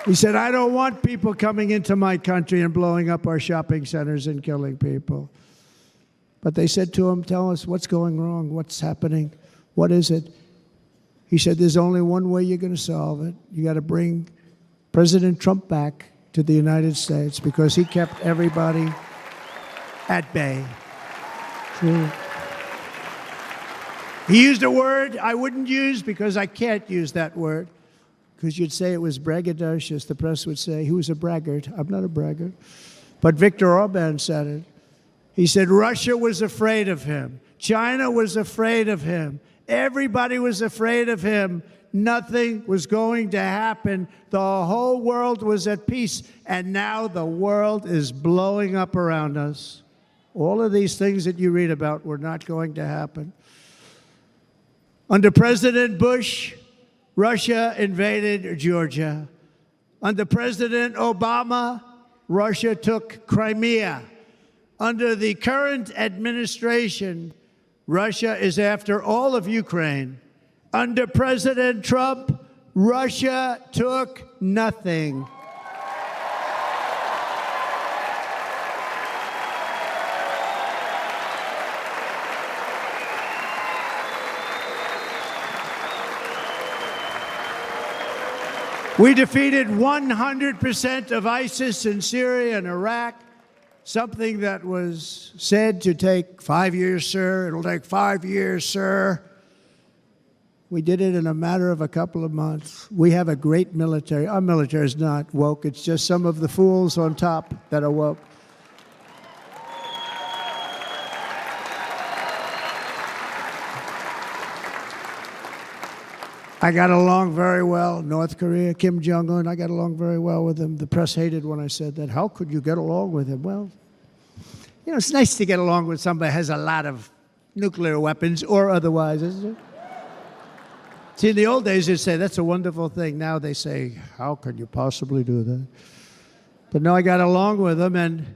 He said, I don't want people coming into my country and blowing up our shopping centers and killing people. But they said to him, tell us what's going wrong, what's happening, what is it? He said, there's only one way you're going to solve it. You got to bring President Trump back to the United States because he kept everybody at bay. True. He used a word I wouldn't use because I can't use that word, because you'd say it was braggadocious. The press would say he was a braggart. I'm not a braggart. But Viktor Orban said it. He said Russia was afraid of him. China was afraid of him. Everybody was afraid of him. Nothing was going to happen. The whole world was at peace. And now the world is blowing up around us. All of these things that you read about were not going to happen. Under President Bush, Russia invaded Georgia. Under President Obama, Russia took Crimea. Under the current administration, Russia is after all of Ukraine. Under President Trump, Russia took nothing. We defeated 100% of ISIS in Syria and Iraq, something that was said to take 5 years, sir. It'll take 5 years, sir. We did it in a matter of a couple of months. We have a great military. Our military is not woke. It's just some of the fools on top that are woke. I got along very well. North Korea, Kim Jong-un, I got along very well with him. The press hated when I said that. How could you get along with him? Well, you know, it's nice to get along with somebody who has a lot of nuclear weapons or otherwise, isn't it? See, in the old days, they'd say, that's a wonderful thing. Now they say, how could you possibly do that? But no, I got along with him, and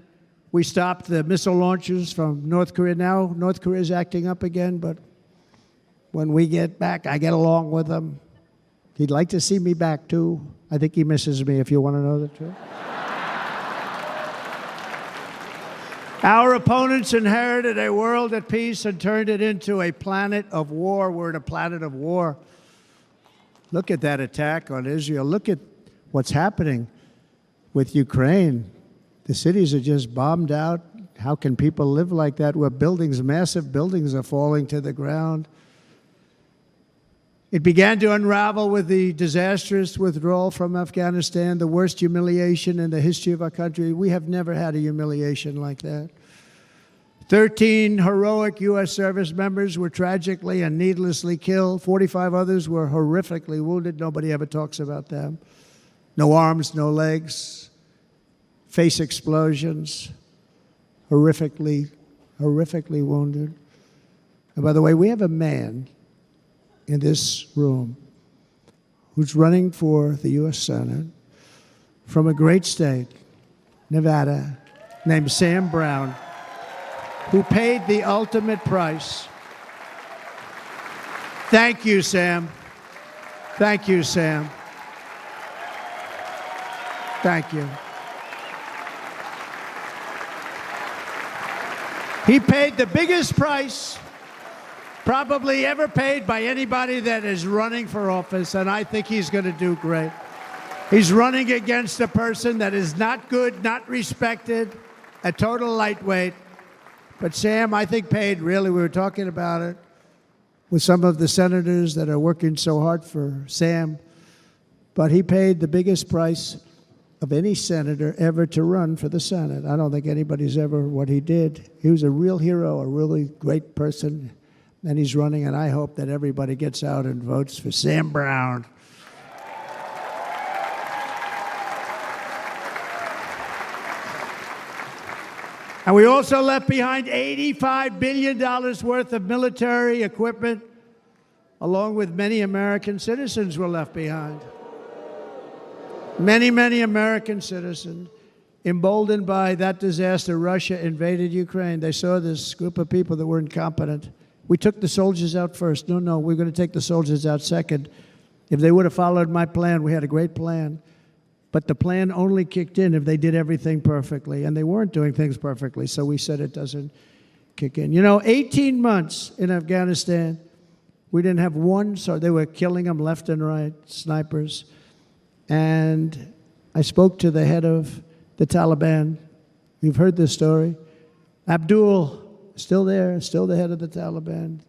we stopped the missile launches from North Korea. Now North Korea is acting up again, but when we get back, I get along with him. He'd like to see me back, too. I think he misses me, if you want to know the truth. Our opponents inherited a world at peace and turned it into a planet of war. We're in a planet of war. Look at that attack on Israel. Look at what's happening with Ukraine. The cities are just bombed out. How can people live like that where buildings, massive buildings, are falling to the ground? It began to unravel with the disastrous withdrawal from Afghanistan, the worst humiliation in the history of our country. We have never had a humiliation like that. 13 heroic U.S. service members were tragically and needlessly killed. 45 others were horrifically wounded. Nobody ever talks about them. No arms, no legs, face explosions, horrifically wounded. And by the way, we have a man in this room who's running for the U.S. Senate from a great state, Nevada, named Sam Brown, who paid the ultimate price. Thank you, Sam. Thank you, Sam. Thank you. He paid the biggest price probably ever paid by anybody that is running for office, and I think he's going to do great. He's running against a person that is not good, not respected, a total lightweight. But Sam, I think, paid, really, we were talking about it with some of the senators that are working so hard for Sam, but he paid the biggest price of any senator ever to run for the Senate. I don't think anybody's ever what he did. He was a real hero, a really great person. And he's running, and I hope that everybody gets out and votes for Sam Brown. And we also left behind $85 billion worth of military equipment, along with many American citizens were left behind. Many, many American citizens, emboldened by that disaster. Russia invaded Ukraine. They saw this group of people that were incompetent. We took the soldiers out first. No, we're going to take the soldiers out second. If they would have followed my plan, we had a great plan. But the plan only kicked in if they did everything perfectly. And they weren't doing things perfectly, so we said it doesn't kick in. You know, 18 months in Afghanistan, we didn't have one, so they were killing them left and right, snipers. And I spoke to the head of the Taliban. You've heard this story. Abdul, still there, still the head of the Taliban.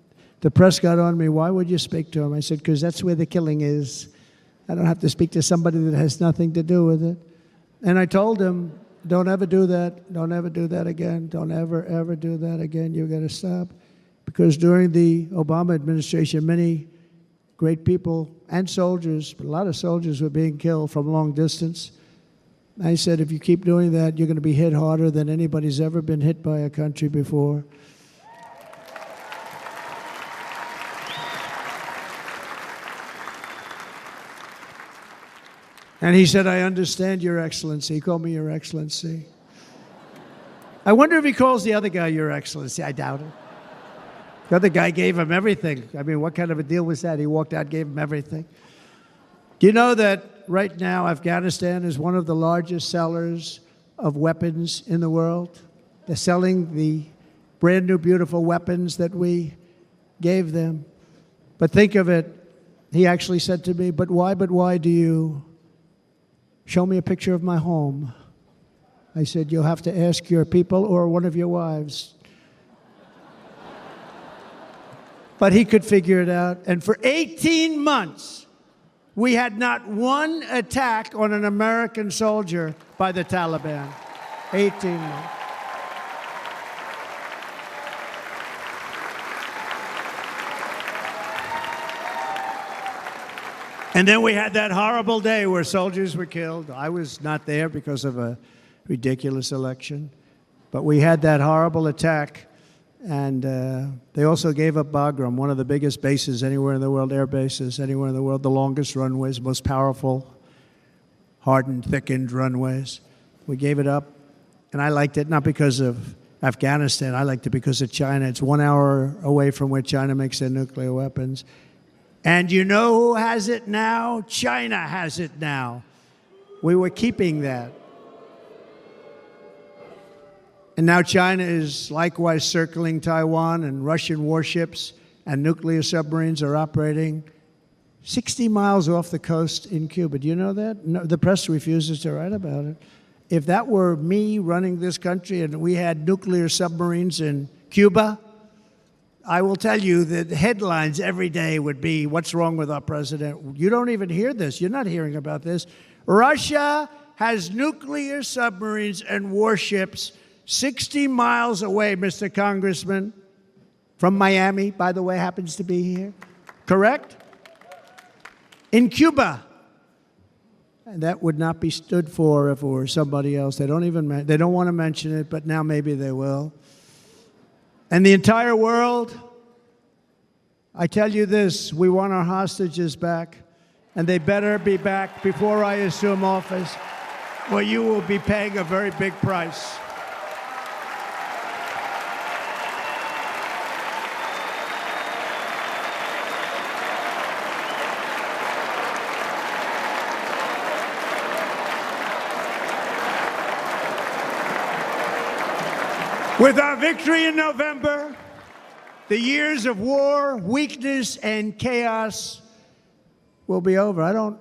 The press got on me. Why would you speak to him? I said, because that's where the killing is. I don't have to speak to somebody that has nothing to do with it. And I told him, don't ever do that. Don't ever do that again. Don't ever, ever do that again. You've got to stop. Because during the Obama administration, many great people and soldiers, but a lot of soldiers were being killed from long distance. I said, if you keep doing that, you're going to be hit harder than anybody's ever been hit by a country before. And he said, I understand, Your Excellency. He called me Your Excellency. I wonder if he calls the other guy Your Excellency. I doubt it. The other guy gave him everything. I mean, what kind of a deal was that? He walked out, gave him everything. Do you know that right now Afghanistan is one of the largest sellers of weapons in the world? They're selling the brand new, beautiful weapons that we gave them. But think of it. He actually said to me, but why do you show me a picture of my home? I said, you'll have to ask your people or one of your wives. But he could figure it out. And for 18 months, we had not one attack on an American soldier by the Taliban. 18 months. And then we had that horrible day where soldiers were killed. I was not there because of a ridiculous election. But we had that horrible attack. And they also gave up Bagram, one of the biggest bases anywhere in the world, air bases anywhere in the world, the longest runways, most powerful, hardened, thickened runways. We gave it up. And I liked it not because of Afghanistan. I liked it because of China. It's 1 hour away from where China makes their nuclear weapons. And you know who has it now? China has it now. We were keeping that. And now China is likewise circling Taiwan, and Russian warships and nuclear submarines are operating 60 miles off the coast in Cuba. Do you know that? No, the press refuses to write about it. If that were me running this country and we had nuclear submarines in Cuba, I will tell you that headlines every day would be, what's wrong with our president? You don't even hear this. You're not hearing about this. Russia has nuclear submarines and warships 60 miles away, Mr. Congressman, from Miami, by the way, happens to be here. Correct? In Cuba. And that would not be stood for if it were somebody else. They don't want to mention it, but now maybe they will. And the entire world, I tell you this, we want our hostages back, and they better be back before I assume office, or you will be paying a very big price. With our victory in November, the years of war, weakness, and chaos will be over. I don't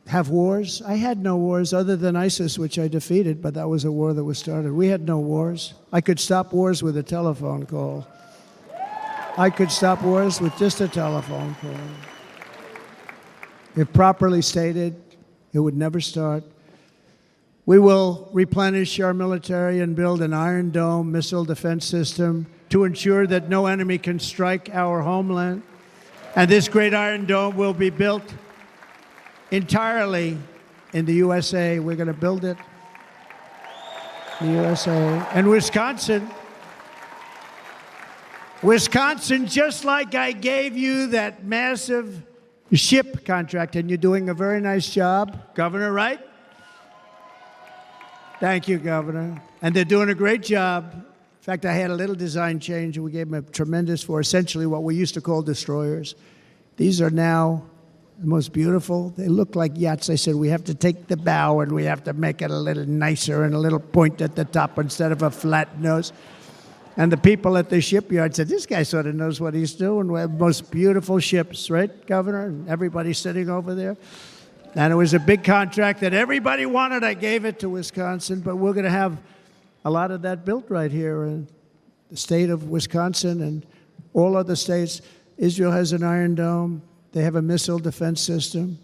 have wars. I had no wars other than ISIS, which I defeated, but that was a war that was started. We had no wars. I could stop wars with a telephone call. I could stop wars with just a telephone call. If properly stated, it would never start. We will replenish our military and build an Iron Dome missile defense system to ensure that no enemy can strike our homeland. And this great Iron Dome will be built entirely in the USA. We're going to build it in the USA. And Wisconsin, just like I gave you that massive ship contract, and you're doing a very nice job, Governor, right? Thank you, Governor. And they're doing a great job. In fact, I had a little design change, and we gave them a tremendous for essentially what we used to call destroyers. These are now the most beautiful. They look like yachts. I said, we have to take the bow, and we have to make it a little nicer and a little point at the top instead of a flat nose. And the people at the shipyard said, this guy sort of knows what he's doing. We have the most beautiful ships, right, Governor? And everybody sitting over there. And it was a big contract that everybody wanted. I gave it to Wisconsin, but we're going to have a lot of that built right here in the state of Wisconsin and all other states. Israel has an Iron Dome. They have a missile defense system.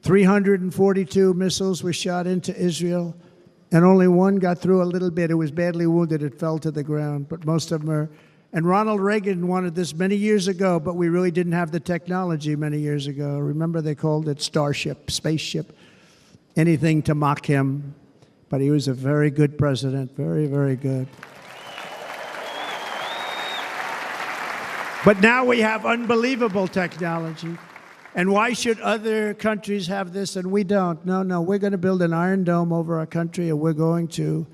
342 missiles were shot into Israel, and only one got through a little bit. It was badly wounded. It fell to the ground, but most of them are. And Ronald Reagan wanted this many years ago, but we really didn't have the technology many years ago. Remember, they called it Starship, spaceship, anything to mock him. But he was a very good president, very, very good. But now we have unbelievable technology. And why should other countries have this and we don't? No, we're going to build an Iron Dome over our country, and we're going to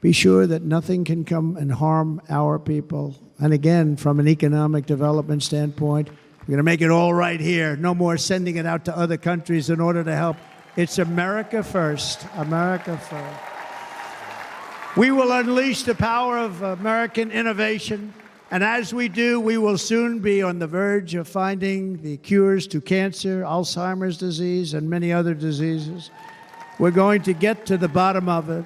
be sure that nothing can come and harm our people. And again, from an economic development standpoint, we're going to make it all right here. No more sending it out to other countries in order to help. It's America first. America first. We will unleash the power of American innovation. And as we do, we will soon be on the verge of finding the cures to cancer, Alzheimer's disease, and many other diseases. We're going to get to the bottom of it.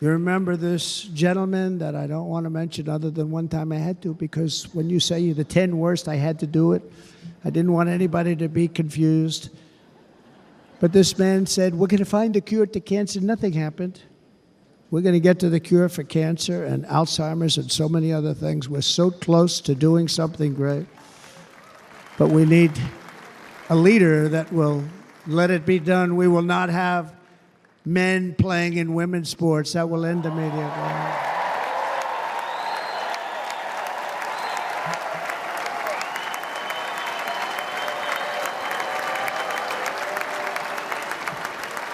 You remember this gentleman that I don't want to mention other than one time I had to, because when you say the 10 worst, I had to do it. I didn't want anybody to be confused. But this man said, we're going to find a cure to cancer. Nothing happened. We're going to get to the cure for cancer and Alzheimer's and so many other things. We're so close to doing something great. But we need a leader that will let it be done. We will not have men playing in women's sports. That will end immediately.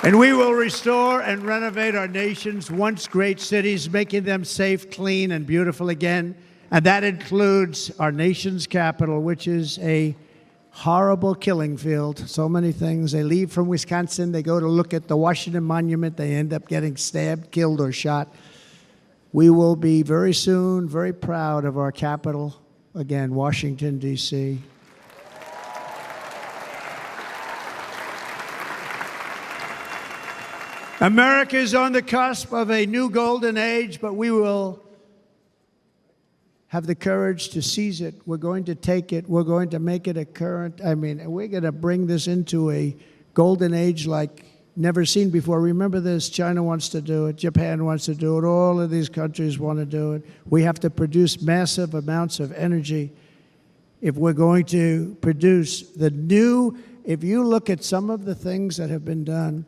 And we will restore and renovate our nation's once great cities, making them safe, clean, and beautiful again. And that includes our nation's capital, which is a horrible killing field. So many things. They leave from Wisconsin, they go to look at the Washington Monument, they end up getting stabbed, killed, or shot. We will be very soon very proud of our capital, again, Washington, D.C. America is on the cusp of a new golden age, but we will have the courage to seize it. We're going to take it. We're going to make it a current. We're going to bring this into a golden age like never seen before. Remember this, China wants to do it. Japan wants to do it. All of these countries want to do it. We have to produce massive amounts of energy if we're going to produce the new. If you look at some of the things that have been done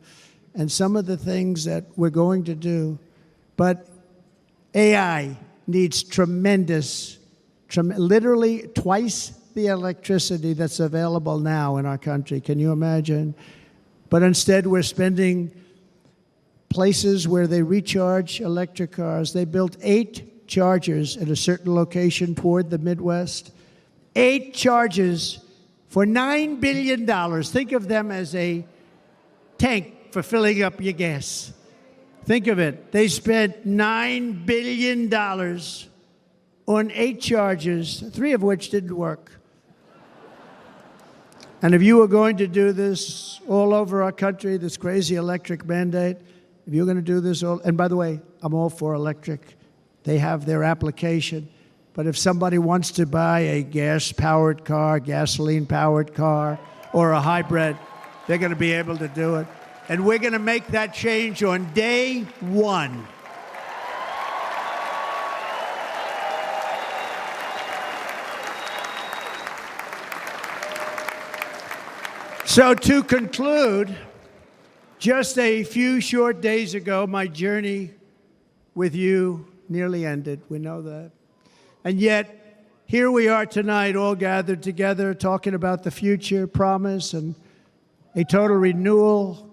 and some of the things that we're going to do, but AI needs literally twice the electricity that's available now in our country. Can you imagine? But instead, we're spending places where they recharge electric cars. They built 8 chargers at a certain location toward the Midwest. 8 chargers for $9 billion. Think of them as a tank for filling up your gas. Think of it. They spent $9 billion on 8 chargers, 3 of which didn't work. And if you were going to do this all over our country, this crazy electric mandate, if you're going to do this all, and by the way, I'm all for electric. They have their application. But if somebody wants to buy a gas-powered car, gasoline-powered car, or a hybrid, they're going to be able to do it. And we're going to make that change on day 1. So to conclude, just a few short days ago, my journey with you nearly ended. We know that. And yet, here we are tonight, all gathered together, talking about the future, promise, and a total renewal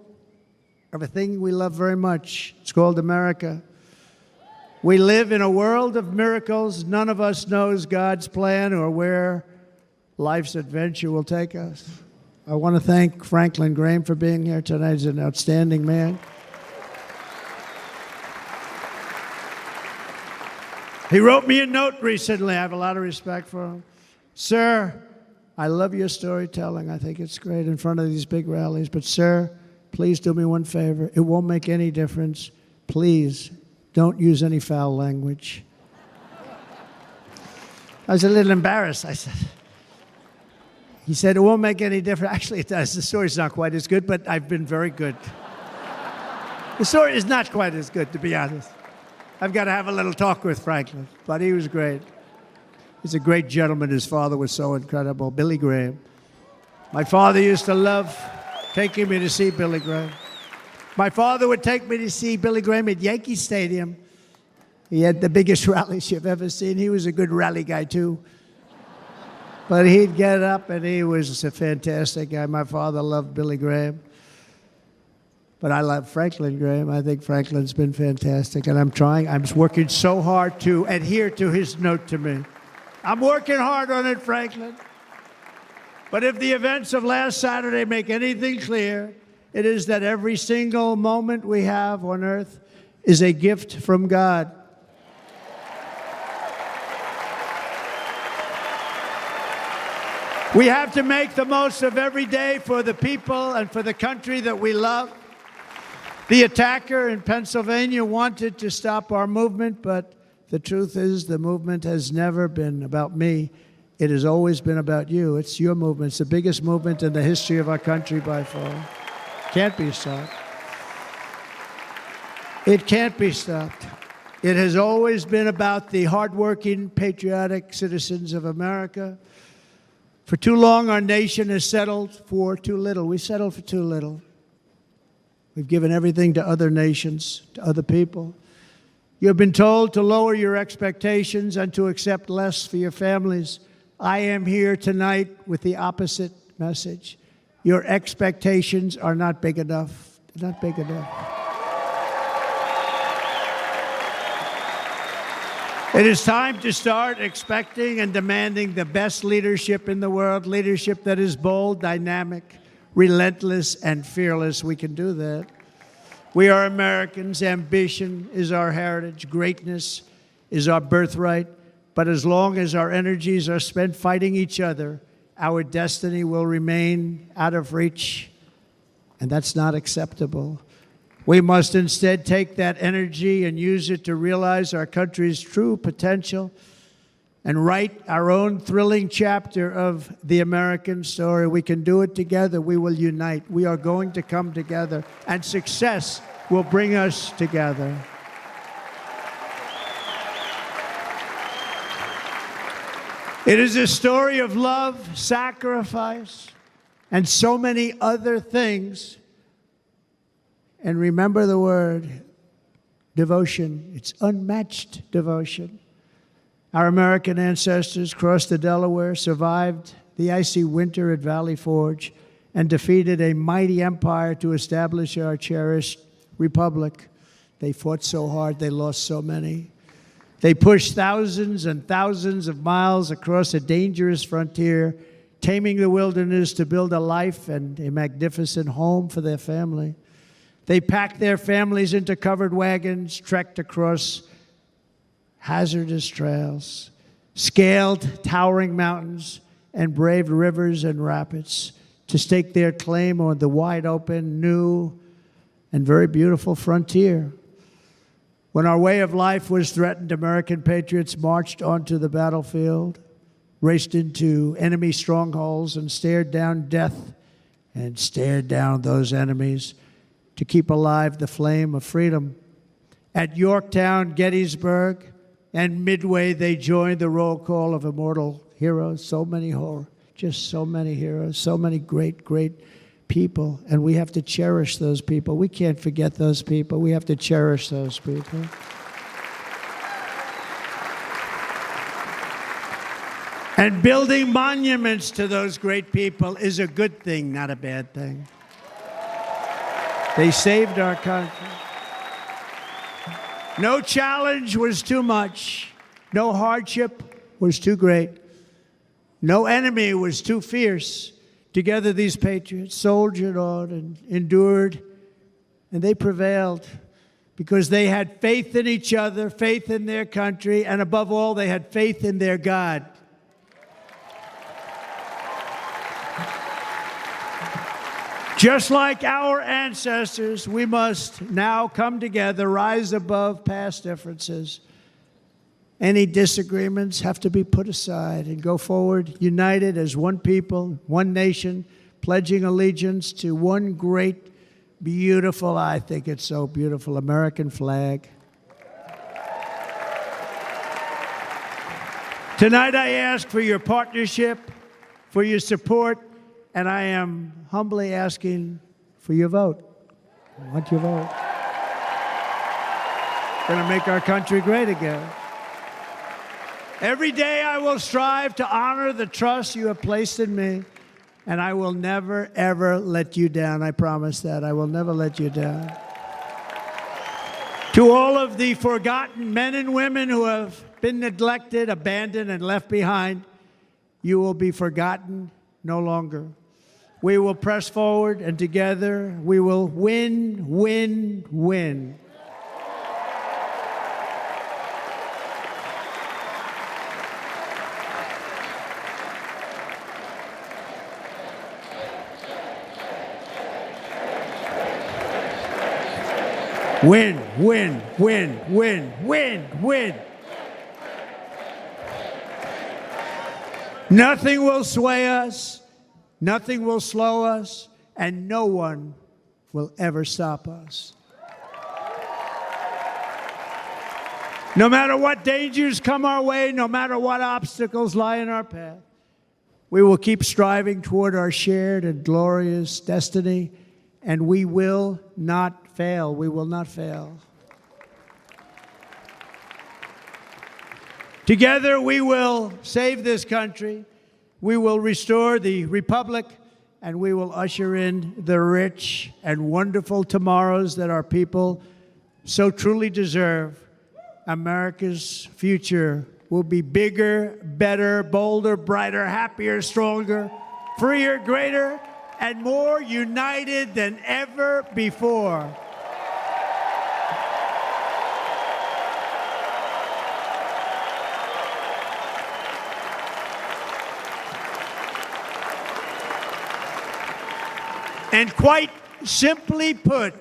of a thing we love very much. It's called America. We live in a world of miracles. None of us knows God's plan or where life's adventure will take us. I want to thank Franklin Graham for being here tonight. He's an outstanding man. He wrote me a note recently. I have a lot of respect for him. Sir, I love your storytelling. I think it's great in front of these big rallies. But, sir, please do me one favor. It won't make any difference. Please don't use any foul language. I was a little embarrassed. He said, it won't make any difference. Actually, it does. The story's not quite as good, but I've been very good. The story is not quite as good, to be honest. I've got to have a little talk with Franklin, but he was great. He's a great gentleman. His father was so incredible, Billy Graham. My father used to love taking me to see Billy Graham. My father would take me to see Billy Graham at Yankee Stadium. He had the biggest rallies you've ever seen. He was a good rally guy, too. But he'd get up, and he was a fantastic guy. My father loved Billy Graham. But I love Franklin Graham. I think Franklin's been fantastic, and I'm working so hard to adhere to his note to me. I'm working hard on it, Franklin. But if the events of last Saturday make anything clear, it is that every single moment we have on earth is a gift from God. We have to make the most of every day for the people and for the country that we love. The attacker in Pennsylvania wanted to stop our movement, but the truth is the movement has never been about me. It has always been about you. It's your movement. It's the biggest movement in the history of our country by far. Can't be stopped. It can't be stopped. It has always been about the hardworking, patriotic citizens of America. For too long, our nation has settled for too little. We settled for too little. We've given everything to other nations, to other people. You have been told to lower your expectations and to accept less for your families. I am here tonight with the opposite message. Your expectations are not big enough. They're not big enough. It is time to start expecting and demanding the best leadership in the world, leadership that is bold, dynamic, relentless, and fearless. We can do that. We are Americans. Ambition is our heritage. Greatness is our birthright. But as long as our energies are spent fighting each other, our destiny will remain out of reach, and that's not acceptable. We must instead take that energy and use it to realize our country's true potential and write our own thrilling chapter of the American story. We can do it together. We will unite. We are going to come together, and success will bring us together. It is a story of love, sacrifice, and so many other things. And remember the word, devotion. It's unmatched devotion. Our American ancestors crossed the Delaware, survived the icy winter at Valley Forge, and defeated a mighty empire to establish our cherished republic. They fought so hard, they lost so many. They pushed thousands and thousands of miles across a dangerous frontier, taming the wilderness to build a life and a magnificent home for their family. They packed their families into covered wagons, trekked across hazardous trails, scaled towering mountains, and braved rivers and rapids to stake their claim on the wide open, new, and very beautiful frontier. When our way of life was threatened, American patriots marched onto the battlefield, raced into enemy strongholds, and stared down death and stared down those enemies to keep alive the flame of freedom. At Yorktown, Gettysburg, and Midway, they joined the roll call of immortal heroes. So many just so many heroes, so many great, great people. And we have to cherish those people. We can't forget those people. We have to cherish those people. And building monuments to those great people is a good thing, not a bad thing. They saved our country. No challenge was too much. No hardship was too great. No enemy was too fierce. Together, these patriots soldiered on and endured, and they prevailed because they had faith in each other, faith in their country, and above all, they had faith in their God. Just like our ancestors, we must now come together, rise above past differences. Any disagreements have to be put aside and go forward, united as one people, one nation, pledging allegiance to one great, beautiful, I think it's so beautiful, American flag. Tonight I ask for your partnership, for your support, and I am humbly asking for your vote. I want your vote. Going to make our country great again. Every day I will strive to honor the trust you have placed in me, and I will never, ever let you down. I promise that. I will never let you down. To all of the forgotten men and women who have been neglected, abandoned, and left behind, you will be forgotten no longer. We will press forward, and together we will win, win, win. Win, win, win, win, win, win. Nothing will sway us. Nothing will slow us, and no one will ever stop us. No matter what dangers come our way, no matter what obstacles lie in our path, we will keep striving toward our shared and glorious destiny, and we will not fail. We will not fail. Together, we will save this country. We will restore the republic, and we will usher in the rich and wonderful tomorrows that our people so truly deserve. America's future will be bigger, better, bolder, brighter, happier, stronger, freer, greater, and more united than ever before. And quite simply put,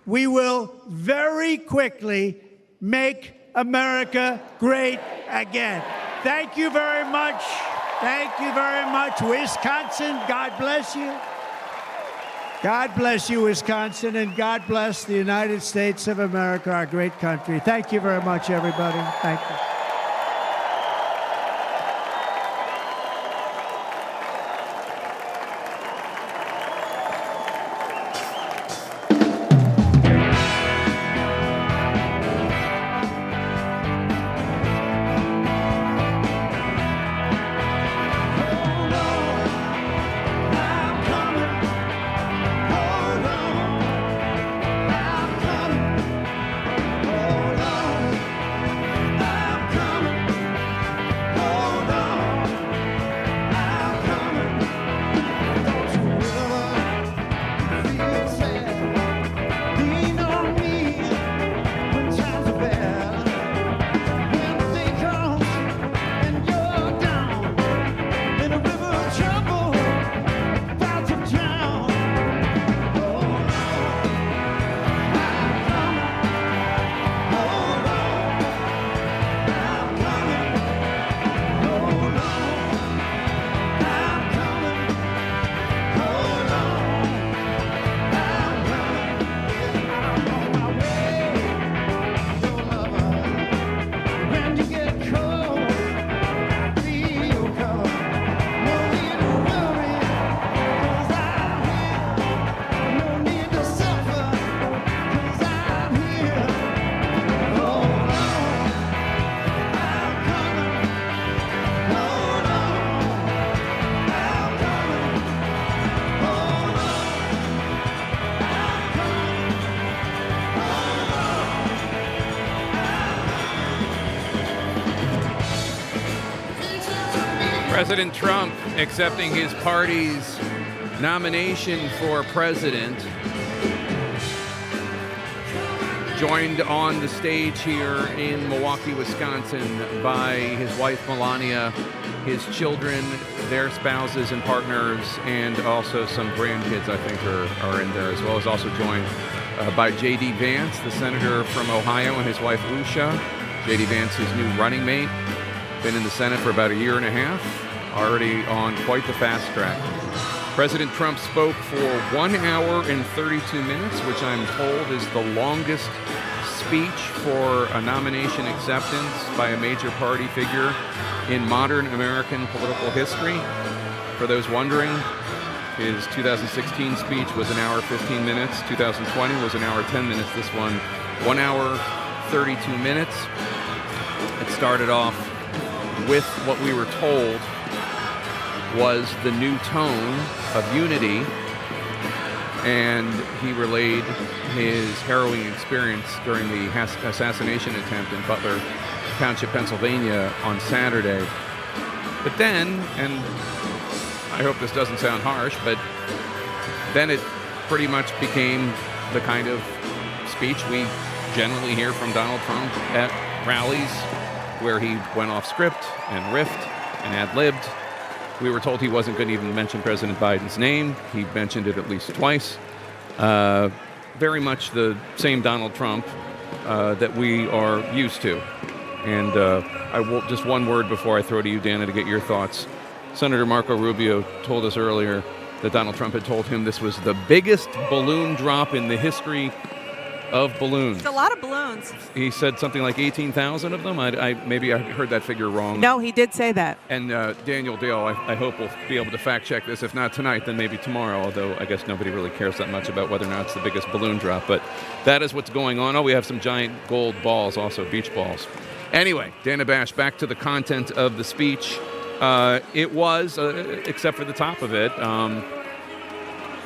we will very quickly make America great again. Thank you very much. Thank you very much, Wisconsin. God bless you. God bless you, Wisconsin, and God bless the United States of America, our great country. Thank you very much, everybody. Thank you. President Trump accepting his party's nomination for president, joined on the stage here in Milwaukee, Wisconsin by his wife Melania, his children their spouses and partners, and also some grandkids, I think, are in there, as well as also joined by J.D. Vance, the senator from Ohio, and his wife, Usha. J.D. Vance, his new running mate, been in the Senate for about a year and a half, already on quite the fast track. President Trump spoke for 1 hour and 32 minutes, which I'm told is the longest speech for a nomination acceptance by a major party figure in modern American political history. For those wondering, his 2016 speech was 1 hour 15 minutes. 2020 was 1 hour 10 minutes. This one, 1 hour 32 minutes. It started off with what we were told was the new tone of unity, and he relayed his harrowing experience during the assassination attempt in Butler Township, Pennsylvania on Saturday. But then, and I hope this doesn't sound harsh, but then it pretty much became the kind of speech we generally hear from Donald Trump at rallies, where he went off script and riffed and ad-libbed. We were told he wasn't going to even mention President Biden's name. He mentioned it at least twice. Very much the same Donald Trump that we are used to. And I will just one word before I throw to you, Dana, to get your thoughts. Senator Marco Rubio told us earlier that Donald Trump had told him this was the biggest balloon drop in the history of balloons. It's a lot of balloons. He said something like 18,000 of them. Maybe I heard that figure wrong. No, he did say that. And Daniel Dale, I hope will be able to fact check this. If not tonight, then maybe tomorrow, although I guess nobody really cares that much about whether or not it's the biggest balloon drop. But that is what's going on. Oh, we have some giant gold balls, also beach balls. Anyway, Dana Bash, back to the content of the speech. It was, except for the top of it,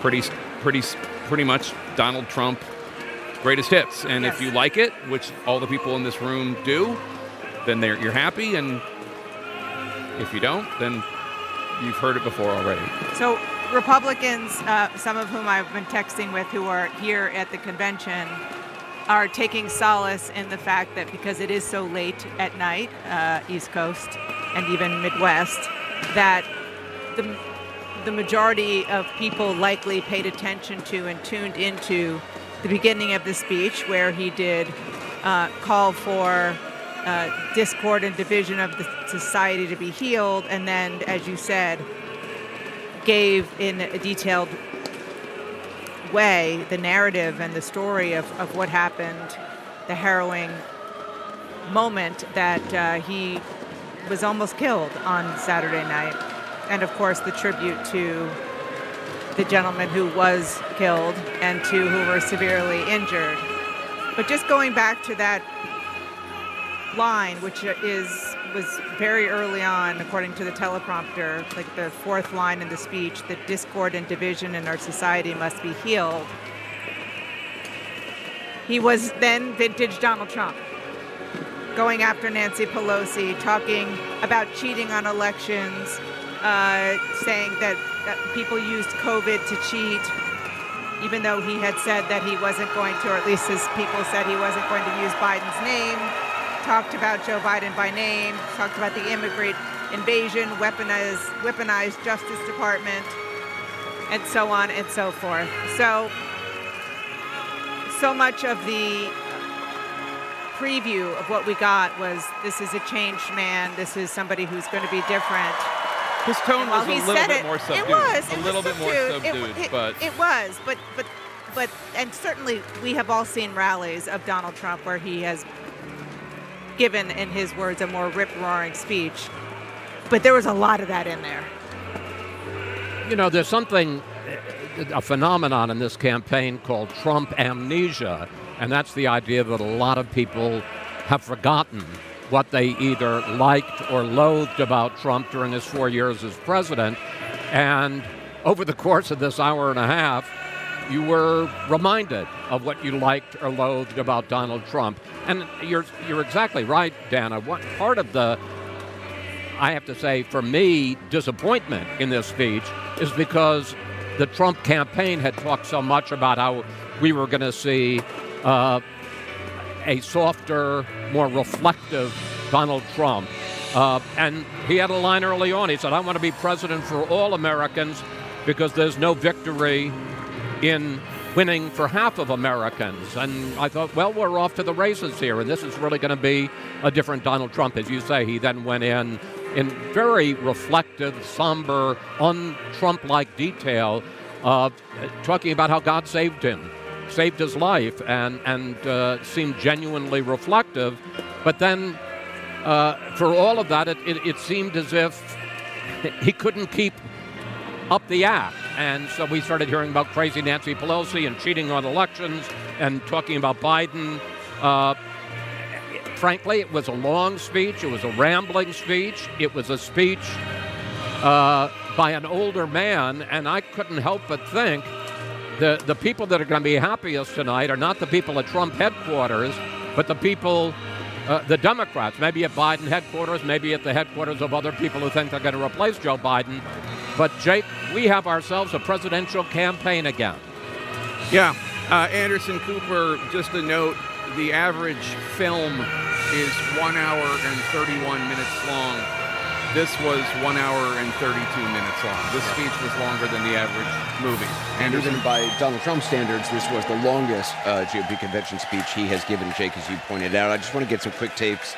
pretty much Donald Trump greatest hits. And Yes. if you like it, which all the people in this room do, then you're happy. And if you don't, then you've heard it before already. So Republicans, some of whom I've been texting with who are here at the convention, are taking solace in the fact that because it is so late at night, East Coast and even Midwest, that the majority of people likely paid attention to and tuned into the beginning of the speech, where he did call for discord and division of the society to be healed, and then, as you said, gave in a detailed way the narrative and the story of what happened, the harrowing moment that he was almost killed on Saturday night, and of course the tribute to the gentleman who was killed and two who were severely injured. But just going back to that line, which was very early on, according to the teleprompter, like the fourth line in the speech, that discord and division in our society must be healed. He was then vintage Donald Trump, going after Nancy Pelosi, talking about cheating on elections, saying that people used COVID to cheat, even though he had said that he wasn't going to, or at least his people said he wasn't going to use Biden's name, talked about Joe Biden by name, talked about the immigrant invasion, weaponized Justice Department, and so on and so forth. So much of the preview of what we got was, this is a changed man, this is somebody who's going to be different. His tone was a little bit more subdued. It was a little bit more subdued, but it was. But and certainly we have all seen rallies of Donald Trump where he has given, in his words, a more rip-roaring speech. But there was a lot of that in there. You know, there's a phenomenon in this campaign called Trump amnesia, and that's the idea that a lot of people have forgotten what they either liked or loathed about Trump during his 4 years as president. And over the course of this hour and a half, you were reminded of what you liked or loathed about Donald Trump. And you're exactly right, Dana. What part of the, I have to say, for me, disappointment in this speech is because the Trump campaign had talked so much about how we were going to see a softer, more reflective Donald Trump And he had a line early on. He said, I want to be president for all Americans because there's no victory in winning for half of Americans. And I thought, well, we're off to the races here, and this is really going to be a different Donald Trump. As you say, he then went in very reflective, somber, un-Trump-like detail, talking about how God saved him, saved his life, and seemed genuinely reflective. But then, for all of that, it seemed as if he couldn't keep up the act. And so we started hearing about crazy Nancy Pelosi and cheating on elections and talking about Biden. Frankly, it was a long speech. It was a rambling speech. It was a speech by an older man, and I couldn't help but think the people that are going to be happiest tonight are not the people at Trump headquarters, but the people, the Democrats, maybe at Biden headquarters, maybe at the headquarters of other people who think they're going to replace Joe Biden. But, Jake, we have ourselves a presidential campaign again. Yeah. Anderson Cooper, just a note, the average film is 1 hour and 31 minutes long. This was 1 hour and 32 minutes long. This speech was longer than the average movie. And even by Donald Trump standards, this was the longest GOP convention speech he has given, Jake, as you pointed out. I just want to get some quick takes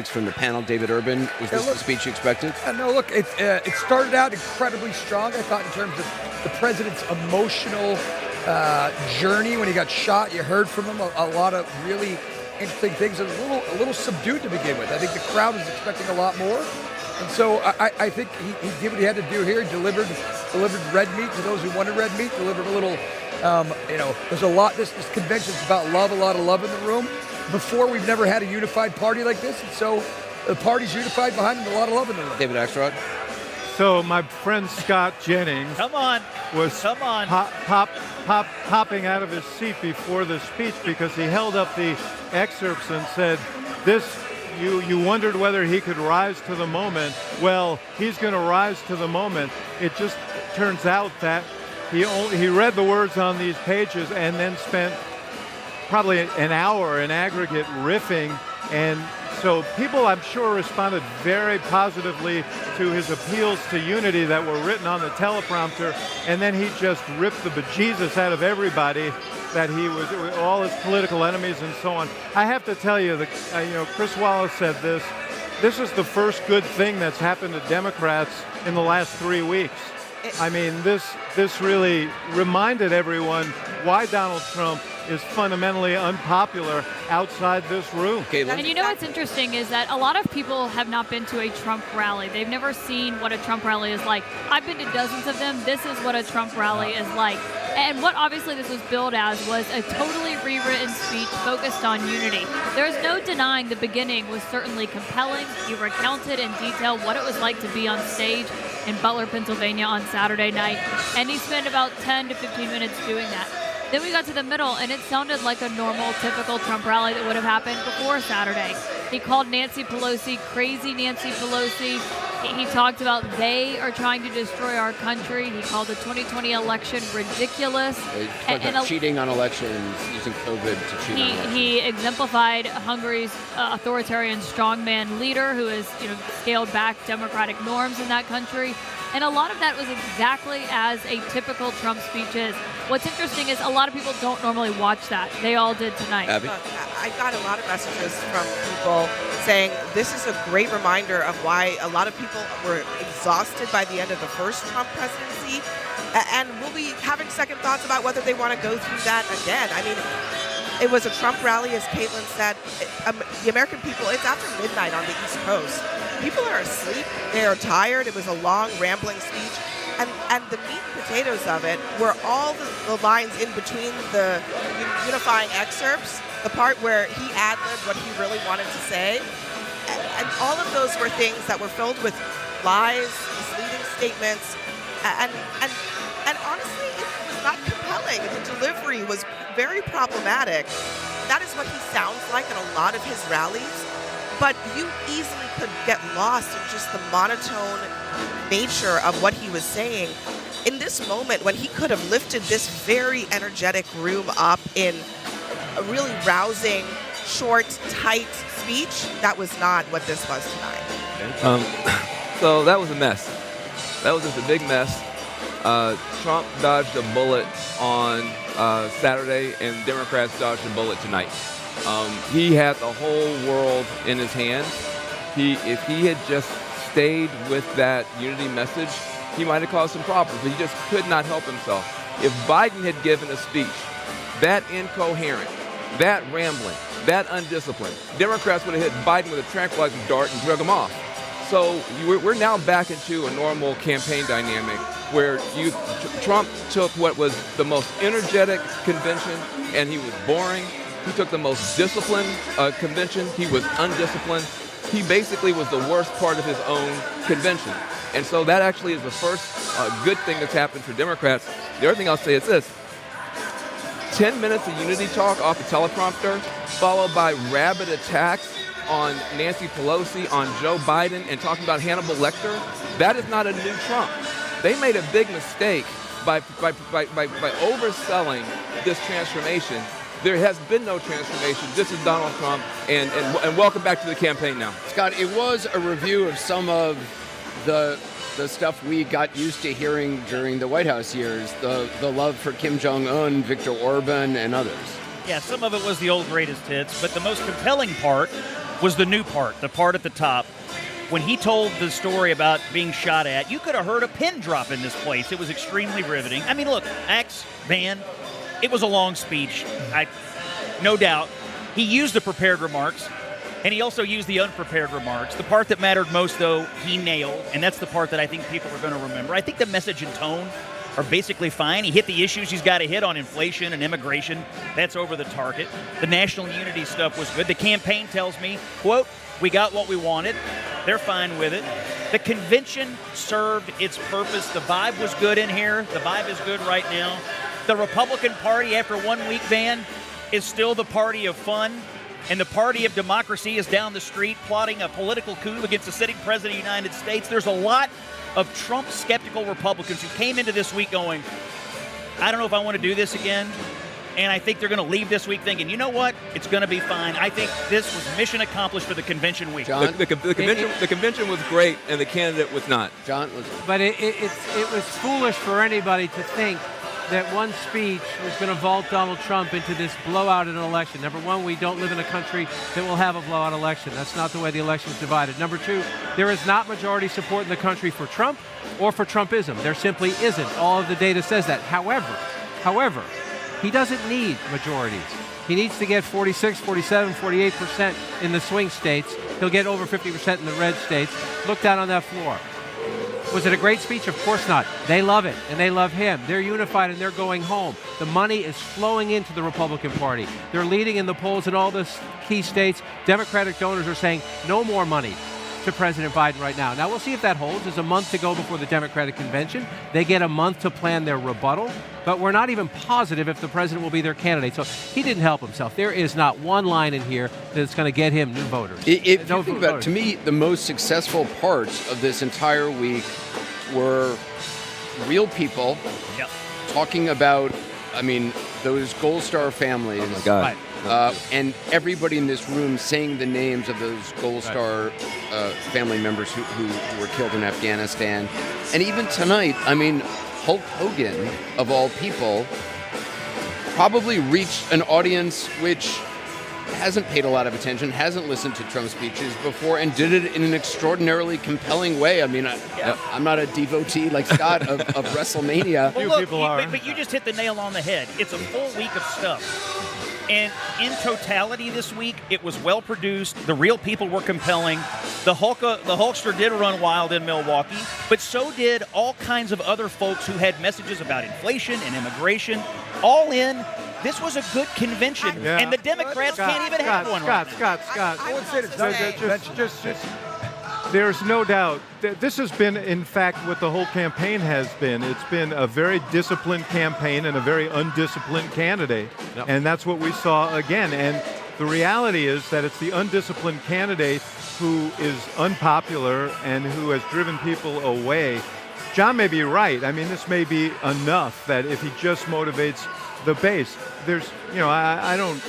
from the panel. David Urban, was this the speech you expected? No, look, it started out incredibly strong, I thought, in terms of the president's emotional journey when he got shot. You heard from him a lot of really interesting things. It was a little subdued to begin with. I think the crowd was expecting a lot more. And so I think he did what he had to do here. He delivered red meat to those who wanted red meat, delivered a little, there's a lot, this convention's about love, a lot of love in the room. Before, we've never had a unified party like this, and so the party's unified behind him, a lot of love in the room. David Axelrod? So my friend Scott Jennings was hopping out of his seat before the speech because he held up the excerpts and said, you wondered whether he could rise to the moment. Well, he's going to rise to the moment. It just turns out that he read the words on these pages and then spent probably an hour in aggregate riffing, and so people, I'm sure, responded very positively to his appeals to unity that were written on the teleprompter, and then he just ripped the bejesus out of everybody, that he was all his political enemies and so on. I have to tell you, Chris Wallace said this is the first good thing that's happened to Democrats in the last 3 weeks. I mean, this really reminded everyone why Donald Trump is fundamentally unpopular outside this room. And you know what's interesting is that a lot of people have not been to a Trump rally. They've never seen what a Trump rally is like. I've been to dozens of them. This is what a Trump rally is like. And what obviously this was billed as was a totally rewritten speech focused on unity. There's no denying the beginning was certainly compelling. He recounted in detail what it was like to be on stage in Butler, Pennsylvania on Saturday night. And he spent about 10 to 15 minutes doing that. Then we got to the middle, and it sounded like a normal, typical Trump rally that would have happened before Saturday. He called Nancy Pelosi crazy Nancy Pelosi. He talked about they are trying to destroy our country. He called the 2020 election ridiculous. And cheating on elections, using COVID to cheat on elections. He exemplified Hungary's authoritarian strongman leader who has scaled back democratic norms in that country. And a lot of that was exactly as a typical Trump speech is. What's interesting is a lot of people don't normally watch that. They all did tonight. Abby? I got a lot of messages from people saying this is a great reminder of why a lot of people were exhausted by the end of the first Trump presidency and will be having second thoughts about whether they want to go through that again. I mean, it was a Trump rally, as Caitlin said. The American people, it's after midnight on the East Coast. People are asleep. They are tired. It was a long, rambling speech. And the meat and potatoes of it were all the lines in between the unifying excerpts, the part where he ad-libbed what he really wanted to say. And all of those were things that were filled with lies, misleading statements, and honestly, it was not compelling. The delivery was very problematic. That is what he sounds like in a lot of his rallies. But you easily could get lost in just the monotone nature of what he was saying. In this moment, when he could have lifted this very energetic room up in a really rousing, short, tight speech, that was not what this was tonight. So that was a mess. That was just a big mess. Trump dodged a bullet on Saturday, and Democrats dodged a bullet tonight. He had the whole world in his hands. If he had just stayed with that unity message, he might have caused some problems, but he just could not help himself. If Biden had given a speech that incoherent, that rambling, that undisciplined, Democrats would have hit Biden with a tranquilizer dart and drug him off. So we're now back into a normal campaign dynamic where Trump took what was the most energetic convention and he was boring. He took the most disciplined convention. He was undisciplined. He basically was the worst part of his own convention. And so that actually is the first good thing that's happened for Democrats. The other thing I'll say is this. 10 minutes of unity talk off the teleprompter, followed by rabid attacks on Nancy Pelosi, on Joe Biden, and talking about Hannibal Lecter. That is not a new Trump. They made a big mistake by overselling this transformation. There has been no transformation. This is Donald Trump, and welcome back to the campaign now. Scott, it was a review of some of the stuff we got used to hearing during the White House years, the love for Kim Jong-un, Viktor Orban, and others. Yeah, some of it was the old greatest hits, but the most compelling part was the new part, the part at the top. When he told the story about being shot at, you could have heard a pin drop in this place. It was extremely riveting. I mean, look, Axe, Van, it was a long speech, no doubt. He used the prepared remarks, and he also used the unprepared remarks. The part that mattered most, though, he nailed, and that's the part that I think people are going to remember. I think the message and tone are basically fine. He hit the issues he's got to hit on inflation and immigration. That's over the target. The national unity stuff was good. The campaign tells me, quote, we got what we wanted. They're fine with it. The convention served its purpose. The vibe was good in here. The vibe is good right now. The Republican Party, after 1 week, Van, is still the party of fun. And the party of democracy is down the street plotting a political coup against the sitting president of the United States. There's a lot of Trump-skeptical Republicans who came into this week going, I don't know if I want to do this again. And I think they're going to leave this week thinking, you know what? It's going to be fine. I think this was mission accomplished for the convention week. John? The convention was great, and the candidate was not. John? But it was foolish for anybody to think that one speech was going to vault Donald Trump into this blowout in an election. Number one, we don't live in a country that will have a blowout election. That's not the way the election is divided. Number two, there is not majority support in the country for Trump or for Trumpism. There simply isn't. All of the data says that. However, he doesn't need majorities. He needs to get 46, 47, 48% in the swing states. He'll get over 50% in the red states. Look down on that floor. Was it a great speech? Of course not. They love it, and they love him. They're unified, and they're going home. The money is flowing into the Republican Party. They're leading in the polls in all the key states. Democratic donors are saying no more money to President Biden right now. Now, we'll see if that holds. There's a month to go before the Democratic convention. They get a month to plan their rebuttal, but we're not even positive if the president will be their candidate. So he didn't help himself. There is not one line in here that's going to get him new voters. If you think about it, to me, the most successful parts of this entire week were real people talking about, those Gold Star families. Oh, my God. And everybody in this room saying the names of those Gold Star family members who were killed in Afghanistan. And even tonight, Hulk Hogan, of all people, probably reached an audience which hasn't paid a lot of attention, hasn't listened to Trump speeches before, and did it in an extraordinarily compelling way. I'm not a devotee like Scott of WrestleMania. Well, look, but you just hit the nail on the head. It's a full week of stuff. And in totality this week, it was well-produced. The real people were compelling. The Hulkster did run wild in Milwaukee, but so did all kinds of other folks who had messages about inflation and immigration. All in, this was a good convention, and the Democrats can't even have one right now. Scott. I would say it's there's no doubt. This has been, in fact, what the whole campaign has been. It's been a very disciplined campaign and a very undisciplined candidate. Yep. And that's what we saw again. And the reality is that it's the undisciplined candidate who is unpopular and who has driven people away John may be right. I mean, this may be enough that if he just motivates the base, there's, I don't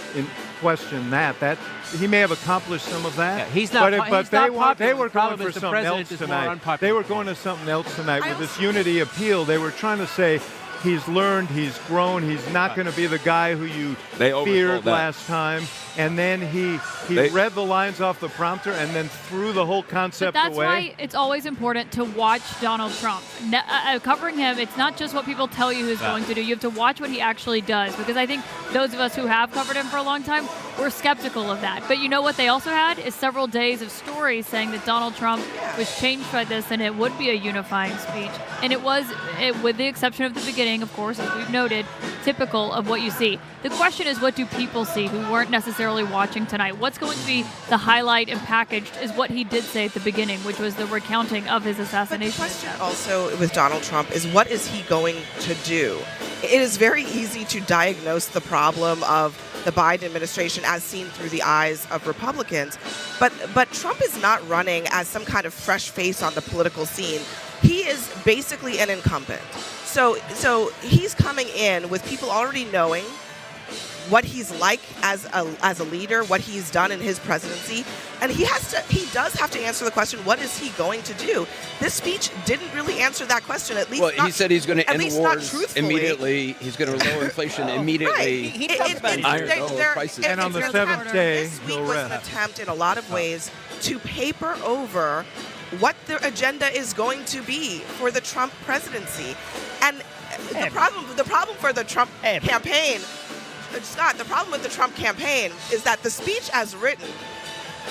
question that he may have accomplished some of that. Yeah, he's not. But they were going for something else tonight. They were going to something else tonight with this unity appeal. They were trying to say he's learned, he's grown, he's not going to be the guy who you feared last time. And then he read the lines off the prompter and then threw the whole concept away. That's why it's always important to watch Donald Trump. Covering him, it's not just what people tell you he's going to do. You have to watch what he actually does, because I think those of us who have covered him for a long time, we're skeptical of that. But you know what they also had is several days of stories saying that Donald Trump was changed by this and it would be a unifying speech. And it was, with the exception of the beginning, of course, as we've noted, typical of what you see. The question is, what do people see who weren't necessarily watching tonight? What's going to be the highlight and packaged is what he did say at the beginning, which was the recounting of his assassination. But the question also with Donald Trump is, what is he going to do? It is very easy to diagnose the problem of the Biden administration as seen through the eyes of Republicans, but Trump is not running as some kind of fresh face on the political scene. He is basically an incumbent. So he's coming in with people already knowing what he's like as a leader, what he's done in his presidency, and he does have to answer the question, what is he going to do? This speech didn't really answer that question, at least. Well, he said he's going to end wars immediately. He's going to lower inflation immediately. He talks about prices. And on the seventh day, this week was an attempt in a lot of ways to paper over what the agenda is going to be for the Trump presidency. And the problem for the Trump campaign, Scott, the problem with the Trump campaign is that the speech as written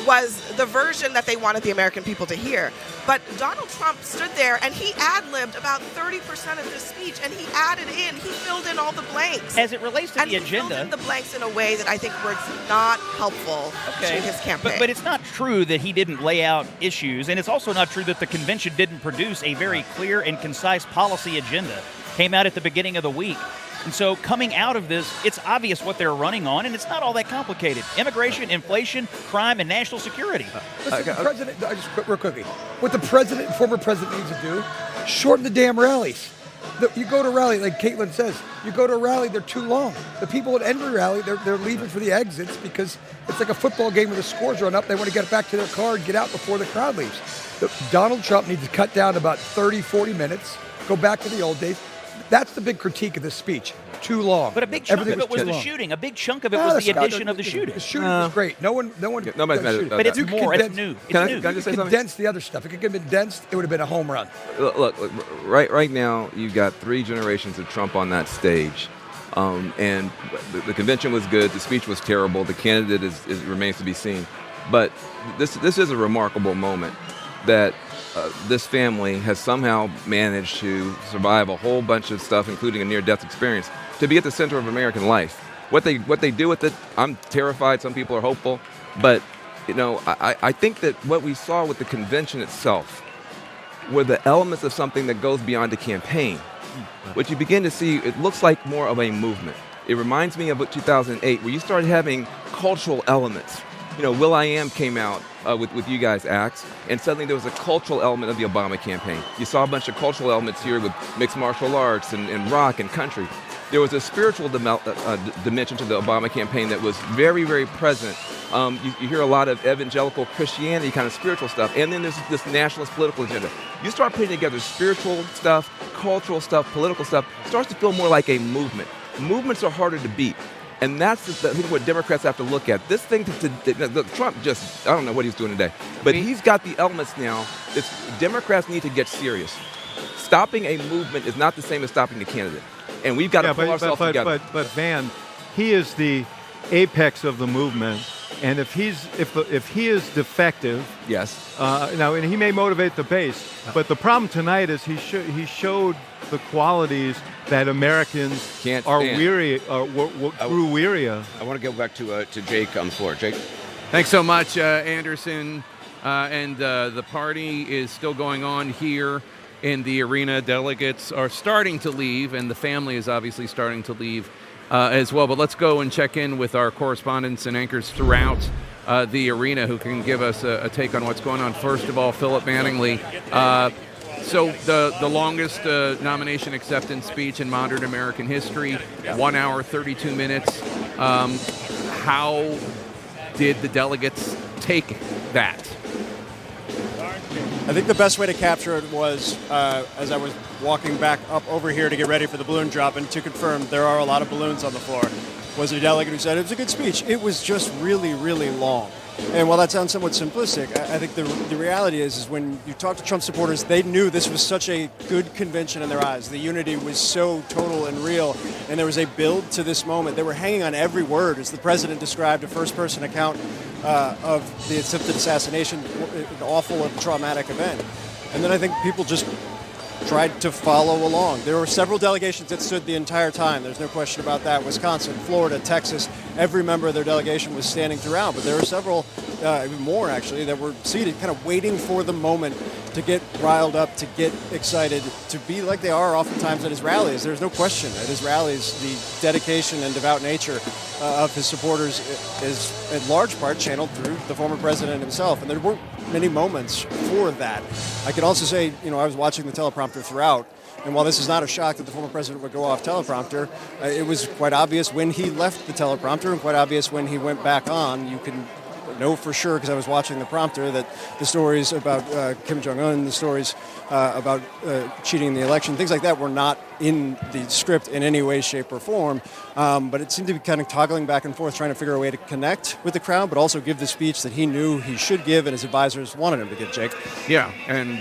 was the version that they wanted the American people to hear. But Donald Trump stood there and he ad-libbed about 30% of the speech, and he filled in all the blanks. As it relates to the agenda. He filled in the blanks in a way that I think was not helpful to his campaign. But it's not true that he didn't lay out issues, and it's also not true that the convention didn't produce a very clear and concise policy agenda. Came out at the beginning of the week. And so coming out of this, it's obvious what they're running on, and it's not all that complicated. Immigration, inflation, crime, and national security. Listen, the president, real quickly, what the president and former president needs to do, shorten the damn rallies. You go to a rally, like Caitlin says, you go to a rally, they're too long. The people at every rally, they're leaving for the exits because it's like a football game where the scores run up. They want to get back to their car and get out before the crowd leaves. Donald Trump needs to cut down to about 30, 40 minutes, go back to the old days. That's the big critique of this speech. Too long. But a big chunk of it was the shooting. A big chunk of it was the addition of the shooting. The shooting was great. No one. Nobody's mad about but it's more. It's new. Can I just say something? Condense the other stuff. If it could have been condensed, it would have been a home run. Look, right now, you've got 3 generations of Trump on that stage. And the convention was good. The speech was terrible. The candidate remains to be seen. But this is a remarkable moment that this family has somehow managed to survive a whole bunch of stuff, including a near-death experience, to be at the center of American life. What they do with it, I'm terrified. Some people are hopeful. But, I think that what we saw with the convention itself were the elements of something that goes beyond the campaign. What you begin to see, it looks like more of a movement. It reminds me of 2008, where you started having cultural elements. Will.i.am came out with You Guys acts, and suddenly there was a cultural element of the Obama campaign. You saw a bunch of cultural elements here with mixed martial arts and rock and country. There was a spiritual dimension to the Obama campaign that was very, very present. You hear a lot of evangelical Christianity kind of spiritual stuff, and then there's this nationalist political agenda. You start putting together spiritual stuff, cultural stuff, political stuff, it starts to feel more like a movement. Movements are harder to beat. And that's what Democrats have to look at. This thing, Trump I don't know what he's doing today. But he's got the elements now. Democrats need to get serious. Stopping a movement is not the same as stopping the candidate. And we've got to pull ourselves together. But Van, he is the apex of the movement. And if he is defective, yes. And he may motivate the base, but the problem tonight is he showed the qualities that Americans are weary, grew weary of. I want to go back to Jake on the floor. Jake, thanks so much, Anderson. And the party is still going on here in the arena. Delegates are starting to leave, and the family is obviously starting to leave as well. But let's go and check in with our correspondents and anchors throughout the arena who can give us a take on what's going on. First of all, Philip Manningly, So the longest nomination acceptance speech in modern American history, 1 hour, 32 minutes. How did the delegates take that? I think the best way to capture it was as I was walking back up over here to get ready for the balloon drop, and to confirm there are a lot of balloons on the floor, was a delegate who said it was a good speech. It was just really, really long. And while that sounds somewhat simplistic, I think the reality is when you talk to Trump supporters, they knew this was such a good convention in their eyes. The unity was so total and real, and there was a build to this moment. They were hanging on every word as the president described a first-person account of the attempted assassination, an awful and traumatic event. And then I think people just tried to follow along. There were several delegations that stood the entire time. There's no question about that. Wisconsin, Florida, Texas, every member of their delegation was standing throughout. But there were several, even more actually, that were seated, kind of waiting for the moment to get riled up, to get excited, to be like they are oftentimes at his rallies. There's no question at his rallies, the dedication and devout nature of his supporters is in large part channeled through the former president himself. And there weren't many moments for that. I could also say, I was watching the teleprompter throughout, and while this is not a shock that the former president would go off teleprompter, it was quite obvious when he left the teleprompter and quite obvious when he went back on. You can know for sure, because I was watching the prompter, that the stories about Kim Jong-un, the stories about cheating in the election, things like that were not in the script in any way, shape, or form. But it seemed to be kind of toggling back and forth, trying to figure a way to connect with the crowd, but also give the speech that he knew he should give and his advisors wanted him to give, Jake. Yeah, and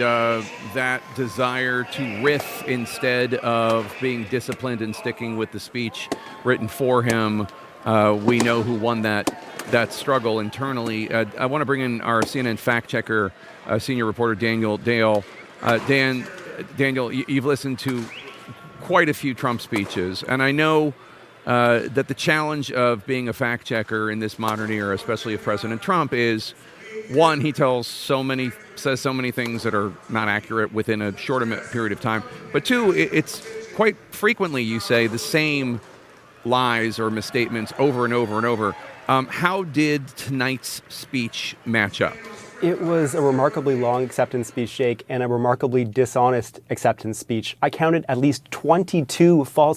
that desire to riff instead of being disciplined and sticking with the speech written for him, we know who won that struggle internally. I want to bring in our CNN fact checker, senior reporter Daniel Dale. Daniel, you've listened to quite a few Trump speeches, and I know that the challenge of being a fact checker in this modern era, especially of President Trump, is one, he says so many things that are not accurate within a short period of time. But two, it's quite frequently you say the same lies or misstatements over and over and over. How did tonight's speech match up? It was a remarkably long acceptance speech, Jake, and a remarkably dishonest acceptance speech. I counted at least 22 false